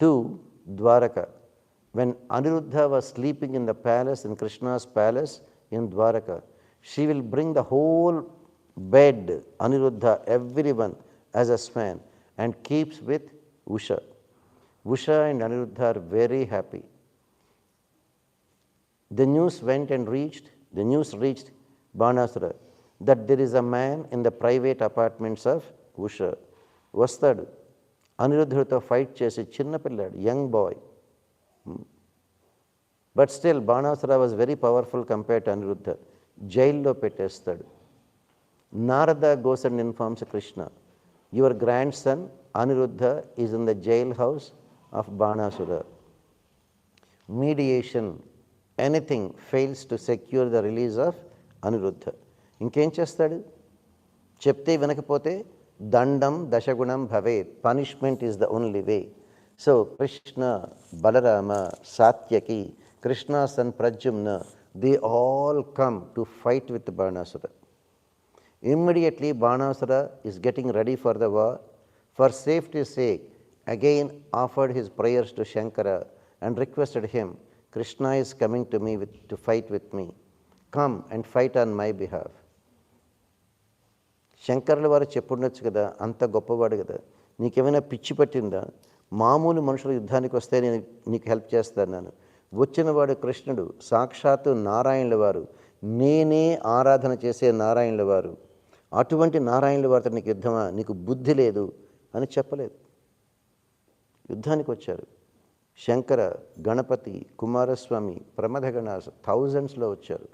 to Dwarka. When Aniruddha was sleeping in the palace, in Krishna's palace in Dwaraka, she will bring the whole bed, Aniruddha, everyone as a swan, and keeps with Usha. Usha and Aniruddha are very happy. The news reached Banasura that there is a man in the private apartments of Usha. వస్తాడు అనిరుద్ధుడితో fight చేసి చిన్నపిల్లాడు, young boy. But still Banasura was very powerful compared to Aniruddha. జైల్లో పెట్టేస్తాడు. Narada goes and informs Krishna, your grandson Aniruddha is in the jail house of Banasura. Mediation, anything fails to secure the release of Aniruddha. ఇంకేం చేస్తాడు? చెప్తే వినకపోతే దండం దశగుణం భవేత్, punishment is the only way. So Krishna, Balarama, Satyaki, Krishna son Pradyumna, they all come to fight with Banasura. Immediately Banasura is getting ready for the war. For safety's sake, again offered his prayers to Shankara and requested him, Krishna is coming to me to fight with me. Come and fight on my behalf. శంకరుల వారు చెప్పుండొచ్చు కదా, అంత గొప్పవాడు కదా, నీకేమైనా పిచ్చి పట్టిందా? మామూలు మనుషులు యుద్ధానికి వస్తే నేను నీకు హెల్ప్ చేస్తాను. వచ్చినవాడు కృష్ణుడు, సాక్షాత్తు నారాయణుల వారు, నేనే ఆరాధన చేసే నారాయణుల వారు. అటువంటి నారాయణుల వారితో నీకు యుద్ధమా? నీకు బుద్ధి లేదు అని చెప్పలేదు. యుద్ధానికి వచ్చారు. శంకర, గణపతి, కుమారస్వామి, ప్రమథగణ, థౌజండ్స్లో వచ్చారు.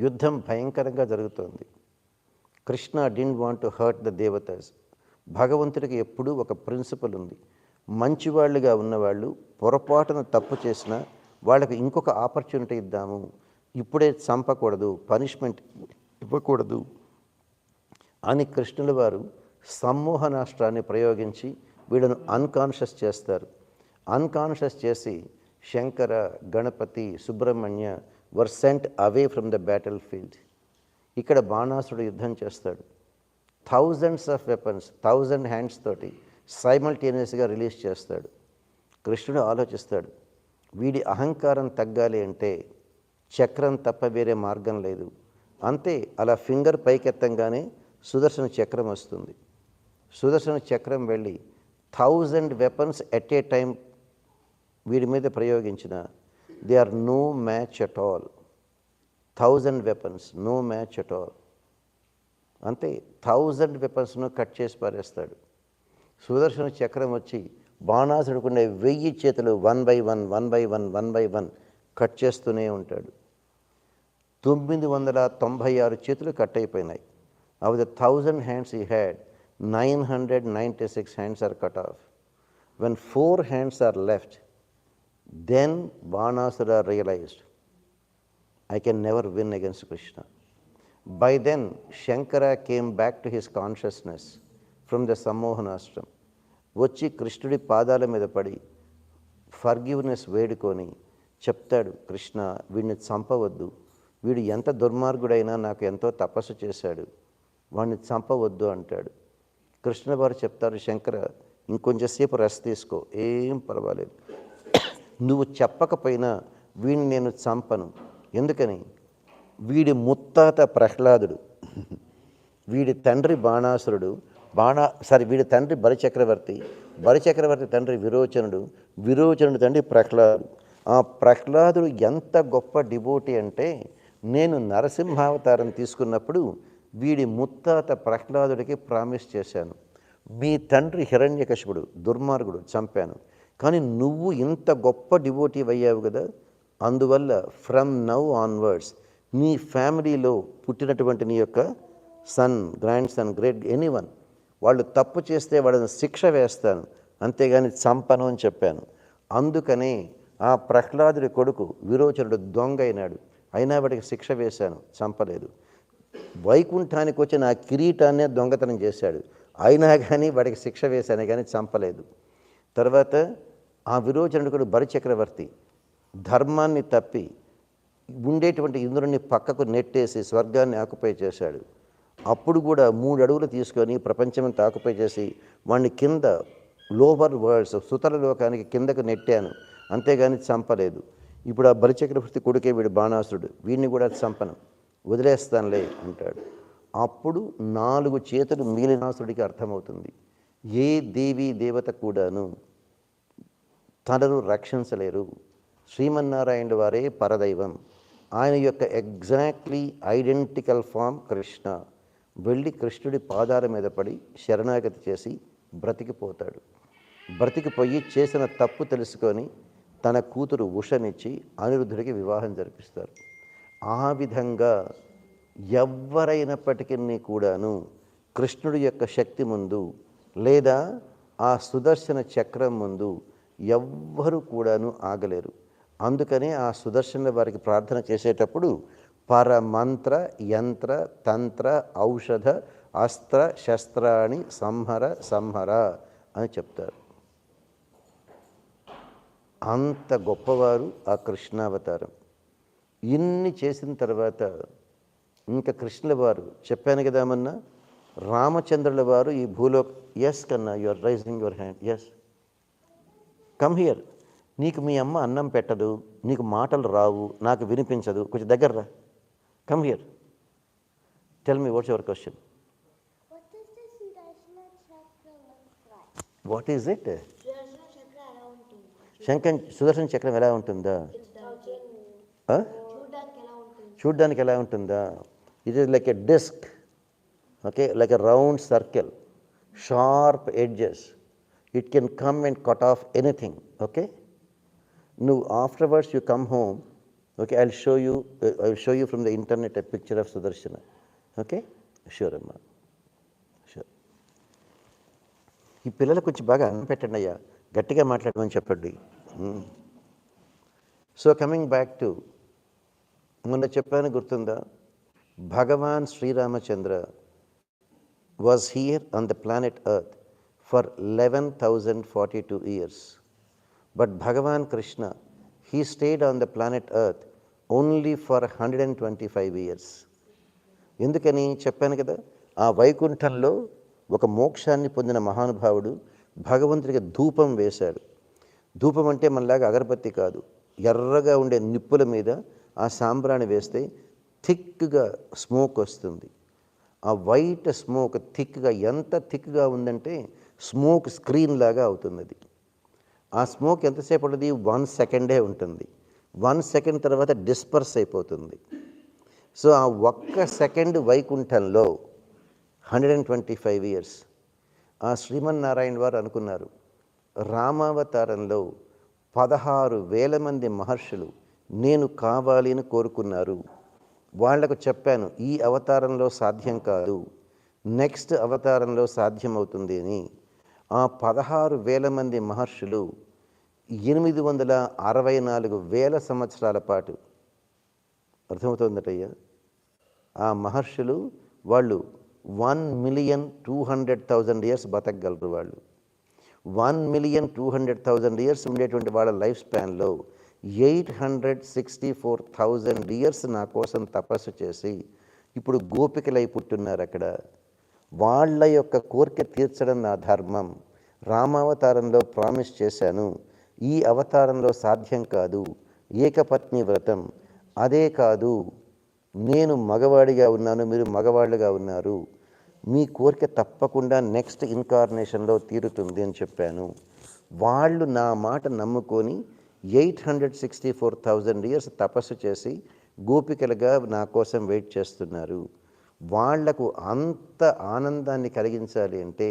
యుద్ధం భయంకరంగా జరుగుతోంది. Krishna didn't want to hurt the దేవతాస్. భగవంతుడికి ఎప్పుడూ ఒక ప్రిన్సిపల్ ఉంది. మంచివాళ్ళుగా ఉన్నవాళ్ళు పొరపాటున తప్పు చేసినా వాళ్ళకి ఇంకొక ఆపర్చునిటీ ఇద్దాము, ఇప్పుడే చంపకూడదు, పనిష్మెంట్ ఇవ్వకూడదు అని కృష్ణుల వారు సమ్మోహనాస్త్రాన్ని ప్రయోగించి వీళ్ళను అన్కాన్షియస్ చేస్తారు. అన్కాన్షియస్ చేసి Shankara, Ganapati, Subrahmanya were sent away from the battlefield. ఇక్కడ బాణాసురుడు యుద్ధం చేస్తాడు. థౌజండ్స్ ఆఫ్ వెపన్స్, 1000 హ్యాండ్స్ తోటి సైమల్టేనియస్గా రిలీజ్ చేస్తాడు. కృష్ణుడు ఆలోచిస్తాడు, వీడి అహంకారం తగ్గాలి అంటే చక్రం తప్ప వేరే మార్గం లేదు. అంతే, అలా ఫింగర్ పైకెత్తంగానే సుదర్శన చక్రం వస్తుంది. సుదర్శన చక్రం వెళ్ళి 1000 వెపన్స్ ఎట్ ఏ టైం వీడి మీద ప్రయోగించిన they are no match at all. 1000 weapons, no match at all. అంతే, 1000 వెపన్స్ను కట్ చేసి పారేస్తాడు. సుదర్శన చక్రం వచ్చి బాణాసుడుకునే 1000 చేతులు 1 by 1 కట్ చేస్తూనే ఉంటాడు. 996 చేతులు కట్ అయిపోయినాయి. Of the 1000 hands he had, 996 hands are cut off. When 4 hands are left, then Banasura realized, I can never win against Krishna. By then, Shankara came back to his consciousness from the Sammohanastram. వచ్చి కృష్ణుడి పాదాల మీద పడి forgiveness వేడుకొని చెప్తాడు, కృష్ణ, వీడిని చంపవద్దు, వీడు ఎంత దుర్మార్గుడైనా నాకు ఎంతో తపస్సు చేశాడు, వాడిని చంపవద్దు అంటాడు. కృష్ణ వారు చెప్తారు, శంకర, ఇంకొంచెంసేపు రెస్ట్ తీసుకో, ఏం పర్వాలేదు, నువ్వు చెప్పకపోయినా వీడిని నేను చంపను. ఎందుకని? వీడి ముత్తాత ప్రహ్లాదుడు, వీడి తండ్రి బాణాసురుడు, వీడి తండ్రి బలిచక్రవర్తి తండ్రి విరోచనుడు తండ్రి ప్రహ్లాదుడు. ఆ ప్రహ్లాదుడు ఎంత గొప్ప డివోటీ అంటే, నేను నరసింహావతారం తీసుకున్నప్పుడు వీడి ముత్తాత ప్రహ్లాదుడికి ప్రామిస్ చేశాను, మీ తండ్రి హిరణ్యకశిపుడు దుర్మార్గుడు, చంపాను, కానీ నువ్వు ఇంత గొప్ప డివోటీ అయ్యావు కదా, అందువల్ల ఫ్రమ్ నౌ ఆన్వర్డ్స్ నీ ఫ్యామిలీలో పుట్టినటువంటి నీ యొక్క son, grandson, great anyone, వాళ్ళు తప్పు చేస్తే వాళ్ళని శిక్ష వేస్తాను, అంతేగాని చంపను అని చెప్పాను. అందుకనే ఆ ప్రహ్లాదుడి కొడుకు విరోచనుడు దొంగ అయినాడు, అయినా వాడికి శిక్ష వేశాను, చంపలేదు. వైకుంఠానికి వచ్చి నా కిరీటాన్నే దొంగతనం చేశాడు, అయినా కానీ వాడికి శిక్ష వేశాను కానీ చంపలేదు. తర్వాత ఆ విరోచనుడు కూడా బలిచక్రవర్తి ధర్మాన్ని తప్పి ఉండేటువంటి ఇంద్రుడిని పక్కకు నెట్టేసి స్వర్గాన్ని ఆకుపై చేశాడు. అప్పుడు కూడా 3 అడుగులు తీసుకొని ప్రపంచమంతా ఆకుపై చేసి వాడిని కింద లోవర్ వరల్డ్స్ సుతల లోకానికి కిందకు నెట్టాను, అంతేగాని చంపలేదు. ఇప్పుడు ఆ బలిచక్రవర్తి కొడుకే వీడు బాణాసురుడు, వీడిని కూడా చంపను, వదిలేస్తానులే అంటాడు. అప్పుడు 4 చేతులు మిగిలినాసుడికి అర్థమవుతుంది, ఏ దేవీ దేవత కూడాను తనను రక్షించలేరు, శ్రీమన్నారాయణుడు వారే పరదైవం, ఆయన యొక్క ఎగ్జాక్ట్లీ ఐడెంటికల్ ఫామ్ కృష్ణ. వెళ్ళి కృష్ణుడి పాదాల మీద పడి శరణాగతి చేసి బ్రతికిపోతాడు. బ్రతికిపోయి చేసిన తప్పు తెలుసుకొని తన కూతురు ఉషనిచ్చి అనిరుద్ధుడికి వివాహం జరిపిస్తారు. ఆ విధంగా ఎవరైనప్పటికీ కూడాను కృష్ణుడి యొక్క శక్తి ముందు లేదా ఆ సుదర్శన చక్రం ముందు ఎవ్వరూ కూడాను ఆగలేరు. అందుకనే ఆ సుదర్శన వారికి ప్రార్థన చేసేటప్పుడు పరమంత్ర యంత్ర తంత్ర ఔషధ అస్త్ర శస్త్రాణి సంహర సంహర అని చెప్తారు. అంత గొప్పవారు ఆ కృష్ణావతారం. ఇన్ని చేసిన తర్వాత ఇంకా కృష్ణుల వారు చెప్పాను కదా మొన్న, రామచంద్రుల వారు ఈ భూలోక ఎస్ కన్నా you are rising your hand, yes come here. నీకు మీ అమ్మ అన్నం పెట్టదు, నీకు మాటలు రావు, నాకు వినిపించదు, కొంచెం దగ్గర రా, come here, tell me what's your question. What is it? సుదర్శన చక్రం ఎలా ఉంటుందా? చూడ్డానికి ఎలా ఉంటుందా? It is like a disc, okay, like a round circle, sharp edges. It can come and cut off anything, okay? Now afterwards you come home, okay, I will show you from the internet a picture of Sudarshana, okay? Sure amma, sure. ఈ పిల్లలకు కొంచెం బాగా అన్నం పెట్టండి అయ్యా, గట్టిగా మాట్లాడమని చెప్పండి. సో కమింగ్ బ్యాక్ టు మొన్న చెప్పాను గుర్తుందా, భగవాన్ Sriramachandra was here on the planet Earth for 11,042 years. But Bhagavan Krishna, he stayed on the planet Earth only for 125 years. ఎందుకని చెప్పాను కదా, ఆ వైకుంఠంలో ఒక మోక్షాన్ని పొందిన మహానుభావుడు భగవంతుడికి ధూపం వేశాడు. ధూపం అంటే మనలాగా అగరబత్తి కాదు, ఎర్రగా ఉండే నిప్పుల మీద ఆ సాంబ్రాణి వేస్తే థిక్గా స్మోక్ వస్తుంది. ఆ వైట్ స్మోక్ థిక్గా, ఎంత థిక్గా ఉందంటే స్మోక్ స్క్రీన్ లాగా అవుతుంది అది. ఆ స్మోక్ ఎంతసేపు ఉంటుంది? 1 సెకండే ఉంటుంది. 1 సెకండ్ తర్వాత డిస్పర్స్ అయిపోతుంది. సో ఆ 1 సెకండ్ వైకుంఠంలో 125 ఇయర్స్. ఆ శ్రీమన్నారాయణ వారు అనుకున్నారు, రామావతారంలో 16,000 మంది మహర్షులు నేను కావాలి అని కోరుకున్నారు. వాళ్లకు చెప్పాను ఈ అవతారంలో సాధ్యం కాదు, నెక్స్ట్ అవతారంలో సాధ్యమవుతుంది అని. ఆ 16,000 మంది మహర్షులు 864,000 సంవత్సరాల పాటు, అర్థమవుతుందటయ్యా, ఆ మహర్షులు వాళ్ళు 1,200,000 ఇయర్స్ బతకగలరు. వాళ్ళు 1,200,000 ఇయర్స్ ఉండేటువంటి వాళ్ళ లైఫ్ స్పాన్లో 864,000 ఇయర్స్ నా కోసం తపస్సు చేసి ఇప్పుడు గోపికలై పుట్టున్నారు అక్కడ. వాళ్ళ యొక్క కోరిక తీర్చడం నా ధర్మం. రామావతారంలో ప్రామిస్ చేశాను, ఈ అవతారంలో సాధ్యం కాదు, ఏకపత్ని వ్రతం. అదే కాదు, నేను మగవాడిగా ఉన్నాను, మీరు మగవాళ్ళుగా ఉన్నారు, మీ కోరిక తప్పకుండా నెక్స్ట్ ఇన్కార్నేషన్లో తీరుతుంది అని చెప్పాను. వాళ్ళు నా మాట నమ్ముకొని 864,000 ఇయర్స్ తపస్సు చేసి గోపికలుగా నా కోసం వెయిట్ చేస్తున్నారు. వాళ్లకు అంత ఆనందాన్ని కలిగించాలి అంటే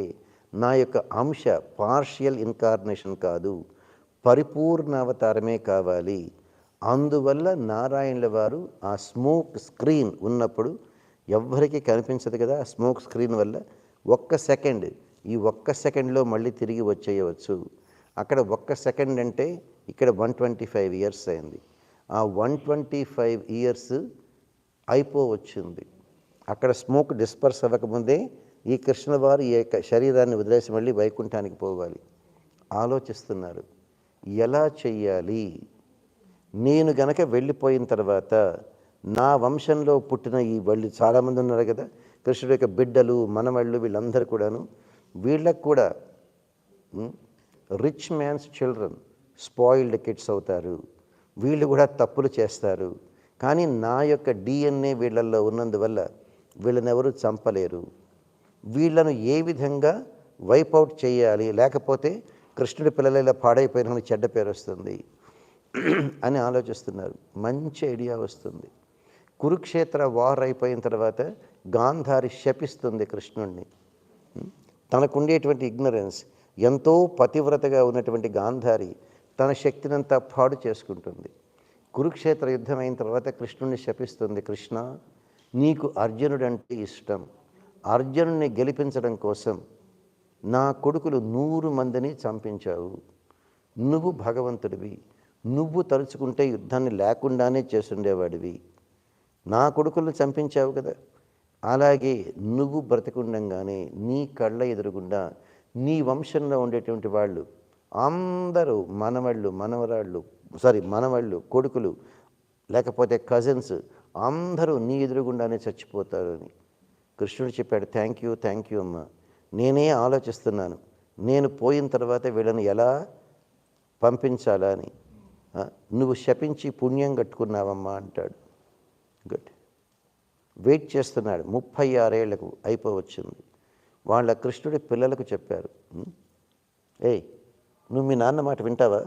నా యొక్క అంశ పార్షియల్ ఇన్కార్నేషన్ కాదు, పరిపూర్ణ అవతారమే కావాలి. అందువల్ల నారాయణుల వారు ఆ స్మోక్ స్క్రీన్ ఉన్నప్పుడు ఎవ్వరికీ కనిపించదు కదా, ఆ స్మోక్ స్క్రీన్ వల్ల 1 సెకండ్, ఈ 1 సెకండ్లో మళ్ళీ తిరిగి వచ్చేయవచ్చు. అక్కడ 1 సెకండ్ అంటే ఇక్కడ 125 ఇయర్స్ అయింది. ఆ 125 ఇయర్స్ అయిపోవచ్చింది. అక్కడ స్మోక్ డిస్పర్స్ అవ్వకముందే ఈ కృష్ణవారు ఈ యొక్క శరీరాన్ని వదిలేసి మళ్ళీ వైకుంఠానికి పోవాలి. ఆలోచిస్తున్నారు ఎలా చెయ్యాలి. నేను గనక వెళ్ళిపోయిన తర్వాత నా వంశంలో పుట్టిన ఈ వాళ్ళు చాలామంది ఉన్నారు కదా, కృష్ణుడి యొక్క బిడ్డలు, మనవళ్ళు, వీళ్ళందరూ కూడాను, వీళ్ళకు కూడా rich man's children spoiled kids అవుతారు. వీళ్ళు కూడా తప్పులు చేస్తారు. కానీ నా యొక్క డిఎన్ఏ వీళ్ళల్లో ఉన్నందువల్ల వీళ్ళని ఎవరు చంపలేరు. వీళ్ళను ఏ విధంగా వైపౌట్ చేయాలి, లేకపోతే కృష్ణుడి పిల్లలు ఇలా పాడైపోయిన చెడ్డ పేరు వస్తుంది అని ఆలోచిస్తున్నారు. మంచి ఐడియా వస్తుంది. కురుక్షేత్ర వార్ అయిపోయిన తర్వాత గాంధారి శపిస్తుంది కృష్ణుడిని. తనకుండేటువంటి ఇగ్నరెన్స్, ఎంతో పతివ్రతగా ఉన్నటువంటి గాంధారి తన శక్తినంతా పాడు చేసుకుంటుంది. కురుక్షేత్ర యుద్ధం అయిన తర్వాత కృష్ణుడిని శపిస్తుంది. కృష్ణ, నీకు అర్జునుడంటే ఇష్టం. అర్జునుడిని గెలిపించడం కోసం నా కొడుకులు 100 మందిని చంపించావు. నువ్వు భగవంతుడివి. నువ్వు తలుచుకుంటే యుద్ధాన్ని లేకుండానే చేసుండేవాడివి. నా కొడుకులను చంపించావు కదా. అలాగే నువ్వు బ్రతికుండంగానే నీ కళ్ళ ఎదురుగుండా నీ వంశంలో ఉండేటువంటి వాళ్ళు అందరూ మనవళ్ళు, కొడుకులు, లేకపోతే కజిన్స్ అందరూ నీ ఎదురుగుండానే చచ్చిపోతారు అని కృష్ణుడు చెప్పాడు. థ్యాంక్ యూ అమ్మా. నేనే ఆలోచిస్తున్నాను, నేను పోయిన తర్వాత వీళ్ళని ఎలా పంపించాలా అని. నువ్వు శపించి పుణ్యం కట్టుకున్నావమ్మా అంటాడు. గుడ్. వెయిట్ చేస్తున్నాడు. 36 ఏళ్లకు అయిపోవచ్చింది. వాళ్ళ కృష్ణుడి పిల్లలకు చెప్పారు, ఏయ్, నువ్వు మీ నాన్న మాట వింటావా?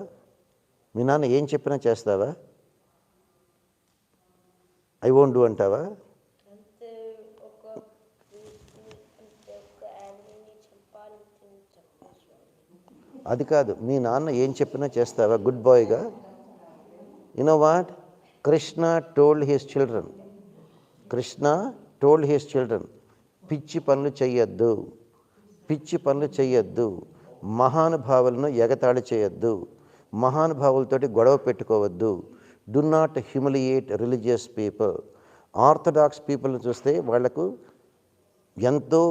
మీ నాన్న ఏం చెప్పినా చేస్తావా? ఐ వోంట్ డూ అంటావా? అది కాదు, మీ నాన్న ఏం చెప్పినా చేస్తావా గుడ్ బాయ్గా? You know what? Krishna told his children, పిచ్చి పనులు చెయ్యొద్దు, మహానుభావులను ఎగతాళి చేయొద్దు, మహానుభావులతోటి గొడవ పెట్టుకోవద్దు. Do not humiliate religious people. Orthodox పీపుల్ని చూస్తే వాళ్లకు ఎంతో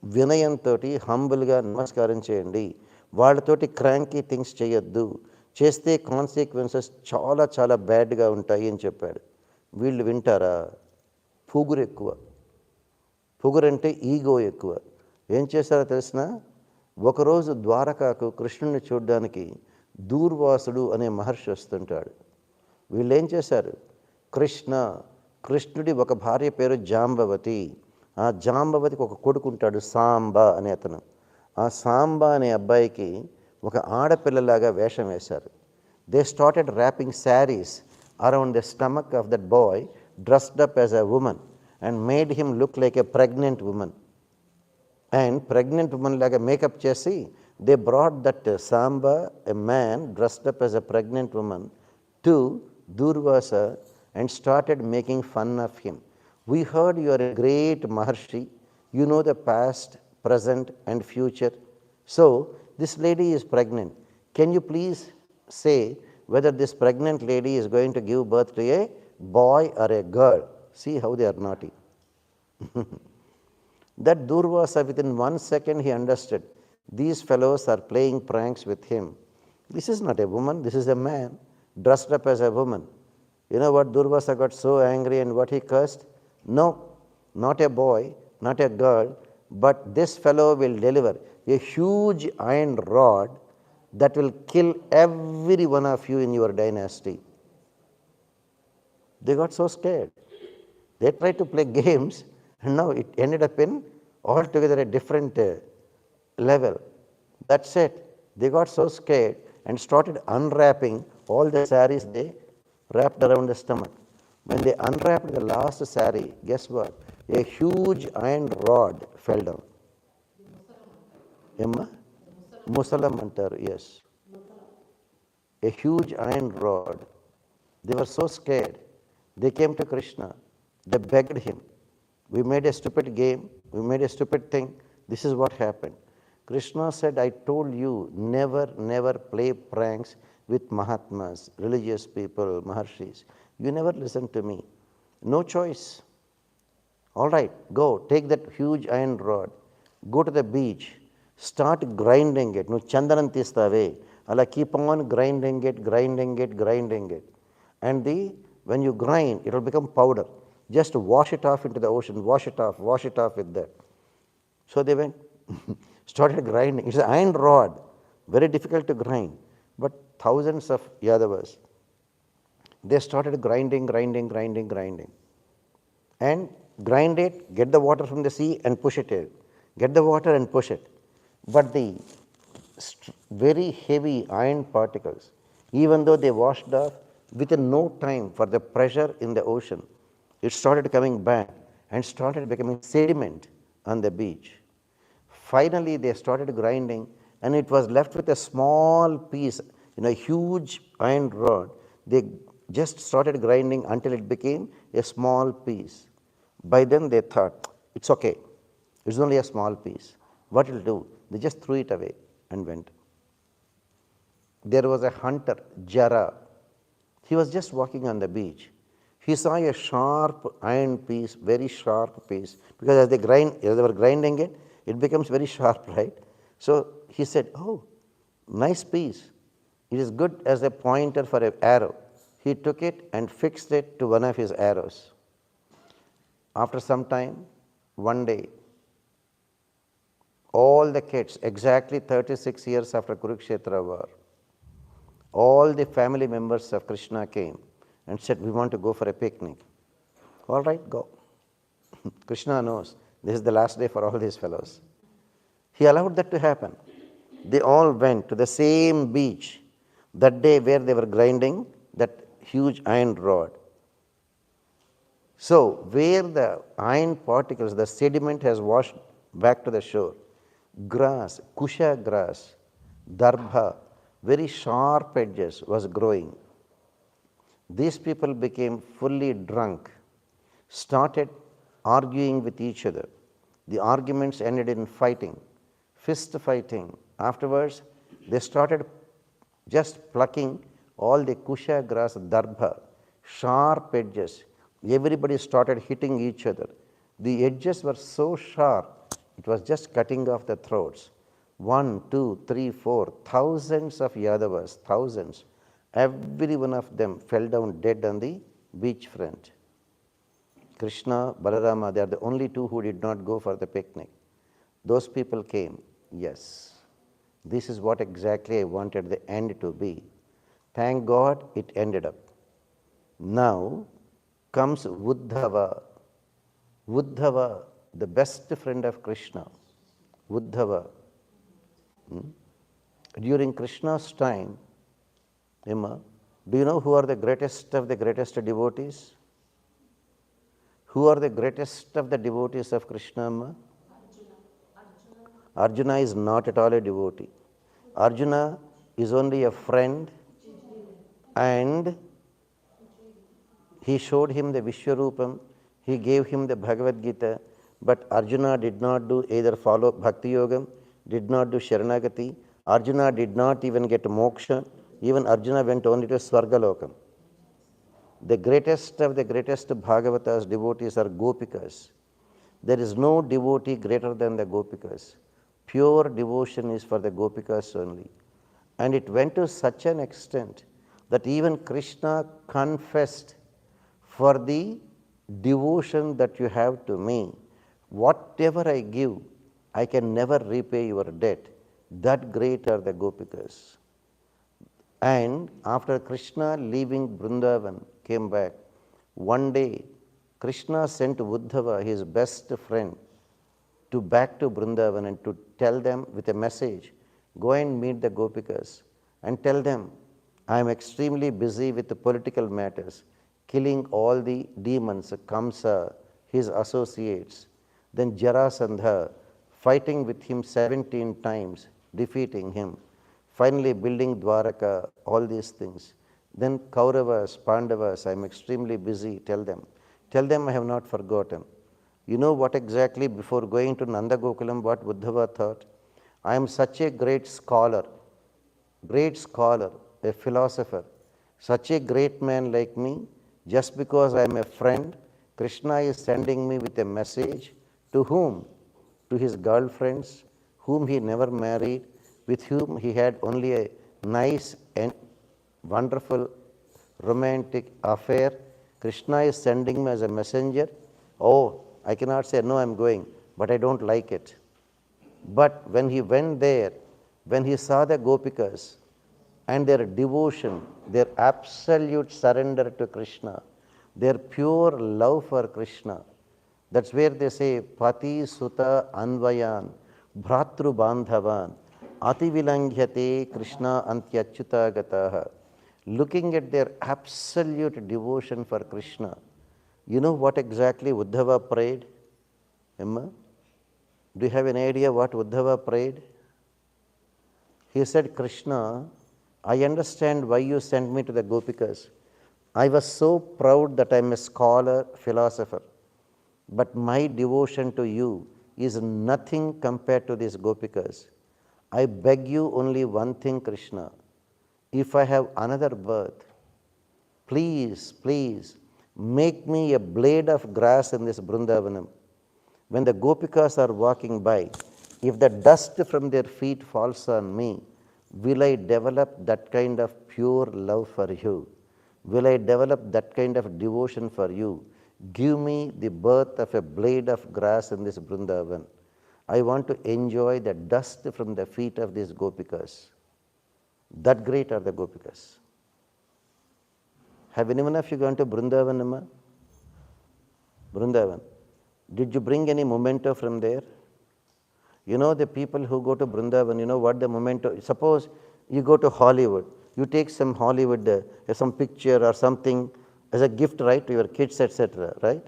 వినయంతో హంబుల్గా నమస్కారం చేయండి. వాళ్ళతోటి క్రాంకీ థింగ్స్ చేయొద్దు. చేస్తే కాన్సిక్వెన్సెస్ చాలా చాలా బ్యాడ్గా ఉంటాయి అని చెప్పాడు. వీళ్ళు వింటారా? పొగురంటే ఈగో ఎక్కువ. ఏం చేశారో తెలిసిన? ఒకరోజు ద్వారకాకు కృష్ణుడిని చూడడానికి దూర్వాసుడు అనే మహర్షి వస్తుంటాడు. వీళ్ళు ఏం చేశారు? కృష్ణుడి ఒక భార్య పేరు జాంబవతి. ఆ జాంబవతికి ఒక కొడుకు ఉంటాడు, సాంబ అనే అతను. ఆ సాంబ అనే అబ్బాయికి ఒక ఆడపిల్లలాగా వేషం వేశారు. They started wrapping saris around the stomach of that boy dressed up as a woman and made him look like a pregnant woman. And pregnant woman లాగా మేకప్ చేసి they brought that Samba, a man dressed up as a pregnant woman, to Durvasa and started making fun of him. We heard you are a great Maharshi. You know the past, present and future. So, this lady is pregnant. Can you please say whether this pregnant lady is going to give birth to a boy or a girl? See how they are naughty. That Durvasa, within 1 second, he understood. These fellows are playing pranks with him. This is not a woman, this is a man dressed up as a woman. You know what? Durvasa got so angry and what he cursed? No, not a boy, not a girl, but this fellow will deliver a huge iron rod that will kill every one of you in your dynasty. They got so scared. They tried to play games and now it ended up in altogether a different level. That's it. They got so scared and started unwrapping all the saris they wrapped around the stomach. When they unwrapped the last sari, guess what? A huge iron rod fell down. Emma? Musalam antaru, yes. A huge iron rod. They were so scared. They came to Krishna. They begged him. We made a stupid game. We made a stupid thing. This is what happened. Krishna said, I told you, never play pranks with Mahatmas, religious people, Maharshis. You never listen to me. No choice. All right, go, take that huge iron rod, go to the beach, start grinding it. No chandanam tistave. Ala keep on grinding it. and when you grind, it will become powder. Just wash it off into the ocean, wash it off with that. So they went, started grinding. It's an iron rod, very difficult to grind. But thousands of Yadavas, they started grinding. And grind it, get the water from the sea and push it in. Get the water and push it. But the very heavy iron particles, even though they washed off, within no time for the pressure in the ocean, it started coming back and started becoming sediment on the beach. Finally, they started grinding, and it was left with a small piece, in a huge iron rod. They just started grinding until it became a small piece. By then, they thought, it's okay, it's only a small piece. What will do? They just threw it away and went. There was a hunter, Jara. He was just walking on the beach. He saw a sharp iron piece, very sharp piece, because as they were grinding it, it becomes very sharp, right? So he said, oh, nice piece. It is good as a pointer for an arrow. He took it and fixed it to one of his arrows. After some time, one day, all the kids, exactly 36 years after Kurukshetra war, all the family members of Krishna came and said, we want to go for a picnic. All right, go. Krishna knows this is the last day for all these fellows. He allowed that to happen. They all went to the same beach that day where they were grinding that huge iron rod. So, where the iron particles, the sediment has washed back to the shore, grass, kusha grass, darbha, very sharp edges was growing. These people became fully drunk, started arguing with each other. The arguments ended in fighting, fist fighting. Afterwards, they started just plucking all the kusha grass, darbha, sharp edges. Everybody started hitting each other. The edges were so sharp, it was just cutting off the throats. 1, 2, 3, 4, thousands of Yadavas, thousands. Every one of them fell down dead on the beach front. Krishna, Balarama, they are the only two who did not go for the picnic. Those people came. Yes, this is what exactly I wanted the end to be. Thank God it ended up. Now comes Uddhava. Uddhava, the best friend of Krishna. Uddhava. During Krishna's time, Emma, do you know who are the greatest of the greatest devotees? Who are the greatest of the devotees of Krishna, Amma? Arjuna is not at all a devotee. Arjuna is only a friend, and he showed him the Vishwarupam, he gave him the Bhagavad Gita, but Arjuna did not do either follow Bhakti Yogam, did not do Sharanagati. Arjuna did not even get moksha. Even Arjuna went only to Svargalokam. The greatest of the greatest Bhagavatas devotees are Gopikas. There is no devotee greater than the Gopikas. Pure devotion is for the Gopikas only. And it went to such an extent that even Krishna confessed, for the devotion that you have to me, whatever I give, I can never repay your debt. That great are the Gopikas. And after Krishna leaving Vrindavan, came back, one day Krishna sent Uddhava, his best friend, back to Vrindavan and to tell them with a message, go and meet the Gopikas and tell them, I am extremely busy with the political matters, killing all the demons, Kamsa, his associates, then Jarasandha, fighting with him 17 times, defeating him, finally building Dwaraka, all these things. Then Kauravas, Pandavas, I am extremely busy, tell them. Tell them I have not forgotten. You know what exactly, before going to Nanda Gokulam, what Uddhava thought? I am such a great scholar, a philosopher, such a great man like me, just because I am a friend, Krishna is sending me with a message. To whom? To his girlfriends, whom he never married, with whom he had only a nice and wonderful romantic affair. Krishna is sending me as a messenger. Oh, I cannot say, no, I'm going, but I don't like it. But when he went there, when he saw the Gopikas and their devotion, their absolute surrender to Krishna, their pure love for Krishna, that's where they say, Pati Suta Anvayan, Bhratru Bandhavan, Ati Vilangyate Krishna Antyachyuta Gataha. Looking at their absolute devotion for Krishna, you know what exactly Uddhava prayed? Emma? Do you have any idea what Uddhava prayed? He said, Krishna, I understand why you sent me to the Gopikas. I was so proud that I am a scholar, philosopher. But my devotion to you is nothing compared to these Gopikas. I beg you only one thing, Krishna. If I have another birth, please, please, make me a blade of grass in this Vrindavanam. When the Gopikas are walking by, if the dust from their feet falls on me, will I develop that kind of pure love for you? Will I develop that kind of devotion for you? Give me the birth of a blade of grass in this Vrindavan. I want to enjoy the dust from the feet of these Gopikas. That great are the Gopikas. Have anyone of you gone to Vrindavan, Amma? Vrindavan. Did you bring any memento from there? You know, the people who go to Vrindavan, you know what the memento, suppose you go to Hollywood, you take some Hollywood, some picture or something as a gift, right, to your kids, etc., right?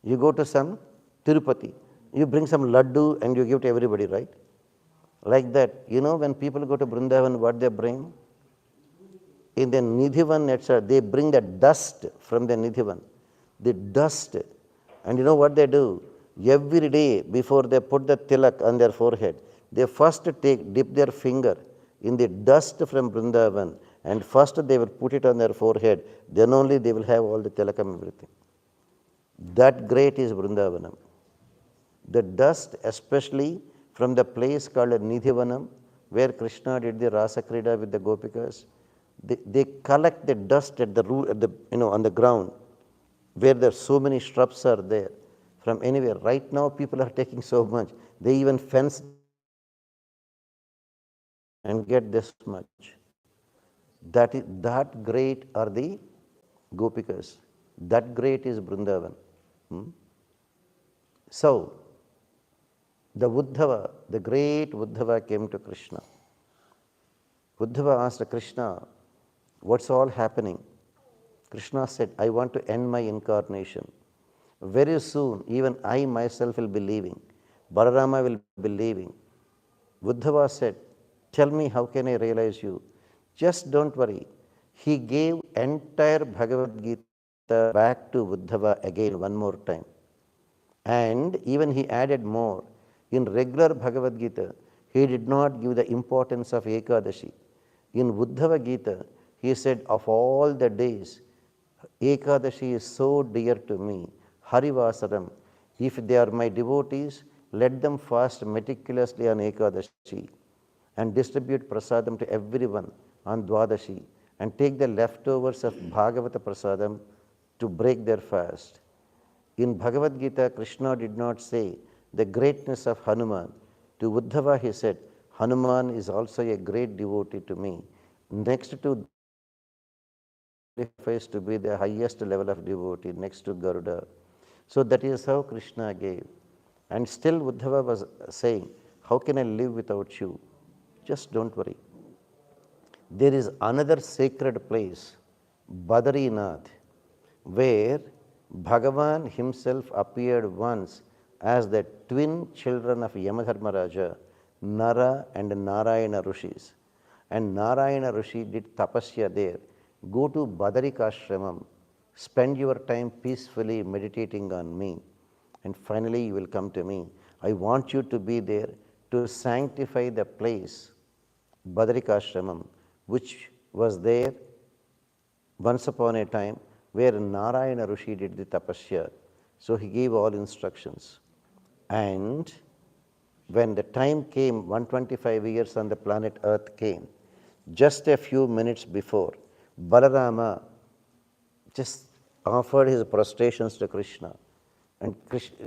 You go to some Tirupati, you bring some laddu and you give to everybody, right? Like that, you know, when people go to Vrindavan, what they bring? In the Nidhivan, etc., they bring the dust from the Nidhivan, the dust. And you know what they do? Every day before they put the tilak on their forehead, they first dip their finger in the dust from Vrindavan, and first they will put it on their forehead, then only they will have all the tilakam, everything. That great is Vrindavanam. The dust, especially from the place called Nidhivanam, where Krishna did the Rasa Krida with the Gopikas, they collect the dust at the root, on the ground, where there so many shrubs are there, from anywhere. Right now, people are taking so much. They even fence and get this much. That great are the Gopikas. That great is Vrindavan. So, the Uddhava, the great Uddhava came to Krishna. Uddhava asked Krishna, what's all happening? Krishna said, I want to end my incarnation. Very soon, even I myself will be leaving. Balarama will be leaving. Uddhava said, tell me, how can I realize you? Just don't worry. He gave entire Bhagavad Gita back to Uddhava again one more time. And even he added more. In regular Bhagavad Gita, he did not give the importance of Ekadashi. In Uddhava Gita, he said, of all the days, Ekadashi is so dear to me. Harivasaram. If they are my devotees, let them fast meticulously on Ekadashi and distribute prasadam to everyone on Dwadashi and take the leftovers of Bhagavata prasadam to break their fast. In Bhagavad Gita, Krishna did not say the greatness of Hanuman. To Uddhava, he said, Hanuman is also a great devotee to me. Next to qualifies to be the highest level of devotee, next to Garuda. So that is how Krishna gave. And still Uddhava was saying, how can I live without you? Just don't worry. There is another sacred place, Badrinath, where Bhagavan himself appeared once as the twin children of Yamadharmaraja, Nara and Narayana Rishis. And Narayana Rishi did tapasya there. Go to Badarikashramam, spend your time peacefully meditating on me, and finally you will come to me. I want you to be there to sanctify the place, Badarikashramam, which was there once upon a time where Narayana Rishi did the tapasya. So he gave all instructions. And when the time came, 125 years on the planet Earth came, just a few minutes before, Balarama just offered his prostrations to Krishna. And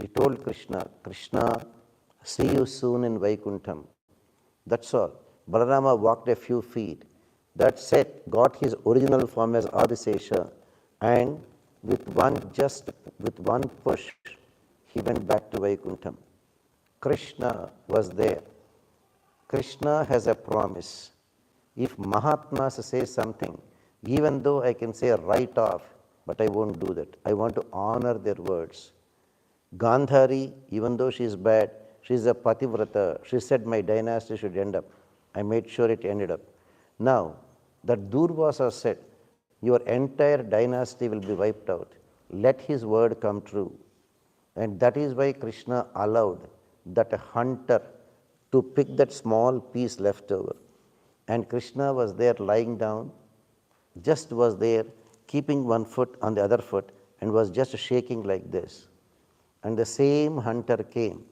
he told Krishna, Krishna, see you soon in Vaikuntam. That's all. Balarama walked a few feet. That's it. Got his original form as Adisesha, and with one push, he went back to Vaikuntam. Krishna was there. Krishna has a promise. If Mahatmas say something, even though I can say right off, but I won't do that. I want to honor their words. Gandhari, even though she is bad, she is a pativrata. She said my dynasty should end up. I made sure it ended up. Now, that Durvasa said, your entire dynasty will be wiped out. Let his word come true. And that is why Krishna allowed that hunter to pick that small piece left over. And Krishna was there lying down, just was there, keeping one foot on the other foot, and was just shaking like this. And the same hunter came,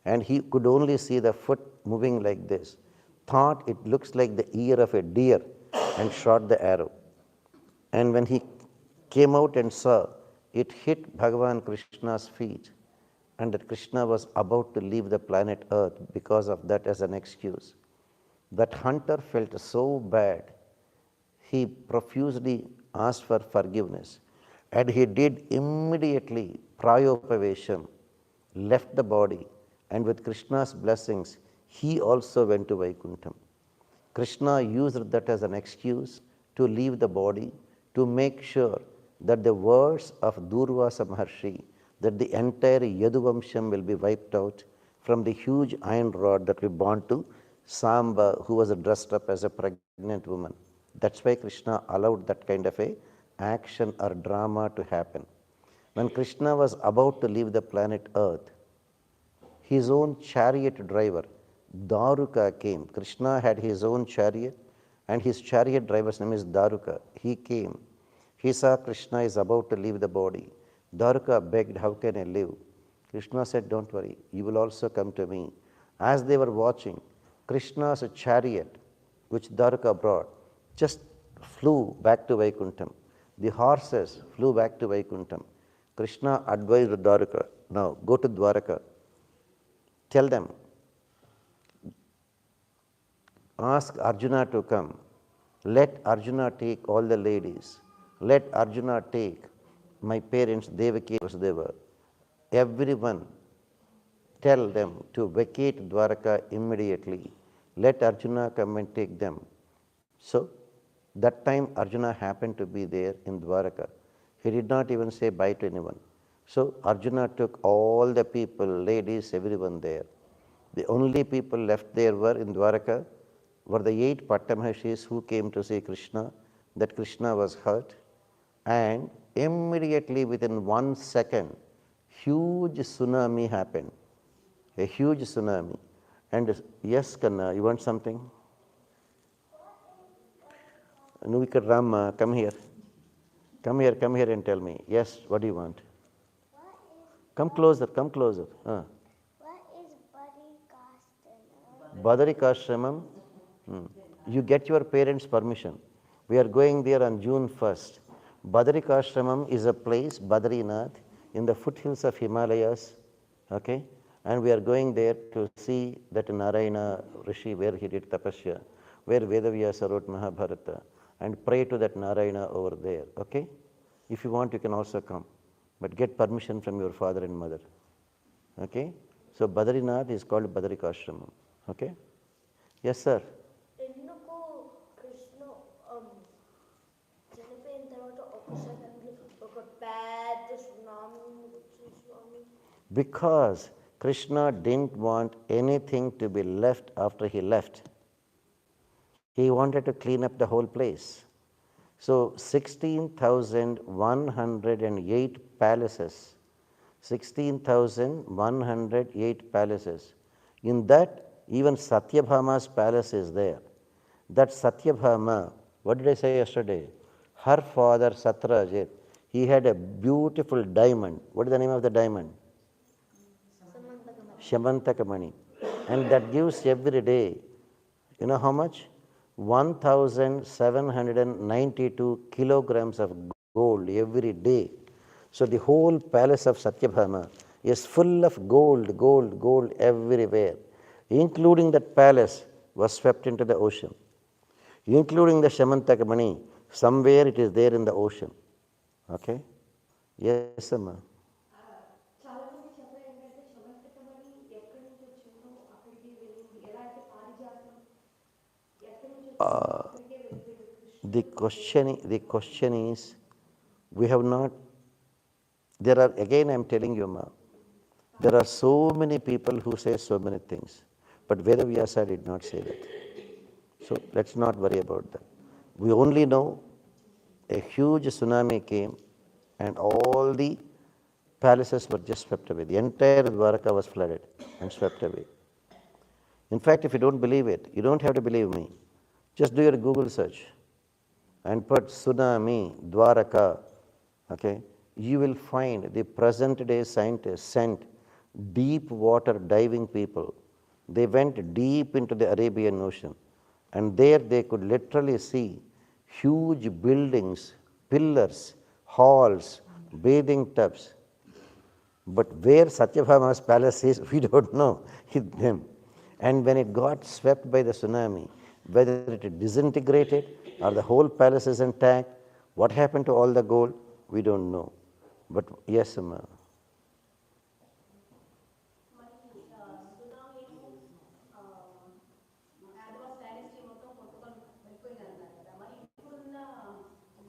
and he could only see the foot moving like this, thought it looks like the ear of a deer, and shot the arrow. And when he came out and saw, it hit Bhagavan Krishna's feet, and that Krishna was about to leave the planet Earth because of that as an excuse. That hunter felt so bad, he profusely asked for forgiveness, and he did immediately prayopavesham, left the body, and with Krishna's blessings, he also went to Vaikuntam. Krishna used that as an excuse to leave the body, to make sure that the words of Durvasa Maharshi, that the entire Yaduvamsham will be wiped out from the huge iron rod that we bound to Samba, who was dressed up as a pregnant woman. That's why Krishna allowed that kind of a action or drama to happen. When Krishna was about to leave the planet Earth, his own chariot driver, Daruka, came. Krishna had his own chariot, and his chariot driver's name is Daruka. He came. He saw Krishna is about to leave the body. Daruka begged, how can I live? Krishna said, don't worry, you will also come to me. As they were watching, Krishna's chariot, which Daruka brought, just flew back to Vaikuntam. The horses flew back to Vaikuntam. Krishna advised Daruka, now go to Dwaraka. Tell them, ask Arjuna to come. Let Arjuna take all the ladies. Let Arjuna take my parents, Devaki and Vasudeva. Everyone, tell them to vacate Dwaraka immediately. Let Arjuna come and take them. So, that time Arjuna happened to be there in Dwaraka. He did not even say bye to anyone. So, Arjuna took all the people, ladies, everyone there. The only people left there were in Dwaraka were the 8 Pattamahashis who came to see Krishna, that Krishna was hurt, and immediately within 1 second, huge tsunami happened, a huge tsunami. And yes, Kanna, you want something? Nuvika Rama, come here. Come here and tell me. Yes, what do you want? Come closer, come closer. What is Badrikashramam? Badrikashramam, you get your parents' permission. We are going there on June 1st. Badrikashramam is a place, Badrinath, in the foothills of Himalayas, okay? And we are going there to see that Narayana Rishi where he did tapasya, where Vedavyasa wrote Mahabharata, and pray to that Narayana over there, okay? If you want, you can also come, but get permission from your father and mother, okay? So Badrinath is called Badrikashramam, okay? Yes, sir. ఎందుకు కృష్ణ చనిపోయిన తర్వాత ఒక second ఒక పెద్ద tsunami వచ్చి స్వామి? Because Krishna didn't want anything to be left after he left. He wanted to clean up the whole place. So 16,108 palaces, 16,108 palaces. In that, even Satyabhama's palace is there. That Satyabhama, what did I say yesterday? Her father Satrajit, he had a beautiful diamond. What is the name of the diamond? Shamantakamani. And that gives every day, you know how much? 1,792 kilograms of gold every day. So the whole palace of Satyabhama is full of gold, gold, gold everywhere. Including that palace was swept into the ocean. Including the Shamantakamani, somewhere it is there in the ocean. Okay? Yes, Amma. చాలా మంది చెప్పడం ఏంటంటే శమంతకమని ఎక్కడి నుంచి వచ్చిందో అక్కడికి వెళ్ళింది. ఎలా అయితే పారిజాతం ఎక్కడి నుంచి వచ్చిందో అక్కడికే వెళ్ళిపోయింది కృష్ణుడు. The question is, we have not, there are, again I am telling you, Ma, there are so many people who say so many things, but Vedavyasa did not say that. So let's not worry about that. We only know a huge tsunami came and all the palaces were just swept away. The entire Dwaraka was flooded and swept away. In fact, if you don't believe it, you don't have to believe me. Just do your Google search and put tsunami, Dwaraka, okay? You will find the present day scientists sent deep water diving people. They went deep into the Arabian Ocean, and there they could literally see huge buildings, pillars, halls, bathing tubs. But where Satyabhama's palace is, we don't know. Them. And when it got swept by the tsunami, whether it disintegrated or the whole palace is intact, what happened to all the gold, we don't know. But yes, Amma. మరి సునామీలో Yadavs dynasty మొత్తం కొట్టుకొని వెళ్ళిపోయింది అన్నారు కదా. మరి ఇప్పుడున్న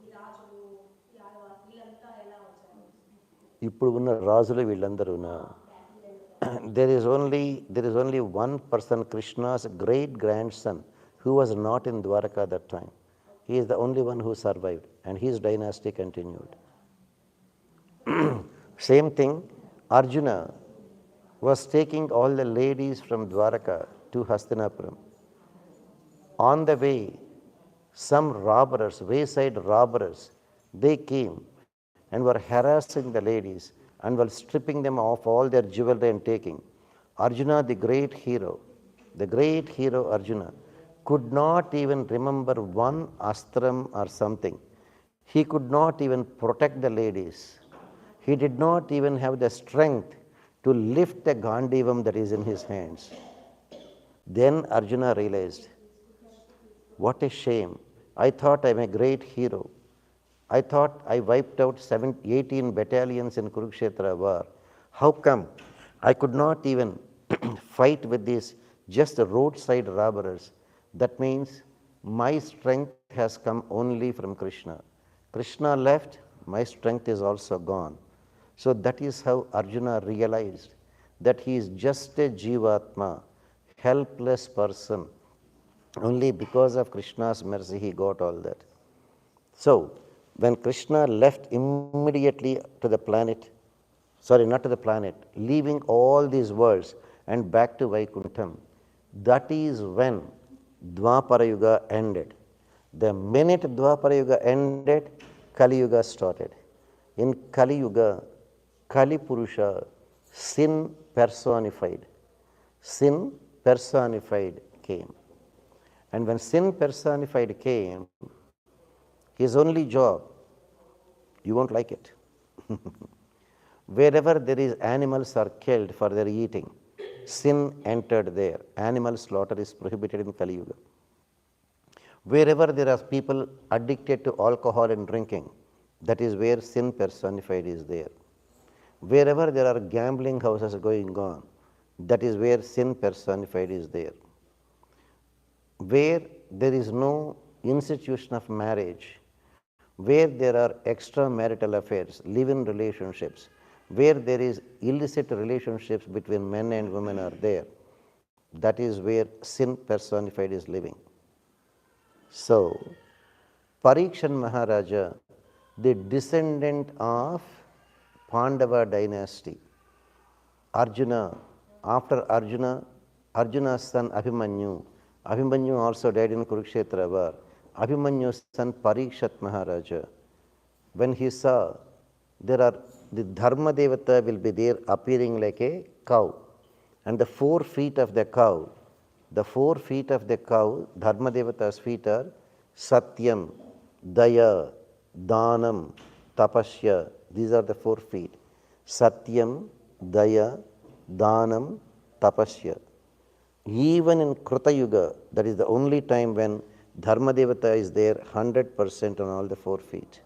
ఈ రాజులు యాదవాస్ వీళ్ళంతా ఎలా వచ్చారు? ఇప్పుడు ఉన్న రాజులు వీళ్ళందరూనా? There is only one person, Krishna's great grandson, who was not in Dwaraka at that time. He is the only one who survived, and his dynasty continued. Same thing, Arjuna was taking all the ladies from Dwaraka to Hastinapuram. On the way, some robbers, wayside robbers, they came and were harassing the ladies and were stripping them of all their jewelry and taking. Arjuna, the great hero Arjuna, could not even remember one astram or something. He could not even protect the ladies. He did not even have the strength to lift the Gandivam that is in his hands. Then Arjuna realized, what a shame. I thought I'm a great hero. I thought I wiped out 18 battalions in Kurukshetra war. How come I could not even fight with these just roadside robbers? That means my strength has come only from Krishna. Krishna left, my strength is also gone. So that is how Arjuna realized that he is just a Jivatma, helpless person. Only because of Krishna's mercy he got all that. So when Krishna left immediately to the planet, not to the planet, leaving all these worlds and back to Vaikuntam, that is when Dwapara Yuga ended. The minute Dwapara Yuga ended, Kali Yuga started. In Kali Yuga, Kali Purusha, sin personified came. And when sin personified came, his only job, you won't like it. Wherever there is animals are killed for their eating, sin entered there. Animal slaughter is prohibited in Kali Yuga. Wherever there are people addicted to alcohol and drinking, that is where sin personified is there. Wherever there are gambling houses going on, that is where sin personified is there. Where there is no institution of marriage, where there are extramarital affairs, live-in relationships, where there is illicit relationships between men and women are there, that is where sin personified is living. So, Parikshan Maharaja, the descendant of Pandava dynasty, Arjuna, after Arjuna's son Abhimanyu also died in Kurukshetra war. Abhimanyu's son Parikshat Maharaja, when he saw the Dharma Devata will be there appearing like a cow, and the 4 feet of the cow, The 4 feet of the cow, Dharma Devata's feet are Satyam, Daya, Danam, Tapasya. These are the 4 feet. Satyam, Daya, Danam, Tapasya. Even in Kruta Yuga, that is the only time when Dharma Devata is there 100% on all the 4 feet.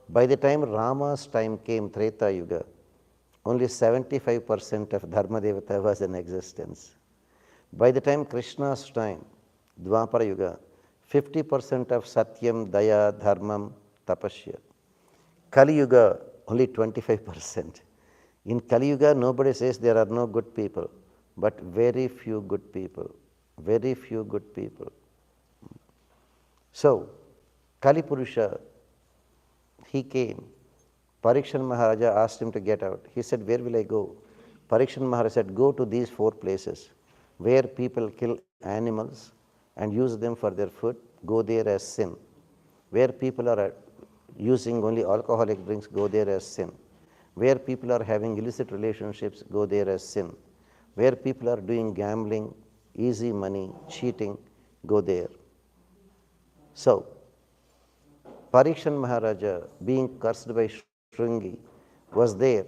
By the time Rama's time came, Treta Yuga, only 75% of Dharma Devata was in existence. By the time Krishna's time, Dwapara Yuga, 50% of Satyam, Daya, Dharmam, Tapasya. Kali Yuga, only 25%. In Kali Yuga, nobody says there are no good people, but very few good people. Very few good people. So, Kali Purusha, he came. Parikshan Maharaja asked him to get out. He said, where will I go? Parikshan Maharaja said, go to these 4 places where people kill animals and use them for their food. Go there as sin. Where people are using only alcoholic drinks, go there as sin. Where people are having illicit relationships, go there as sin. Where people are doing gambling, easy money, cheating, go there. So, Parikshan Maharaja, being cursed by Shringi, was there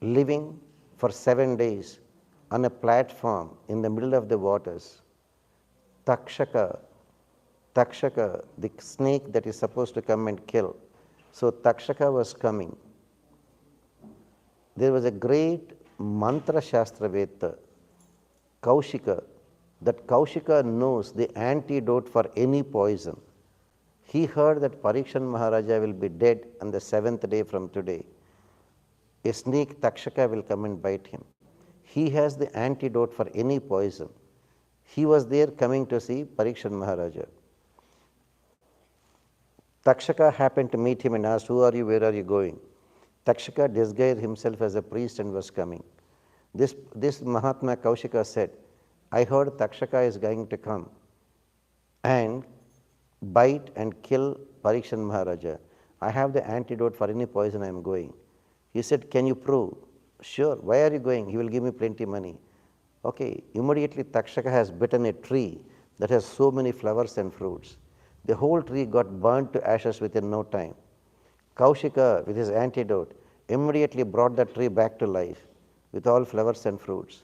living for 7 days on a platform in the middle of the waters. Takshaka, the snake that is supposed to come and kill. So Takshaka was coming. There was a great mantra shastraveta, Kaushika, that Kaushika knows the antidote for any poison. He heard that Parikshan Maharaja will be dead on the 7th day from today. A snake Takshaka will come and bite him. He has the antidote for any poison. He was there coming to see Parikshan Maharaja. Takshaka happened to meet him and asked, who are you, where are you going? Takshaka disguised himself as a priest and was coming. This Mahatma Kaushika said, I heard Takshaka is going to come and bite and kill Parikshan Maharaja. I have the antidote for any poison I am going. He said, can you prove? Sure. Why are you going? He will give me plenty money. Okay. Immediately Takshaka has bitten a tree that has so many flowers and fruits. The whole tree got burnt to ashes within no time. Kaushika, with his antidote, immediately brought the tree back to life with all flowers and fruits.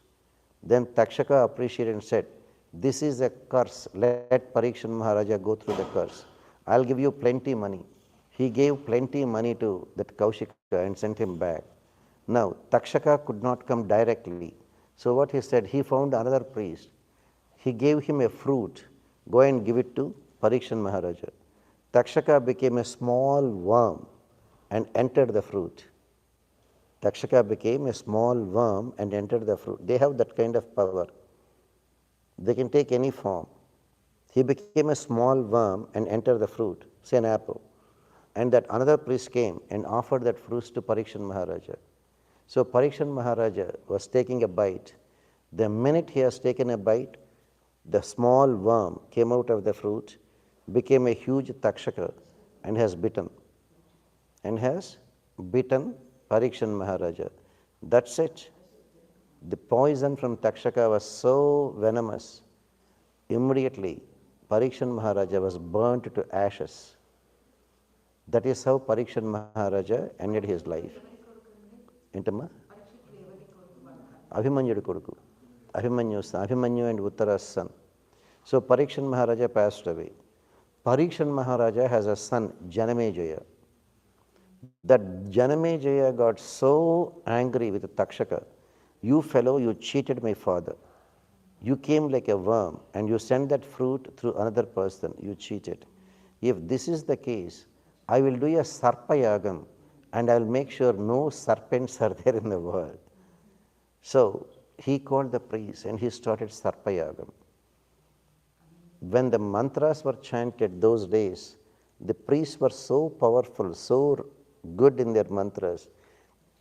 Then Takshaka appreciated and said, this is a curse. Let Parikshan Maharaja go through the curse. I'll give you plenty money. He gave plenty money to that Kaushika and sent him back. Now, Takshaka could not come directly. So what he said, he found another priest. He gave him a fruit. Go and give it to Parikshan Maharaja. Takshaka became a small worm and entered the fruit. Takshaka became a small worm and entered the fruit. They have that kind of power. They can take any form. He became a small worm and entered the fruit, say an apple. And that another priest came and offered that fruit to Parikshan Maharaja. So Parikshan Maharaja was taking a bite. The minute he has taken a bite, the small worm came out of the fruit, became a huge Takshaka and has bitten. Parikshan Maharaja. That's it. The poison from Takshaka was so venomous. Immediately, Parikshan Maharaja was burnt to ashes. That is how Parikshan Maharaja ended his life. Entama? Abhimanyudu koduku. Abhimanyu and Uttara's son. So Parikshan Maharaja passed away. Parikshan Maharaja has a son, Janamejaya. That Janamejaya got so angry with Takshaka. You fellow, you cheated my father. You came like a worm and you sent that fruit through another person. You cheated. If this is the case, I will do a Sarpayagam and I will make sure no serpents are there in the world. So he called the priest and he started Sarpayagam. When the mantras were chanted those days, the priests were so powerful, so good in their mantras.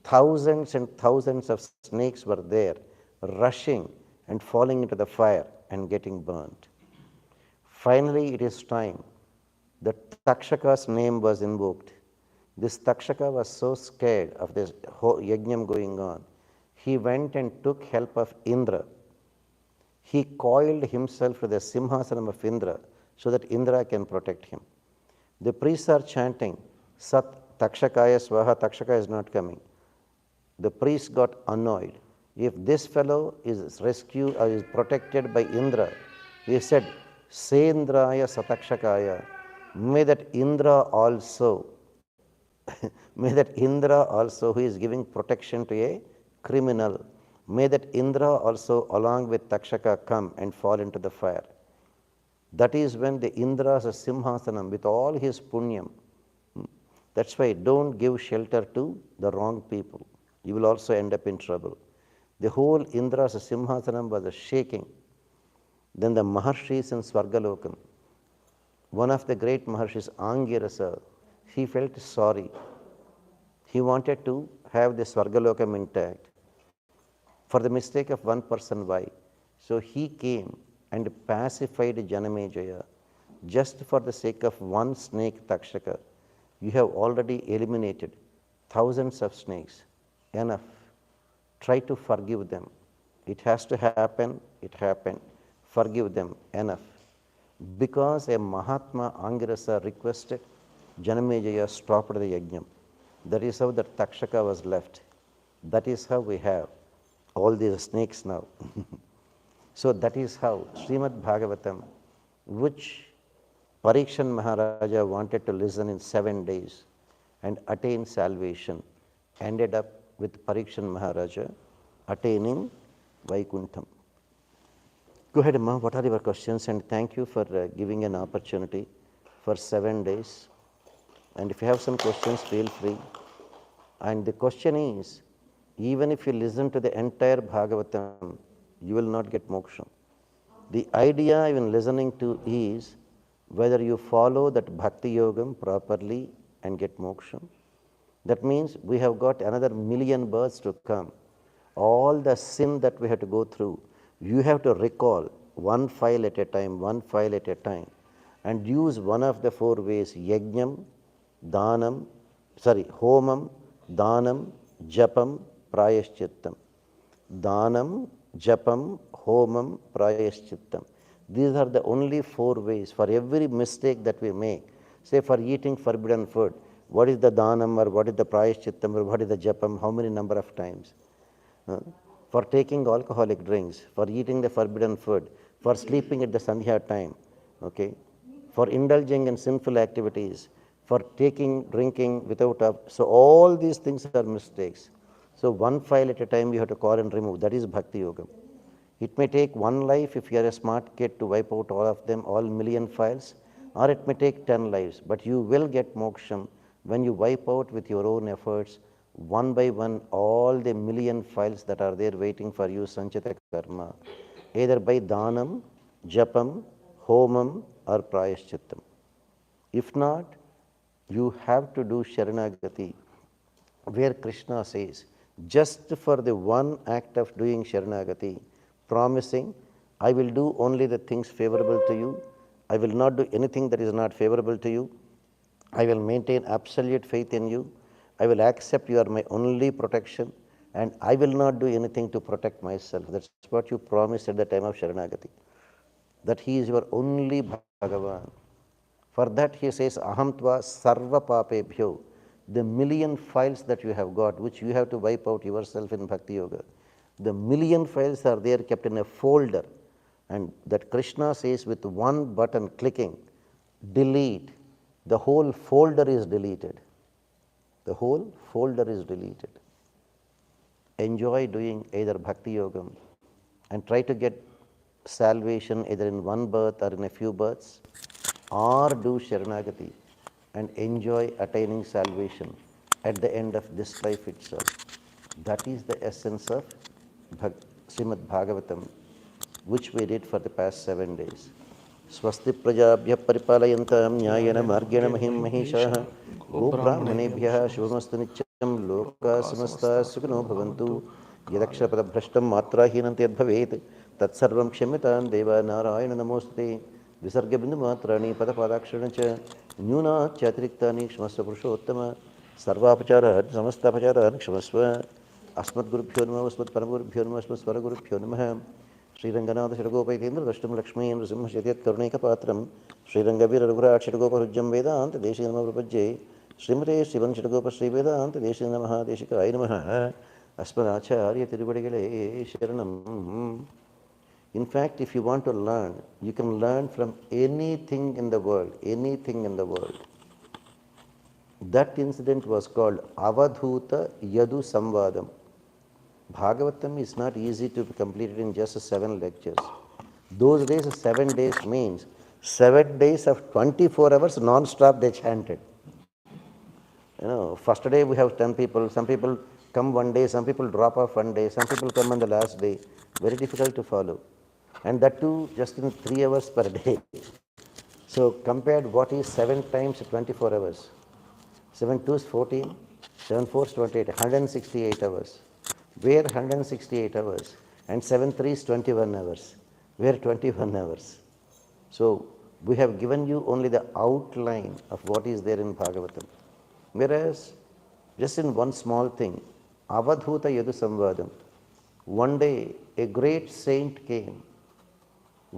Thousands and thousands of snakes were there, rushing and falling into the fire and getting burnt. Finally, it is time. The Takshaka's name was invoked. This Takshaka was so scared of this yajnam going on. He went and took help of Indra. He coiled himself to the Simhasanam of Indra so that Indra can protect him. The priests are chanting, Sat Takshakaya Swaha, Takshaka is not coming. The priest got annoyed. If this fellow is rescued or is protected by Indra, he said, Sendraya Satakshakaya, may that Indra also, may that Indra also, who is giving protection to a criminal, may that Indra also along with Takshaka come and fall into the fire. That is when the Indra's Simhasanam with all his punyam. That's why don't give shelter to the wrong people. You will also end up in trouble. The whole Indra's Simhasanam was shaking. Then the Maharshis in Swargalokam, one of the great Maharshis, Angirasa, he felt sorry. He wanted to have the Swargalokam intact. For the mistake of one person, why? So he came and pacified Janamejaya just for the sake of one snake Takshaka. You have already eliminated thousands of snakes. Enough. Try to forgive them. It has to happen, it happened. Forgive them, enough. Because a Mahatma Angirasa requested, Janamejaya stopped the yajnam. That is how that Takshaka was left. That is how we have all these snakes now. So that is how Srimad Bhagavatam, which Parikshan Maharaja wanted to listen in 7 days and attain salvation, ended up with Parikshan Maharaja attaining Vaikuntam. Go ahead, Amma. What are your questions? And thank you for giving an opportunity for 7 days. And if you have some questions, feel free. And the question is, even if you listen to the entire Bhagavatam, you will not get moksha. The idea even listening to is whether you follow that bhakti yogam properly and get moksha. That means we have got another million births to come. All the sin that we have to go through, you have to recall one file at a time, and use one of the 4 ways, yajnam, danam, homam, danam, japam, prayashchittam. Danam, japam, homam, prayashchittam. These are the only 4 ways for every mistake that we make. Say for eating forbidden food, what is the danam or what is the prayashchittam or what is the japam, how many number of times? For taking alcoholic drinks, for eating the forbidden food, for sleeping at the sandhya time, okay, for indulging in sinful activities, for drinking without so all these things are mistakes. So one file at a time you have to call and remove. That is bhakti yoga. It may take one life if you are a smart kid to wipe out all of them, all million files, or it may take 10 lives. But you will get moksham when you wipe out with your own efforts, one by one, all the million files that are there waiting for you, sanchita karma, either by dhanam, japam, homam, or prayashchittam. If not, you have to do Sharanagati, where Krishna says, just for the one act of doing Sharanagati, promising, I will do only the things favorable to you, I will not do anything that is not favorable to you, I will maintain absolute faith in you, I will accept you are my only protection, and I will not do anything to protect myself. That's what you promised at the time of Sharanagati, that he is your only Bhagavan. For that he says, Aham tva sarva papebhyo, the million files that you have got, which you have to wipe out yourself in Bhakti Yoga, the million files are there kept in a folder, and that Krishna says with one button clicking, delete, the whole folder is deleted. The whole folder is deleted. Enjoy doing either Bhakti Yogam and try to get salvation either in one birth or in a few births, or do Sharanagati and enjoy attaining salvation at the end of this life itself. That is the essence of Srimad Bhagavatam, which we did for the past 7 days. स्वस्ति प्रजाभ्यः परिपालयन्तां न्यायेन मार्गेण महिं महिषाः गोब्राह्मणेभ्यः शुभमस्तु नित्यं लोकाः समस्ताः सुखिनो भवन्तु यदक्षरपदभ्रष्टं मात्राहीनं यद्भवेत् तत्सर्वं क्षम्यतां देवा नारायण नमोऽस्तुते विसर्गबिन्दुमात्राणि पदपादाक्षराणि च न्यूनाच्चातिरिक्तानि क्षमस्व पुरुषोत्तम सर्वापचारान् समस्तापचारान् क्षमस्व अस्मद्गुरुभ्यो नमः अस्मत्परमगुरुभ्यो नमः अस्मत्स्वरगुरुभ्यो नमः శ్రీరంగనాథ షడగోపైతేంద్ర దృష్టం లక్ష్మీ నృసింహశతయత్ కరుణైకపాత్రం శ్రీరంగవీర రఘురాట్ షడగోపహృజ్యం వేదాంత దేశిక నమ ప్రపజ్యే శ్రీమతే శివన్ షడగోప శ్రీ వేదాంత దేశిక నమః దేశికాయ నమః అస్మదాచార్య తిరువడిగలే శరణం. In fact, if you want to learn, you can learn from anything in the world, anything in the world. That incident was called Avadhuta Yadu Samvadam. Bhagavatam is not easy to be completed in just 7 lectures. Those days, 7 days means 7 days of 24 hours non-stop they chanted. First day we have 10 people, some people come one day, some people drop off one day, some people come on the last day. Very difficult to follow. And that too just in 3 hours per day. So compared what is 7 times 24 hours? 7 2s 14, 7 4s 28, 168 hours. Where 168 hours? And 7 3s 21 hours. Where 21 hours? So we have given you only the outline of what is there in Bhagavatam. Whereas just in one small thing, Avadhuta Yadu Samvadam, one day a great saint came,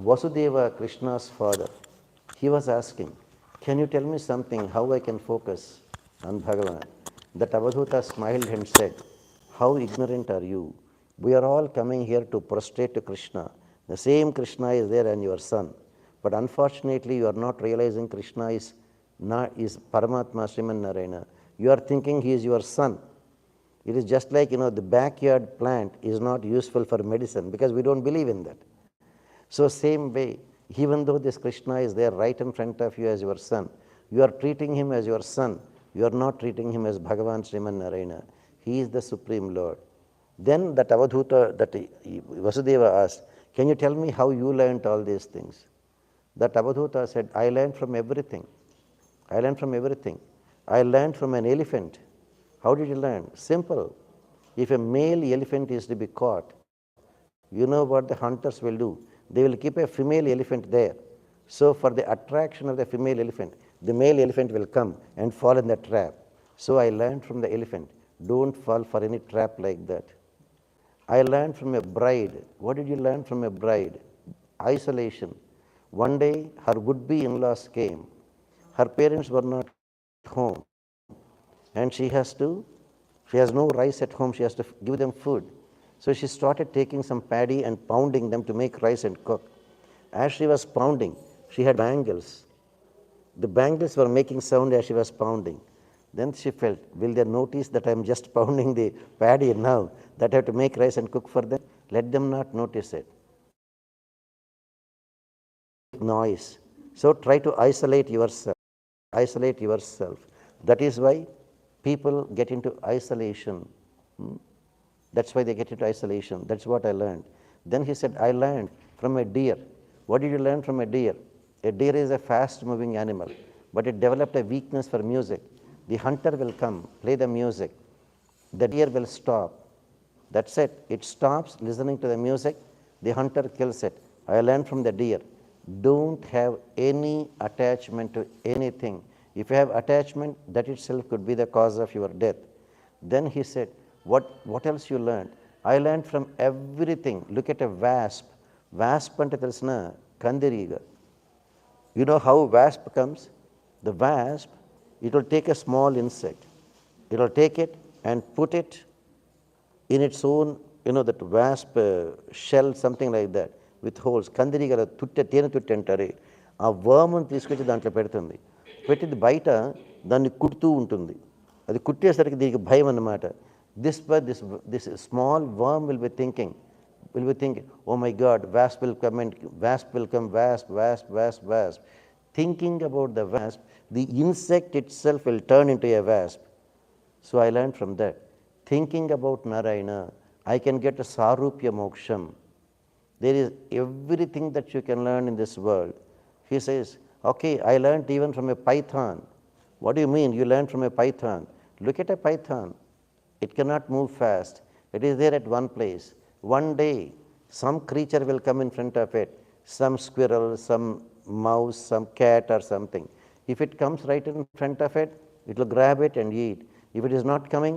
Vasudeva, Krishna's father. He was asking, can you tell me something, how I can focus on Bhagavan? That Avadhuta smiled and said, how ignorant are you? We are all coming here to prostrate to Krishna. The same Krishna is there and your son. But unfortunately, you are not realizing Krishna is Paramatma Sriman Narayana. You are thinking he is your son. It is just like, the backyard plant is not useful for medicine because we don't believe in that. So same way, even though this Krishna is there right in front of you as your son, you are treating him as your son. You are not treating him as Bhagavan Sriman Narayana. He is the Supreme Lord. Then that Avadhuta, that Vasudeva asked, can you tell me how you learned all these things? That Avadhuta said, I learned from everything. I learned from everything. I learned from an elephant. How did you learn? Simple. If a male elephant is to be caught, you know what the hunters will do? They will keep a female elephant there. So for the attraction of the female elephant, the male elephant will come and fall in the trap. So I learned from the elephant, don't fall for any trap like that. I learned from a bride. What did you learn from a bride? Isolation. One day her would-be in-laws came. Her parents were not home. And she has no rice at home, she has to give them food. So she started taking some paddy and pounding them to make rice and cook. As she was pounding, she had bangles. The bangles were making sound as she was pounding. Then she felt, will they notice that I am just pounding the paddy now, that I have to make rice and cook for them? Let them not notice it. Noise. So try to isolate yourself. Isolate yourself. That is why people get into isolation. That's why they get into isolation. That's what I learned. Then he said, I learned from a deer. What did you learn from a deer? A deer is a fast-moving animal, but it developed a weakness for music. The hunter will come, play the music. The deer will stop. That's it. It stops listening to the music. The hunter kills it. I learned from the deer. Don't have any attachment to anything. If you have attachment, that itself could be the cause of your death. Then he said, what else you learned? I learned from everything. Look at a wasp. Wasp ante telusna kandiriga. You know how wasp comes? The wasp, it will take a small insect. It will take it and put it in its own, that wasp shell, something like that, with holes. Kandiriga tena tutte antare. ఆ వర్మ్ని తీసుకొచ్చి దాంట్లో పెడుతుంది. పెట్టింది బయట దాన్ని కుడుతూ ఉంటుంది. అది కుట్టేసరికి దీనికి భయం అన్నమాట. This small worm will be thinking, oh my God, wasp will come, wasp. Thinking about the wasp, the insect itself will turn into a wasp. So I learned from that. Thinking about Narayana, I can get a Sarupya Moksham. There is everything that you can learn in this world. He says, okay, I learned even from a python. What do you mean you learned from a python? Look at a python. It cannot move fast. It is there at one place. One day, some creature will come in front of it, some squirrel, some mouse, some cat or something. If it comes right in front of it, it will grab it and eat. If it is not coming,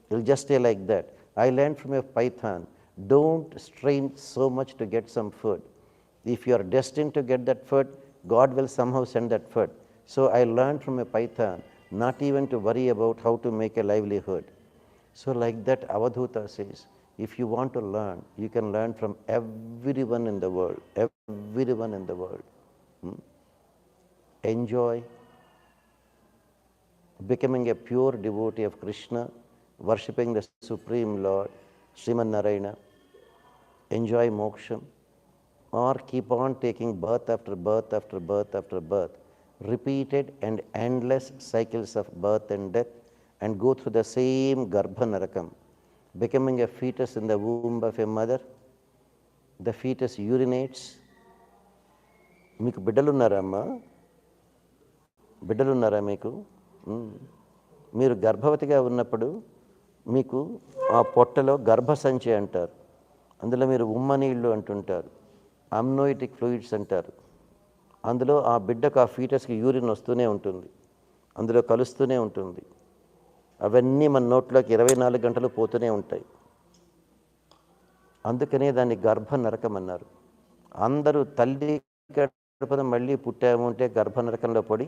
it will just stay like that. I learned from a python, Don't strain so much to get some food. If you are destined to get that food, God will somehow send that food. So I learned from a python not even to worry about how to make a livelihood. So like that, Avadhuta says, if you want to learn, you can learn from everyone in the world, everyone in the world. Enjoy becoming a pure devotee of Krishna, worshipping the Supreme Lord, Srimad Narayana, enjoy moksha, or keep on taking birth after birth after birth after birth, repeated and endless cycles of birth and death, and go through the same Garbha Narakam, becoming a fetus in the womb of a mother. The fetus urinates. మీకు బిడ్డలున్నారా అమ్మా? బిడ్డలున్నారా మీకు? మీరు గర్భవతిగా ఉన్నప్పుడు మీకు ఆ పొట్టలో గర్భసంచి అంటారు. అందులో మీరు ఉమ్మ నీళ్ళు అంటుంటారు, అమ్నోయిటిక్ ఫ్లూయిడ్స్ అంటారు. అందులో ఆ బిడ్డకు, ఆ ఫీటస్కి యూరిన్ వస్తూనే ఉంటుంది, అందులో కలుస్తూనే ఉంటుంది. అవన్నీ మన నోట్లోకి 24 గంటలు పోతూనే ఉంటాయి. అందుకనే దాన్ని గర్భ నరకం అన్నారు. అందరూ తల్లి కడుపున మళ్ళీ పుట్టాము అంటే గర్భ నరకంలో పడి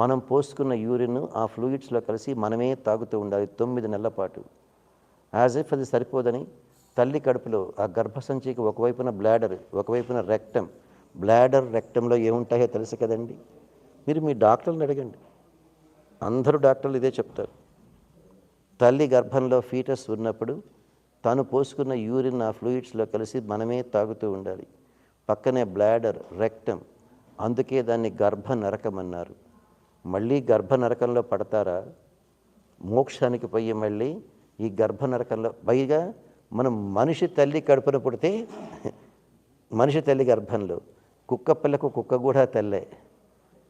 మనం పోసుకున్న యూరిన్ ఆ ఫ్లూయిడ్స్లో కలిసి మనమే తాగుతూ ఉండాలి 9 నెలల పాటు. యాజ్ ఇఫ్ అది సరిపోదని తల్లి కడుపులో ఆ గర్భసంచికి ఒకవైపున బ్లాడర్, ఒకవైపున రెక్టమ్. బ్లాడర్, రెక్టంలో ఏముంటాయో తెలుసు కదండి. మీరు మీ డాక్టర్ని అడగండి, అందరూ డాక్టర్లు ఇదే చెప్తారు. తల్లి గర్భంలో ఫీటస్ ఉన్నప్పుడు తను పోసుకున్న యూరిన్ ఆ ఫ్లూయిడ్స్లో కలిసి మనమే తాగుతూ ఉండాలి. పక్కనే బ్లాడర్, రెక్టమ్. అందుకే దాన్ని గర్భ నరకం అన్నారు. మళ్ళీ గర్భ నరకంలో పడతారా? మోక్షానికి పోయి మళ్ళీ ఈ గర్భ నరకంలో, పైగా మనం మనిషి తల్లి కడుపున పుడితే మనిషి తల్లి గర్భంలో, కుక్క పిల్లకు కుక్క కూడా తల్లే,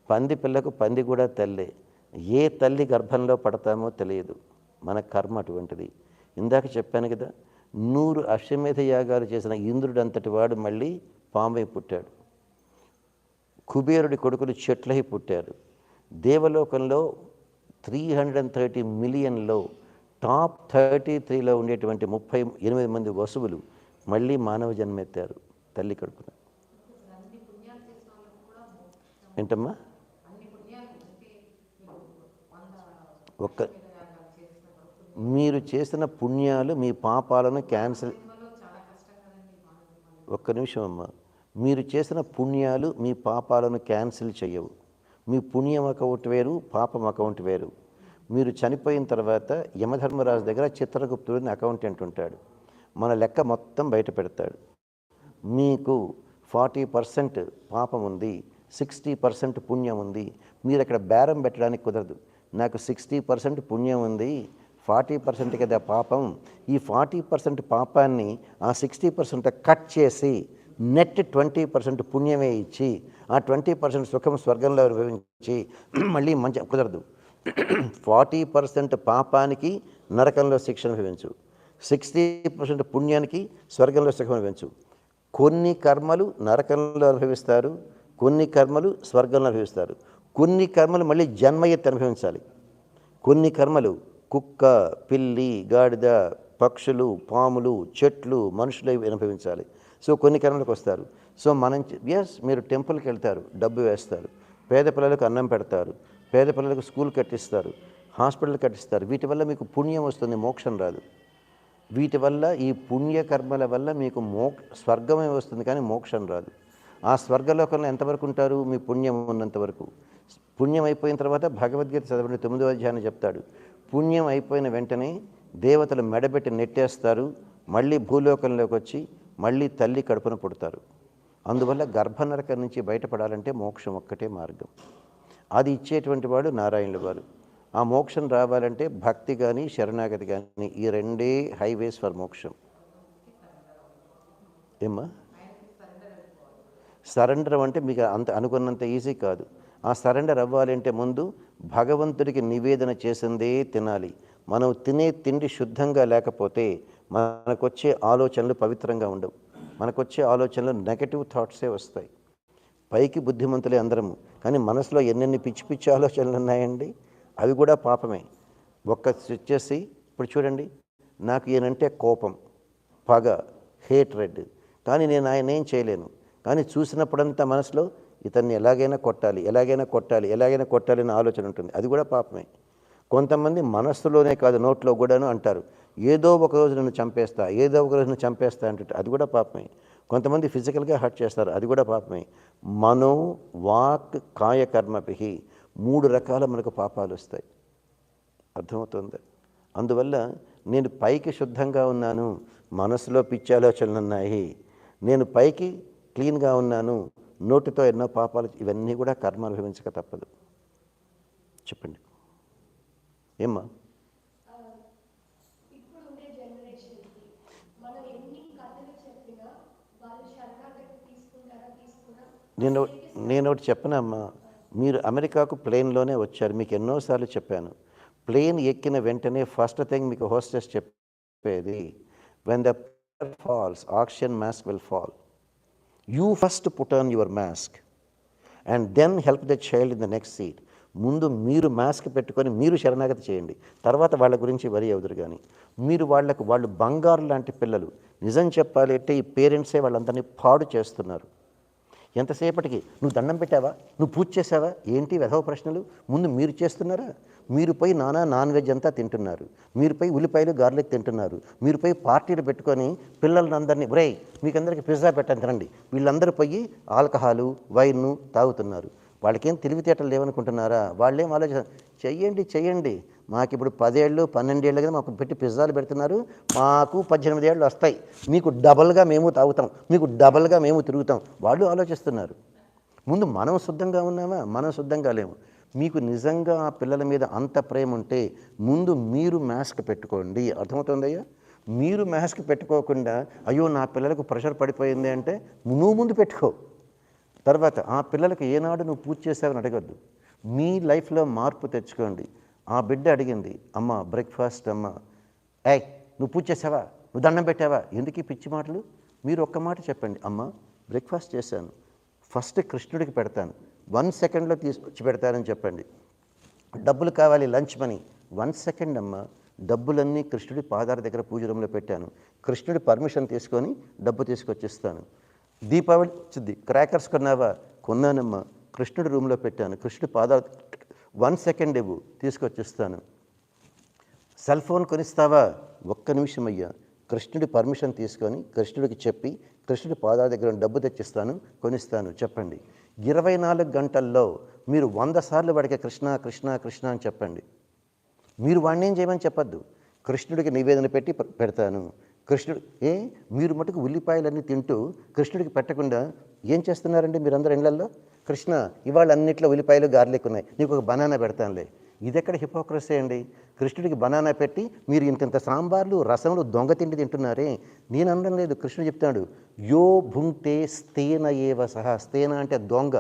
పంది పిల్లకు పంది కూడా తల్లే. ఏ తల్లి గర్భంలో పడతామో తెలియదు. మన కర్మ అటువంటిది. ఇందాక చెప్పాను కదా, 100 అశ్వమేధ యాగాలు చేసిన ఇంద్రుడు అంతటి వాడు మళ్ళీ పామై పుట్టాడు. కుబేరుడి కొడుకులు చెట్లై పుట్టారు. దేవలోకంలో 330 మిలియన్లో టాప్ 33లో ఉండేటువంటి 38 మంది వసువులు మళ్ళీ మానవ జన్మెత్తారు తల్లి కడుపున. ఏంటమ్మా? మీరు చేసిన పుణ్యాలు మీ పాపాలను క్యాన్సిల్. ఒక్క నిమిషం అమ్మా. మీరు చేసిన పుణ్యాలు మీ పాపాలను క్యాన్సిల్ చేయవు. మీ పుణ్యం అకౌంట్ వేరు, పాపం అకౌంట్ వేరు. మీరు చనిపోయిన తర్వాత యమధర్మరాజు దగ్గర చిత్రగుప్తుడిని అకౌంటెంట్ ఉంటాడు. మన లెక్క మొత్తం బయట పెడతాడు. మీకు 40% పాపం ఉంది, 60% పుణ్యం ఉంది. మీరు అక్కడ బేరం పెట్టడానికి కుదరదు. నాకు 60% పుణ్యం ఉంది, 40% కదా పాపం. ఈ 40% పాపాన్ని ఆ 60% కట్ చేసి నెట్ 20% పుణ్యమే ఇచ్చి ఆ 20% సుఖం స్వర్గంలో అనుభవించి మళ్ళీ మంచి కుదరదు. 40% పాపానికి నరకంలో శిక్ష అనుభవించు, 60% పుణ్యానికి స్వర్గంలో సుఖం అనుభవించు. కొన్ని కర్మలు నరకంలో అనుభవిస్తారు, కొన్ని కర్మలు స్వర్గంలో అనుభవిస్తారు. కొన్ని కర్మలు మళ్ళీ జన్మ ఎత్తి అనుభవించాలి. కొన్ని కర్మలు కుక్క, పిల్లి, గాడిద, పక్షులు, పాములు, చెట్లు, మనుషులు అనుభవించాలి. సో కొన్ని కర్మలకు వస్తారు. సో మనం మీరు టెంపుల్కి వెళ్తారు, డబ్బు వేస్తారు, పేద పిల్లలకు అన్నం పెడతారు, పేద పిల్లలకు స్కూల్ కట్టిస్తారు, హాస్పిటల్ కట్టిస్తారు. వీటి వల్ల మీకు పుణ్యం వస్తుంది, మోక్షం రాదు. వీటి వల్ల, ఈ పుణ్యకర్మల వల్ల మీకు స్వర్గమే వస్తుంది కానీ మోక్షం రాదు. ఆ స్వర్గలోకంలో ఎంతవరకు ఉంటారు? మీ పుణ్యం ఉన్నంతవరకు. పుణ్యం అయిపోయిన తర్వాత భగవద్గీత చదవండి, 9వ అధ్యాయాన్ని చెప్తాడు. పుణ్యం అయిపోయిన వెంటనే దేవతలు మెడబెట్టి నెట్టేస్తారు, మళ్ళీ భూలోకంలోకి వచ్చి మళ్ళీ తల్లి కడుపున పుడతారు. అందువల్ల గర్భనరకం నుంచి బయటపడాలంటే మోక్షం ఒక్కటే మార్గం. అది ఇచ్చేటువంటి వాడు నారాయణుల వారు. ఆ మోక్షం రావాలంటే భక్తి కానీ శరణాగతి కానీ, ఈ రెండే హైవేస్ ఫర్ మోక్షం. ఏమ్మా? సరెండర్ అంటే మీకు అంత అనుకున్నంత ఈజీ కాదు. ఆ సరెండర్ అవ్వాలంటే ముందు భగవంతుడికి నివేదన చేసిందే తినాలి. మనం తినే తిండి శుద్ధంగా లేకపోతే మనకొచ్చే ఆలోచనలు పవిత్రంగా ఉండవు. మనకొచ్చే ఆలోచనలు నెగటివ్ థాట్సే వస్తాయి. పైకి బుద్ధిమంతులే అందరము, కానీ మనసులో ఎన్నెన్ని పిచ్చి పిచ్చి ఆలోచనలు ఉన్నాయండి, అవి కూడా పాపమే. వచ్చేసి ఇప్పుడు చూడండి, నాకు ఈయనంటే కోపం, పగ, హేట్రెడ్. కానీ నేను ఆయన ఏం చేయలేను. కానీ చూసినప్పుడంతా మనసులో ఇతన్ని ఎలాగైనా కొట్టాలి, ఎలాగైనా కొట్టాలి, ఎలాగైనా కొట్టాలి అనే ఆలోచన ఉంటుంది. అది కూడా పాపమే. కొంతమంది మనస్సులోనే కాదు నోట్లో కూడాను అంటారు, ఏదో ఒక రోజు నన్ను చంపేస్తా, ఏదో ఒక రోజు నన్ను చంపేస్తా అంటే అది కూడా పాపమే. కొంతమంది ఫిజికల్గా హర్ట్ చేస్తారు, అది కూడా పాపమే. మనో వాక్ కాయకర్మభి 3 రకాల మనకు పాపాలు వస్తాయి. అర్థమవుతుంది. అందువల్ల నేను పైకి శుద్ధంగా ఉన్నాను, మనసులో పిచ్చి ఆలోచనలు ఉన్నాయి, నేను పైకి క్లీన్గా ఉన్నాను, నోటితో ఎన్నో పాపాలు, ఇవన్నీ కూడా కర్మ అనుభవించక తప్పదు. చెప్పండి ఏమ్మా? ఇప్పుడు ఉండే జనరేషన్కి మనం ఎన్ని కథలు చెప్పినా వాళ్ళు శరణాగతి తీసుకుంటారా? నేను ఒకటి చెప్పనమ్మా, మీరు అమెరికాకు ప్లేన్లోనే వచ్చారు, మీకు ఎన్నోసార్లు చెప్పాను. ప్లేన్ ఎక్కిన వెంటనే ఫస్ట్ థింగ్ మీకు హోస్టెస్ చెప్పేది, when the falls oxygen mask will fall, you first put on your mask and then help the child in the next seat. ముందు మీరు మాస్క్ పెట్టుకొని మీరు శరణాగతి చేయండి, తర్వాత వాళ్ళ గురించి వరి అవుదురు. కానీ మీరు వాళ్ళు బంగారు లాంటి పిల్లలు. నిజం చెప్పాలి అంటే ఈ పేరెంట్సే వాళ్ళందరినీ పాడు చేస్తున్నారు. ఎంతసేపటికి నువ్వు దండం పెట్టావా, నువ్వు పూజ చేసావా, ఏంటి వెధవ ప్రశ్నలు? ముందు మీరు చేస్తున్నారా? మీరు పోయి నాన్ వెజ్ అంతా తింటున్నారు, మీరు పోయి ఉల్లిపాయలు గార్లిక్ తింటున్నారు, మీరు పోయి పార్టీలు పెట్టుకొని పిల్లలందరినీ ఒరేయ్ మీకందరికీ పిజ్జా పెట్టండి రండి, వీళ్ళందరూ పోయి ఆల్కహాలు వైన్ను తాగుతున్నారు. వాళ్ళకేం తెలివితేటలు లేవనుకుంటున్నారా? వాళ్ళేం ఆలోచన చెయ్యండి. మాకు ఇప్పుడు 10 ఏళ్ళు 12 ఏళ్ళు కదా మాకు పెట్టి పిజ్జాలు పెడుతున్నారు, మాకు 18 ఏళ్ళు వస్తాయి, మీకు డబల్గా మేము తాగుతాం, మీకు డబల్గా మేము తిరుగుతాం, వాళ్ళు ఆలోచిస్తున్నారు. ముందు మనం శుద్ధంగా ఉన్నామా? మనం శుద్ధంగా లేము. మీకు నిజంగా ఆ పిల్లల మీద అంత ప్రేమ ఉంటే ముందు మీరు మాస్క్ పెట్టుకోండి. అర్థమవుతుందయ్యా? మీరు మాస్క్ పెట్టుకోకుండా అయ్యో నా పిల్లలకు ప్రెషర్ పడిపోయింది అంటే నువ్వు ముందు పెట్టుకో. తర్వాత ఆ పిల్లలకి ఏనాడు నువ్వు పూజ చేసావని అడగద్దు, మీ లైఫ్లో మార్పు తెచ్చుకోండి. ఆ బిడ్డ అడిగింది, అమ్మ బ్రేక్ఫాస్ట్ అమ్మ, నువ్వు పూజ చేసావా, నువ్వు దండం పెట్టావా, ఎందుకు ఈ పిచ్చి మాటలు? మీరు ఒక్క మాట చెప్పండి, అమ్మ బ్రేక్ఫాస్ట్ చేశాను, ఫస్ట్ కృష్ణుడికి పెడతాను, 1 సెకండ్లో తీసుకొచ్చి పెడతానని చెప్పండి. డబ్బులు కావాలి లంచ్ మనీ, 1 సెకండ్ అమ్మ, డబ్బులన్నీ కృష్ణుడి పాదాల దగ్గర పూజ రూమ్లో పెట్టాను, కృష్ణుడి పర్మిషన్ తీసుకొని డబ్బు తీసుకొచ్చిస్తాను. దీపావళి వచ్చింది, క్రాకర్స్ కొన్నావా, కొన్నానమ్మా, కృష్ణుడి రూమ్లో పెట్టాను, కృష్ణుడి పాదాలు 1 సెకండ్ ఇవ్వు తీసుకొచ్చిస్తాను. సెల్ ఫోన్ కొనిస్తావా, 1 నిమిషం అయ్యా, కృష్ణుడి పర్మిషన్ తీసుకొని కృష్ణుడికి చెప్పి కృష్ణుడి పాదాల దగ్గర డబ్బు తెచ్చిస్తాను, కొనిస్తాను. చెప్పండి, 24 గంటల్లో మీరు 100 సార్లు వాడికి కృష్ణ కృష్ణ కృష్ణ అని చెప్పండి. మీరు వాడిని ఏం చేయమని చెప్పద్దు, కృష్ణుడికి నివేదన పెట్టి పెడతాను. కృష్ణుడు మీరు మటుకు ఉల్లిపాయలన్నీ తింటూ కృష్ణుడికి పెట్టకుండా ఏం చేస్తున్నారండి మీరందరూ ఇళ్లల్లో? కృష్ణ ఇవాళ అన్నిట్లో ఉల్లిపాయలు గార్లిక్ ఉన్నాయి, నీకు ఒక బనానా పెడతానులే. ఇది ఎక్కడ హిపోక్రసీ అండి? కృష్ణుడికి బనానా పెట్టి మీరు ఇంత సాంబార్లు రసములు దొంగ తిండి తింటున్నారే. నేను అనడం లేదు, కృష్ణుడు చెప్తాడు, యో భుంక్తే స్థేన ఏవ సహా. స్థేన అంటే దొంగ.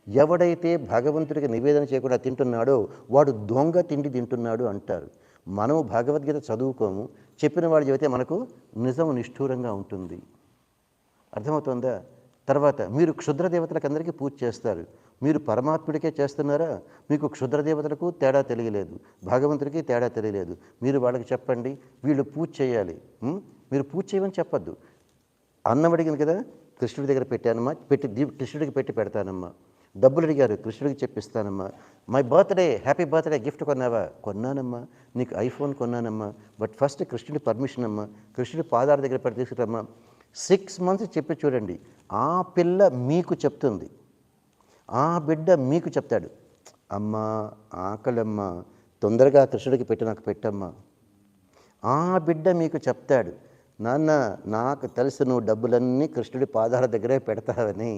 ఎవడైతే భగవంతుడికి నివేదన చేయకుండా తింటున్నాడో వాడు దొంగ తిండి తింటున్నాడు అంటారు. మనం భగవద్గీత చదువుకోము, చెప్పిన వాడు చెబితే మనకు నిజం నిష్ఠూరంగా ఉంటుంది. అర్థమవుతుందా? తర్వాత మీరు క్షుద్ర దేవతలకు అందరికీ పూజ చేస్తారు, మీరు పరమాత్ముడికే చేస్తున్నారా? మీకు క్షుద్ర దేవతలకు తేడా తెలియలేదు, భగవంతుడికి తేడా తెలియలేదు. మీరు వాళ్ళకి చెప్పండి వీళ్ళు పూజ చేయాలి, మీరు పూజ చేయమని చెప్పద్దు. అన్నం అడిగింది కదా, కృష్ణుడి దగ్గర పెట్టానమ్మా, కృష్ణుడికి పెట్టి పెడతానమ్మా. డబ్బులు అడిగారు, కృష్ణుడికి చెప్పిస్తానమ్మా. My birthday, happy birthday gift కొన్నావా, కొన్నానమ్మా. నీకు ఐఫోన్ కొన్నానమ్మా, బట్ ఫస్ట్ కృష్ణుడి పర్మిషన్ అమ్మా, కృష్ణుడి పాదాల దగ్గర పెట్టి తీసుకురమ్మా. 6 మంత్స్ చెప్పి చూడండి, ఆ పిల్ల మీకు చెప్తుంది, ఆ బిడ్డ మీకు చెప్తాడు, అమ్మా ఆకలమ్మా, తొందరగా కృష్ణుడికి పెట్టి నాకు పెట్టమ్మా. ఆ బిడ్డ మీకు చెప్తాడు, నాన్న నాకు తెలుసు నువ్వు డబ్బులన్నీ కృష్ణుడి పాదాల దగ్గరే పెడతావని,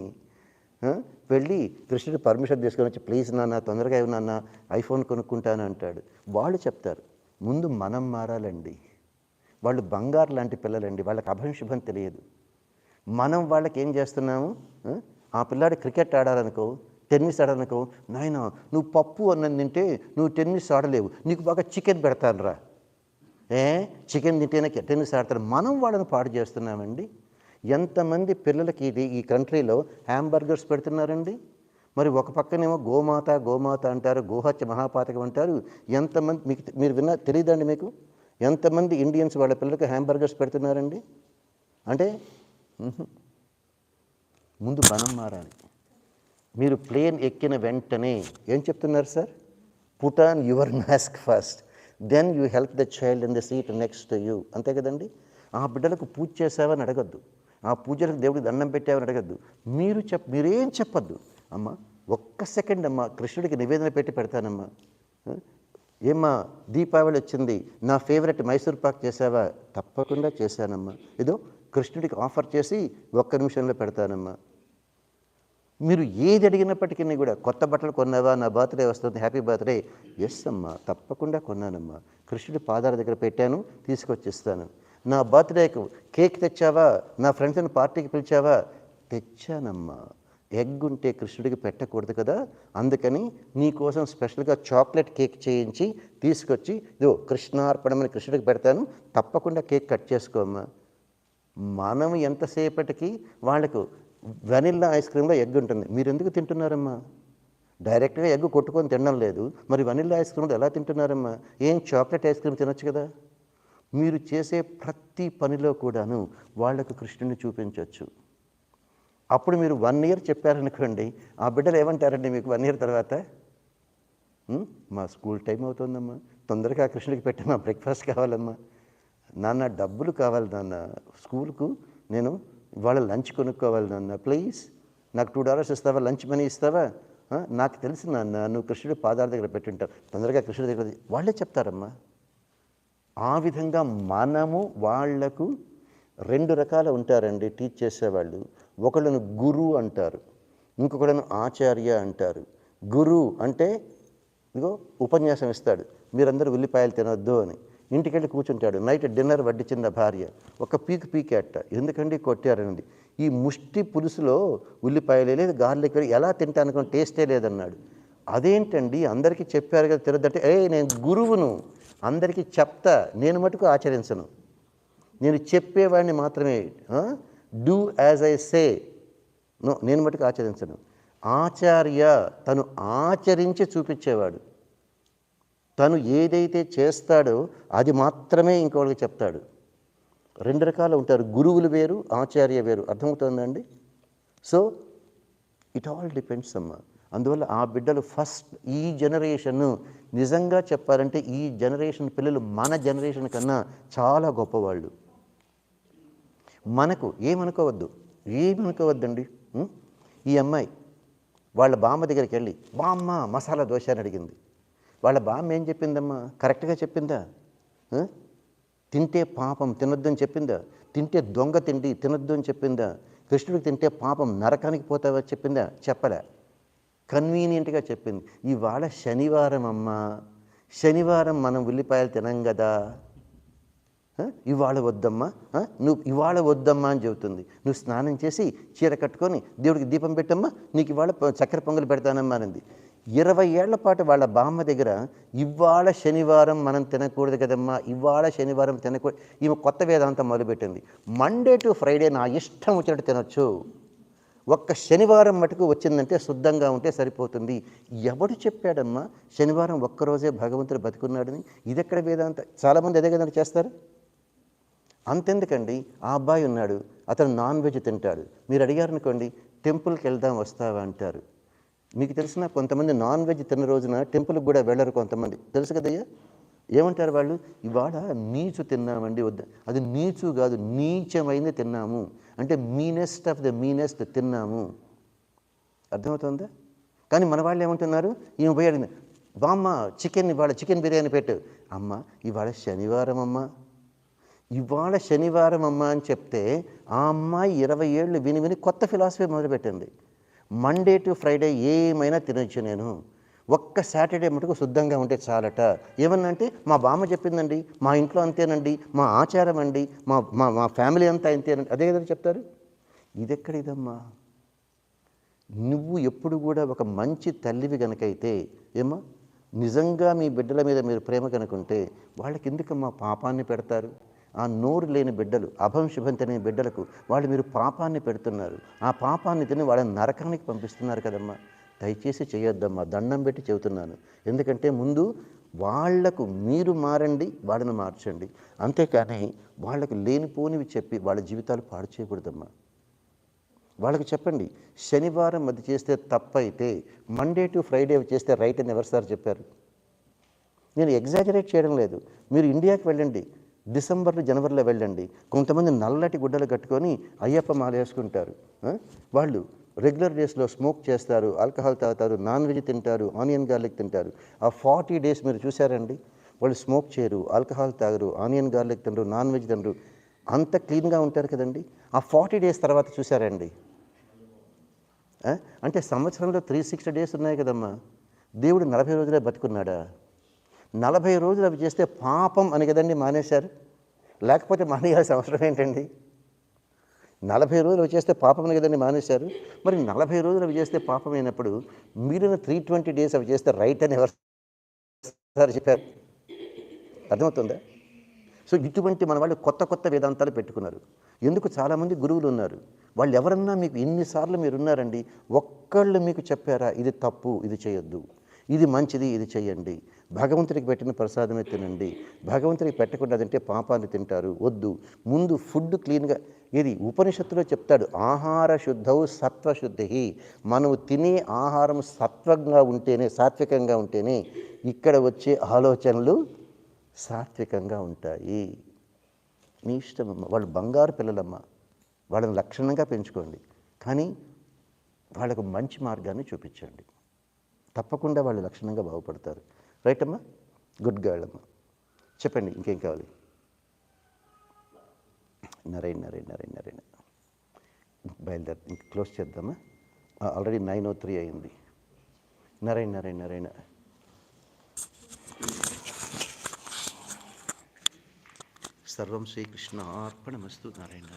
వెళ్ళి కృష్ణుడి పర్మిషన్ తీసుకొని వచ్చి ప్లీజ్ నాన్న తొందరగా ఇవ్వు నాన్న, ఐఫోన్ కొనుక్కుంటాను అంటాడు. వాళ్ళు చెప్తారు. ముందు మనం మారాలండి. వాళ్ళు బంగారు లాంటి పిల్లలండి, వాళ్ళకి అభం శుభం తెలియదు. మనం వాళ్ళకి ఏం చేస్తున్నాము? ఆ పిల్లాడు క్రికెట్ ఆడాలనుకో, టెన్నిస్ ఆడాలనుకో, నాయన నువ్వు పప్పు అన్నం తింటే నువ్వు టెన్నిస్ ఆడలేవు, నీకు బాగా చికెన్ పెడతాను రా. చికెన్ తింటేనే టెన్నిస్ ఆడతారు. మనం వాళ్ళని పాడు చేస్తున్నామండి. ఎంతమంది పిల్లలకి ఈ కంట్రీలో హ్యాంబర్గర్స్ పెడుతున్నారండి. మరి ఒక పక్కనేమో గోమాత గోమాత అంటారు, గోహత్య మహాపాతకం అంటారు. ఎంతమంది మీరు తెలియదండి మీకు? ఎంతమంది ఇండియన్స్ వాళ్ళ పిల్లలకి హ్యాంబర్గర్స్ పెడుతున్నారండి? అంటే ముందు మనం మారాలి. మీరు ప్లేన్ ఎక్కిన వెంటనే ఏం చెప్తున్నారు sir? Put on your mask first, then you help the child in the seat next to you. అంతే కదండి. ఆ బిడ్డలకు పూజ చేసావని అడగద్దు, ఆ పూజలకు దేవుడికి దండం పెట్టావని అడగద్దు. మీరేం చెప్పద్దు. అమ్మ ఒక్క సెకండ్ అమ్మ కృష్ణుడికి నివేదన పెట్టి పెడతానమ్మా. ఏమ్మా దీపావళి వచ్చింది, నా ఫేవరెట్ మైసూర్ పాక్ చేసావా? తప్పకుండా చేశానమ్మా. ఏదో కృష్ణుడికి ఆఫర్ చేసి ఒక్క నిమిషంలో పెడతానమ్మా. మీరు ఏది అడిగినప్పటికీ కూడా, కొత్త బట్టలు కొన్నావా, నా బర్త్డే వస్తుంది, హ్యాపీ బర్త్డే. ఎస్ అమ్మా, తప్పకుండా కొన్నానమ్మా, కృష్ణుడి పాదాల దగ్గర పెట్టాను, తీసుకొచ్చిస్తాను. నా బర్త్డేకు కేక్ తెచ్చావా, నా ఫ్రెండ్స్ని పార్టీకి పిలిచావా? తెచ్చానమ్మా. ఎగ్ ఉంటే కృష్ణుడికి పెట్టకూడదు కదా, అందుకని నీకోసం స్పెషల్గా చాక్లెట్ కేక్ చేయించి తీసుకొచ్చి ఇదో కృష్ణార్పణమని కృష్ణుడికి పెడతాను, తప్పకుండా కేక్ కట్ చేసుకోమ్మా. మనం ఎంతసేపటికి వాళ్ళకు వెనిల్లా ఐస్ క్రీమ్లో ఎగ్ ఉంటుంది, మీరు ఎందుకు తింటున్నారమ్మా? డైరెక్ట్గా ఎగ్ కొట్టుకొని తినడం లేదు, మరి వెనిల్లా ఐస్ క్రీమ్లో ఎలా తింటున్నారమ్మా? ఏం చాక్లెట్ ఐస్ క్రీమ్ తినొచ్చు కదా. మీరు చేసే ప్రతి పనిలో కూడాను వాళ్లకు కృష్ణుడిని చూపించవచ్చు. అప్పుడు మీరు 1 year చెప్పారనుకోండి, ఆ బిడ్డలు ఏమంటారండి మీకు 1 year తర్వాత? మా స్కూల్ టైం అవుతుందమ్మా, తొందరగా కృష్ణుడికి పెట్టమ్మా, బ్రేక్ఫాస్ట్ కావాలమ్మా. నాన్న డబ్బులు కావాలి నాన్న, స్కూల్కు నేను వాళ్ళ లంచ్ కొనుక్కోవాలి నాన్న, ప్లీజ్ నాకు $2 ఇస్తావా, లంచ్ మనీ ఇస్తావా? నాకు తెలుసు నాన్న, నువ్వు కృష్ణుడి పాదాల దగ్గర పెట్టుంటావు, తొందరగా కృష్ణుడి దగ్గర. వాళ్ళే చెప్తారమ్మా. ఆ విధంగా మనము వాళ్లకు 2 రకాలు ఉంటారండి టీచ్ చేసేవాళ్ళు. ఒకళ్ళను గురు అంటారు, ఇంకొకళ్ళను ఆచార్య అంటారు. గురు అంటే ఇదిగో ఉపన్యాసం ఇస్తాడు, మీరందరూ ఉల్లిపాయలు తినొద్దు అని. ఇంటికెళ్ళి కూర్చుంటాడు, నైట్ డిన్నర్ వడ్డించిన భార్య ఒక పీకేట, ఎందుకండి కొట్టారనింది. ఈ ముష్టి పులుసులో ఉల్లిపాయలే లేదు, గార్లిక్ ఎలా తింటానుకో టేస్టే లేదన్నాడు. అదేంటండి అందరికీ చెప్పారు కదా తినద్దంటే, నేను గురువును, అందరికీ చెప్తా, నేను మటుకు ఆచరించను, నేను చెప్పేవాడిని మాత్రమే, do as I say, no, నేను మటుకు ఆచరించను. ఆచార్య తను ఆచరించి చూపించేవాడు, తను ఏదైతే చేస్తాడో అది మాత్రమే ఇంకోళ్ళకి చెప్తాడు. 2 రకాలు ఉంటారు, గురువులు వేరు, ఆచార్య వేరు. అర్థమవుతుందండి? సో ఇట్ ఆల్ డిపెండ్స్ అమ్మ. అందువల్ల ఆ బిడ్డలు ఫస్ట్ ఈ జనరేషన్, నిజంగా చెప్పాలంటే ఈ జనరేషన్ పిల్లలు మన జనరేషన్ కన్నా చాలా గొప్పవాళ్ళు. మనకు ఏమనుకోవద్దండి. ఈ అమ్మాయి వాళ్ళ బామ్మ దగ్గరికి వెళ్ళి, బామ్మ మసాలా దోశ అని అడిగింది. వాళ్ళ బామ్మ ఏం చెప్పిందమ్మా? కరెక్ట్గా చెప్పిందా? తింటే పాపం తినొద్దని చెప్పిందా? తింటే దొంగ తిండి తినొద్దు అని చెప్పిందా? కృష్ణుడికి తింటే పాపం నరకానికి పోతావా చెప్పిందా? చెప్పలే, కన్వీనియంట్గా చెప్పింది. ఇవాళ శనివారం అమ్మా, శనివారం మనం ఉల్లిపాయలు తినం కదా, ఇవాళ వద్దమ్మా, నువ్వు ఇవాళ వద్దమ్మా అని చెబుతుంది. నువ్వు స్నానం చేసి చీర కట్టుకొని దేవుడికి దీపం పెట్టమ్మా, నీకు ఇవాళ చక్కెర పొంగలు పెడతానమ్మా అనింది. 20 ఏళ్ల పాటు వాళ్ళ బామ్మ దగ్గర ఇవాళ శనివారం మనం తినకూడదు కదమ్మా, ఇవాళ శనివారం తినకూడదు. ఈమె కొత్త వేదాంతం మొదలుపెట్టింది. మండే టు ఫ్రైడే నా ఇష్టం వచ్చినట్టు తినొచ్చు, ఒక్క శనివారం మటుకు వచ్చిందంటే శుద్ధంగా ఉంటే సరిపోతుంది. ఎవడు చెప్పాడమ్మా శనివారం ఒక్కరోజే భగవంతుడు బతుకున్నాడని? ఇదెక్కడ వేదాంత? చాలామంది అదే కదండి చేస్తారు. అంతెందుకండి, ఆ అబ్బాయి ఉన్నాడు, అతను నాన్ వెజ్ తింటాడు. మీరు అడిగారనుకోండి, టెంపుల్కి వెళ్దాం వస్తావా అంటారు. మీకు తెలిసిన కొంతమంది నాన్ వెజ్ తిన్న రోజున టెంపుల్కి కూడా వెళ్ళరు కొంతమంది, తెలుసు కదయ్యా. ఏమంటారు వాళ్ళు? ఇవాళ నీచు తిన్నామండి. వద్ద, అది నీచు కాదు, నీచమైంది తిన్నాము అంటే మీనెస్ట్ ఆఫ్ ద మీనెస్ట్ తిన్నాము. అర్థమవుతుందా? కానీ మన వాళ్ళు ఏమంటున్నారు? ఈమె పోయి అడిగింది, బామ్మ ఇవాళ చికెన్ బిర్యానీ పెట్టు. అమ్మ ఇవాళ శనివారం అమ్మ, ఇవాళ శనివారం అమ్మ అని చెప్తే ఆ అమ్మాయి 20 ఏళ్ళు విని కొత్త ఫిలాసఫీ మొదలుపెట్టింది. మండే టు ఫ్రైడే ఏమైనా తినొచ్చు నేను, ఒక్క సాటర్డే మటుకు శుద్ధంగా ఉంటే చాలట. ఏమన్నా అంటే మా బామ్మ చెప్పిందండి, మా ఇంట్లో అంతేనండి, మా ఆచారం అండి, మా ఫ్యామిలీ అంతా అంతేనండి. అదే కదా చెప్తారు. ఇదెక్కడిదమ్మా? నువ్వు ఎప్పుడు కూడా ఒక మంచి తల్లివి కనుకైతే, ఏమో నిజంగా మీ బిడ్డల మీద మీరు ప్రేమ కనుకుంటే వాళ్ళకి ఎందుకమ్మా పాపాన్ని పెడతారు? ఆ నోరు లేని బిడ్డలు, అభం శుభం తెలియని బిడ్డలకు వాళ్ళు మీరు పాపాన్ని పెడుతున్నారు. ఆ పాపాన్ని తిని వాళ్ళని నరకానికి పంపిస్తున్నారు కదమ్మా. దయచేసి చేయొద్దమ్మా, దండం పెట్టి చెబుతున్నాను. ఎందుకంటే ముందు వాళ్లకు మీరు మారండి, వాళ్ళని మార్చండి. అంతేకాని వాళ్ళకు లేనిపోనివి చెప్పి వాళ్ళ జీవితాలు పాడు చేయకూడదమ్మా. వాళ్ళకి చెప్పండి, శనివారం అది చేస్తే తప్పైతే మండే టు ఫ్రైడే చేస్తే రైట్ అని ఎవరు సార్ చెప్పారు? నేను ఎగ్జాజరేట్ చేయడం లేదు. మీరు ఇండియాకి వెళ్ళండి, డిసెంబర్లో జనవరిలో వెళ్ళండి. కొంతమంది నల్లటి గుడ్డలు కట్టుకొని అయ్యప్ప మాల వేసుకుంటారు. వాళ్ళు రెగ్యులర్ డేస్లో స్మోక్ చేస్తారు, ఆల్కహాల్ తాగుతారు, నాన్ వెజ్ తింటారు, ఆనియన్ గార్లిక్ తింటారు. ఆ 40 days మీరు చూసారండి? వాళ్ళు స్మోక్ చేయరు, ఆల్కహాల్ తాగరు, ఆనియన్ గార్లిక్ తినరు, నాన్ వెజ్ తినరు, అంత క్లీన్గా ఉంటారు కదండి. ఆ 40 days తర్వాత చూసారండి? అంటే సంవత్సరంలో 360 days ఉన్నాయి కదమ్మా. దేవుడు 40 రోజులే బతుకున్నాడా? 40 రోజులు అవి చేస్తే పాపం అని కదండి మానేశారు. లేకపోతే మానేయాల్సిన అవసరం ఏంటండి? 40 రోజులు అవి చేస్తే పాపం అని కదండి మానేశారు. మరి 40 రోజులు అవి చేస్తే పాపం అయినప్పుడు మిగిలిన 320 days అవి చేస్తే రైట్ అని ఎవరు సార్ చెప్పారు? అర్థమవుతుందా? సో ఇటువంటి మన వాళ్ళు కొత్త కొత్త వేదాంతాలు పెట్టుకున్నారు. ఎందుకు? చాలామంది గురువులు ఉన్నారు. వాళ్ళు ఎవరన్నా మీకు ఎన్నిసార్లు మీరు ఉన్నారండి, ఒక్కళ్ళు మీకు చెప్పారా ఇది తప్పు, ఇది చేయొద్దు, ఇది మంచిది, ఇది చేయండి, భగవంతుడికి పెట్టిన ప్రసాదమే తినండి, భగవంతుడికి పెట్టకుండా తింటే పాపాన్ని తింటారు, వద్దు, ముందు ఫుడ్ క్లీన్గా. ఇది ఉపనిషత్తులో చెప్తాడు, ఆహార శుద్ధౌ సత్వశుద్ధి. మనం తినే ఆహారం సత్వంగా ఉంటేనే, సాత్వికంగా ఉంటేనే ఇక్కడ వచ్చే ఆలోచనలు సాత్వికంగా ఉంటాయి. మీ ఇష్టమమ్మ. వాళ్ళు బంగారు పిల్లలమ్మ, వాళ్ళని లక్షణంగా పెంచుకోండి, కానీ వాళ్ళకు మంచి మార్గాన్ని చూపించండి. తప్పకుండా వాళ్ళు లక్షణంగా బాగుపడతారు. రైట్ అమ్మా? గుడ్ గర్ల్ అమ్మ. చెప్పండి, ఇంకేం కావాలి? నరేన్ బయలుదేరి ఇంక క్లోజ్ చేద్దామా? ఆల్రెడీ 9:03 అయింది. నరేన్ సర్వం శ్రీకృష్ణ అర్పణమస్తు. నారాయణ.